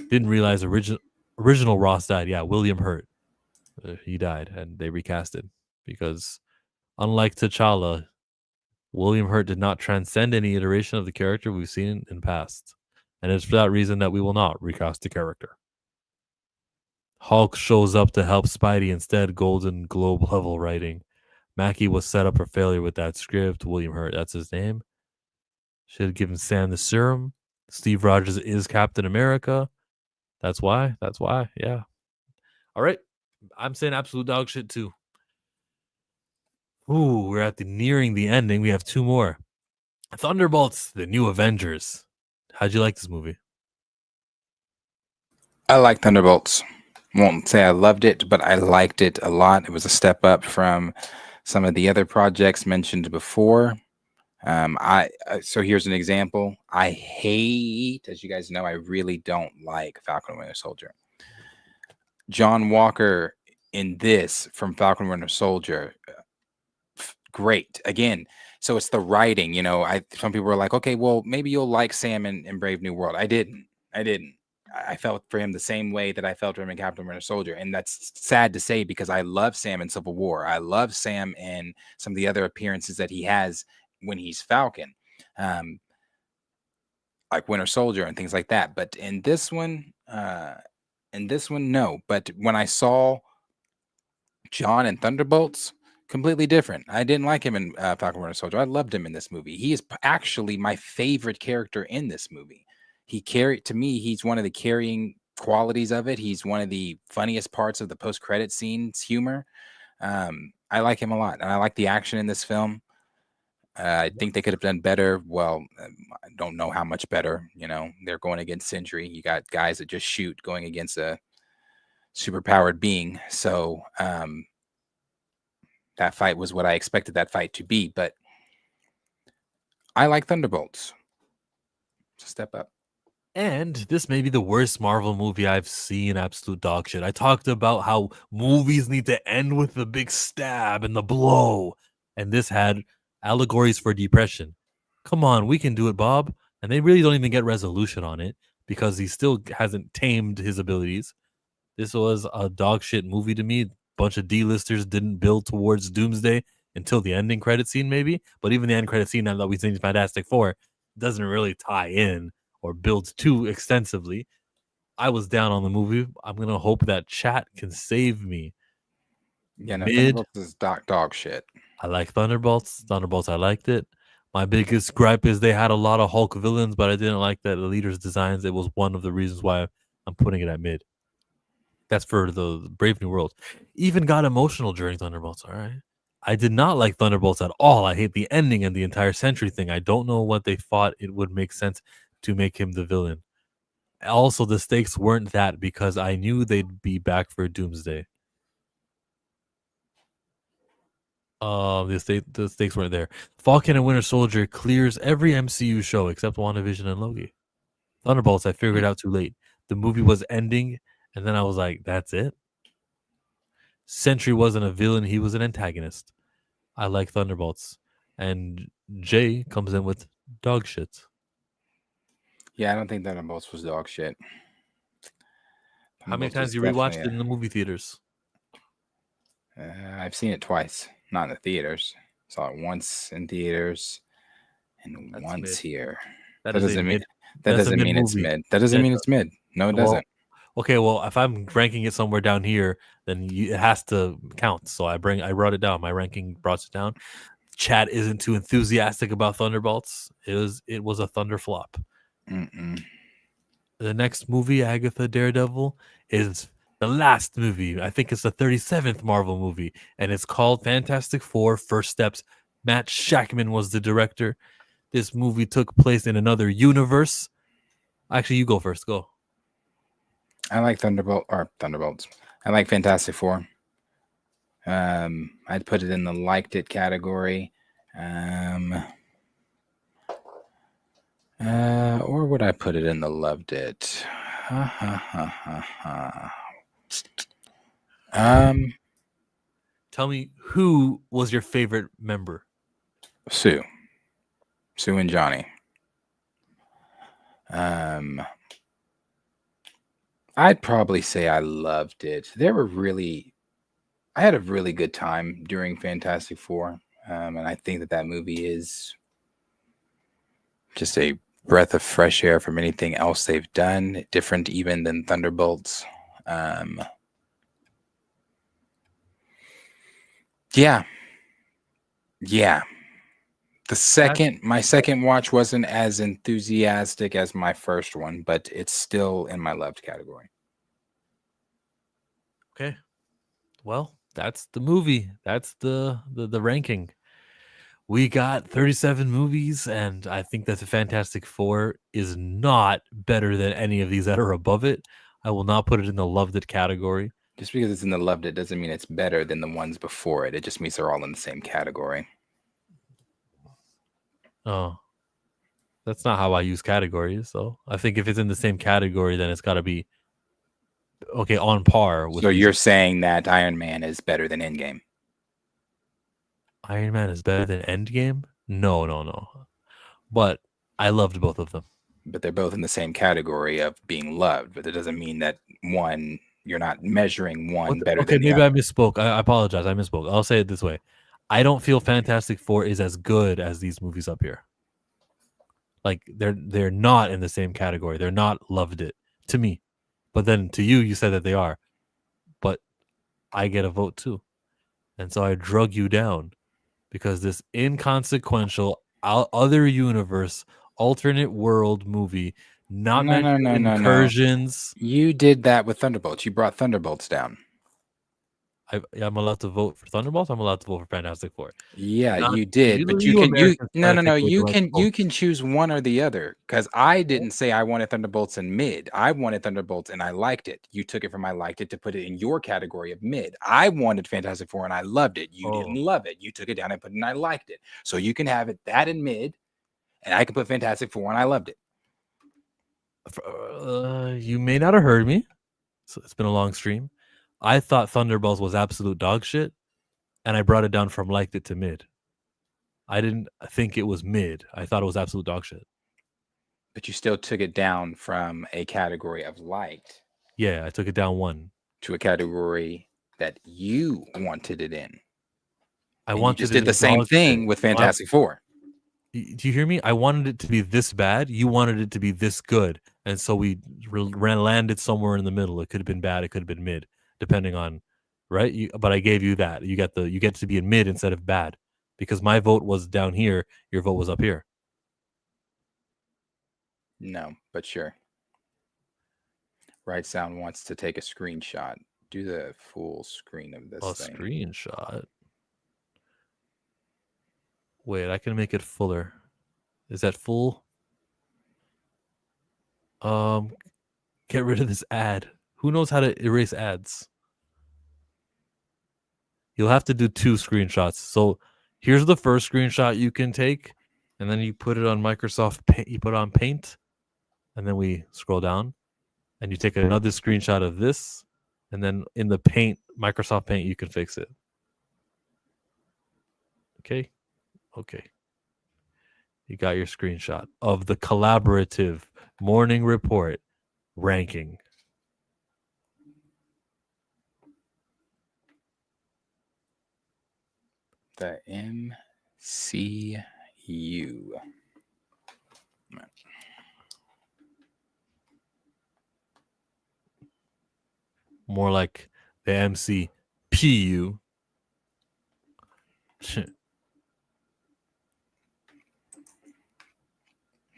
Didn't realize original Ross died. Yeah, William Hurt. He died, and they recasted because unlike T'Challa, William Hurt did not transcend any iteration of the character we've seen in past. And it's for that reason that we will not recast the character. Hulk shows up to help Spidey instead. Golden Globe level writing. Mackie was set up for failure with that script. William Hurt, that's his name. Should have given Sam the serum. Steve Rogers is Captain America. That's why. Yeah. All right. I'm saying absolute dog shit too. Ooh, we're nearing the ending. We have two more. Thunderbolts, the New Avengers. How'd you like this movie? I like Thunderbolts. Won't say I loved it, but I liked it a lot. It was a step up from some of the other projects mentioned before. So here's an example. I hate, as you guys know, I really don't like Falcon and Winter Soldier. John Walker in this from Falcon and Winter Soldier, great. Again, so it's the writing. Some people were like, okay, well, maybe you'll like Sam in Brave New World. I didn't. I felt for him the same way that I felt for him in Captain Winter Soldier. And that's sad to say because I love Sam in Civil War. I love Sam in some of the other appearances that he has when he's Falcon, like Winter Soldier and things like that. But in this one, no. But when I saw John in Thunderbolts, completely different. I didn't like him in Falcon Winter Soldier. I loved him in this movie. He is actually my favorite character in this movie. He's one of the carrying qualities of it. He's one of the funniest parts of the post-credit scenes humor. I like him a lot. And I like the action in this film. I think they could have done better. Well, I don't know how much better. They're going against Sentry. You got guys that just shoot going against a superpowered being. So that fight was what I expected that fight to be. But I like Thunderbolts. It's a step up. And this may be the worst Marvel movie I've seen. Absolute dog shit. I talked about how movies need to end with the big stab and the blow. And this had allegories for depression. Come on, we can do it, Bob. And they really don't even get resolution on it because he still hasn't tamed his abilities. This was a dog shit movie to me. Bunch of D-listers didn't build towards Doomsday until the ending credit scene, maybe. But even the end credit scene, now that we've seen Fantastic Four, doesn't really tie in or builds too extensively. I was down on the movie. I'm gonna hope that chat can save me. Yeah, no, Thunderbolts is dog shit. I like Thunderbolts. I liked it. My biggest gripe is they had a lot of Hulk villains, but I didn't like that the leaders' designs. It was one of the reasons why I'm putting it at mid. That's for the Brave New World. Even got emotional during Thunderbolts. All right. I did not like Thunderbolts at all. I hate the ending and the entire Sentry thing. I don't know what they thought it would make sense to make him the villain. Also, the stakes weren't that because I knew they'd be back for Doomsday. The stakes weren't there. Falcon and Winter Soldier clears every MCU show except WandaVision and Loki. Thunderbolts, I figured out too late. The movie was ending, and then I was like, that's it? Sentry wasn't a villain, he was an antagonist. I like Thunderbolts. And Jay comes in with dog shit. Yeah, I don't think Thunderbolts was dog shit. How many times you rewatched it in the movie theaters? I've seen it twice, not in the theaters. Saw it once in theaters and That's once mid. here. That doesn't mean That's a mean it's mid-movie. mid. That doesn't mean it's mid. No, it doesn't. Okay, well, if I'm ranking it somewhere down here, then it has to count. So I wrote it down. My ranking brought it down. Chat isn't too enthusiastic about Thunderbolts. It was a thunder flop. The next movie, Agatha Daredevil, is the last movie. I think it's the 37th Marvel movie, and it's called Fantastic Four: First Steps. Matt Shackman was the director. This movie took place in another universe. Actually, you go first. Go. I like Thunderbolts. I like Fantastic Four. I'd put it in the liked it category. Or would I put it in the loved it? Tell me, who was your favorite member? Sue and Johnny. I'd probably say I loved it. I had a really good time during Fantastic Four. And I think that movie is just a breath of fresh air from anything else they've done, different even than Thunderbolts. Yeah. My second watch wasn't as enthusiastic as my first one, but it's still in my loved category. Okay. Well, that's the movie. That's the ranking. We got 37 movies, and I think that the Fantastic Four is not better than any of these that are above it. I will not put it in the loved it category. Just because it's in the loved it doesn't mean it's better than the ones before it. It just means they're all in the same category. Oh, that's not how I use categories. So I think if it's in the same category, then it's got to be okay on par with. So you're saying that Iron Man is better than Endgame? Iron Man is better than Endgame? No. But I loved both of them. But they're both in the same category of being loved. But it doesn't mean that one, you're not measuring one better than the maybe other. I misspoke. I apologize. I misspoke. I'll say it this way. I don't feel Fantastic Four is as good as these movies up here. Like they're not in the same category. They're not loved it to me. But then to you, you said that they are. But I get a vote too. And so I drug you down because this inconsequential other universe, alternate world movie, not mentioning incursions. You did that with Thunderbolts. You brought Thunderbolts down. I'm allowed to vote for Thunderbolts. I'm allowed to vote for Fantastic Four. Yeah, Not you did, but you Americans no, trying no, to no. take away the rights to vote. You can choose one or the other. Because I didn't say I wanted Thunderbolts in mid. I wanted Thunderbolts and I liked it. You took it from I liked it to put it in your category of mid. I wanted Fantastic Four and I loved it. You didn't love it. You took it down and put it in I liked it. So you can have it that in mid, and I can put Fantastic Four and I loved it. You may not have heard me. So it's been a long stream. I thought Thunderbolts was absolute dog shit, and I brought it down from liked it to mid. I didn't think it was mid. I thought it was absolute dog shit. But you still took it down from a category of liked. Yeah, I took it down one to a category that you wanted it in. I wanted just did the same thing with Fantastic Four. Do you hear me? I wanted it to be this bad. You wanted it to be this good. And so we landed somewhere in the middle. It could have been bad. It could have been mid, depending on, right? But I gave you that. You get to be in mid instead of bad, because my vote was down here. Your vote was up here. No, but sure. Right Sound wants to take a screenshot. Do the full screen of this thing. Screenshot. Wait, I can make it fuller. Is that full? Get rid of this ad. Who knows how to erase ads? You'll have to do 2 screenshots. So here's the first screenshot you can take, and then you put it on Microsoft Paint. You put it on Paint, and then we scroll down, and you take another screenshot of this, and then in the Paint, Microsoft Paint, you can fix it. Okay. You got your screenshot of the collaborative morning report ranking. The MCU. More like the MCPU.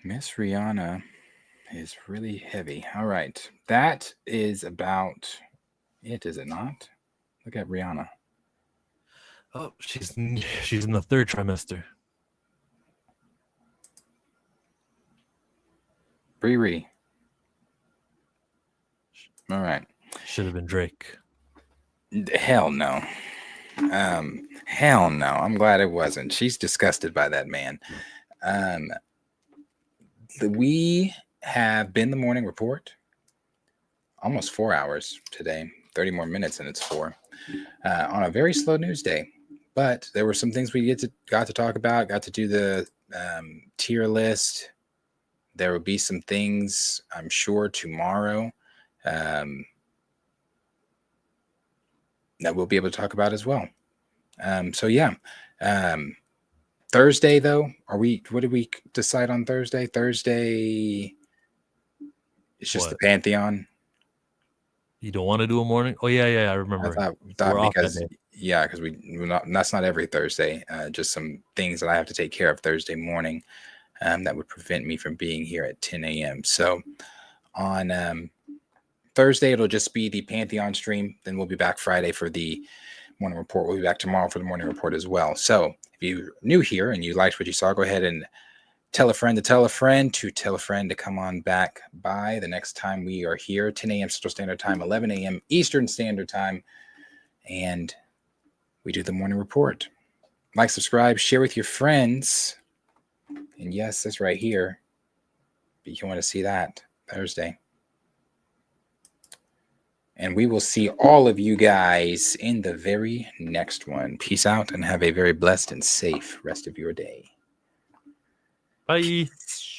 Miss Rihanna is really heavy. All right. That is about it, is it not? Look at Rihanna. Oh, she's in the 3rd trimester. Riri. All right. Should have been Drake. Hell no. Hell no. I'm glad it wasn't. She's disgusted by that man. We have been the morning report. Almost 4 hours today. 30 more minutes and it's 4. On a very slow news day. But there were some things we got to talk about. Got to do the tier list. There will be some things, I'm sure, tomorrow that we'll be able to talk about as well. So yeah. Thursday though, what did we decide on Thursday? Thursday, it's just the Pantheon. You don't want to do a morning? Oh yeah, I remember. I thought because that's not every Thursday. Just some things that I have to take care of Thursday morning that would prevent me from being here at 10 a.m. So on Thursday, it'll just be the Pantheon stream. Then we'll be back Friday for the morning report. We'll be back tomorrow for the morning report as well. So if you're new here and you liked what you saw, go ahead and tell a friend to tell a friend to tell a friend to come on back by the next time we are here, 10 a.m. Central Standard Time, 11 a.m. Eastern Standard Time, and we do the morning report. Like, subscribe, share with your friends, and yes, that's right here. But you want to see that Thursday. And we will see all of you guys in the very next one. Peace out and have a very blessed and safe rest of your day. Bye.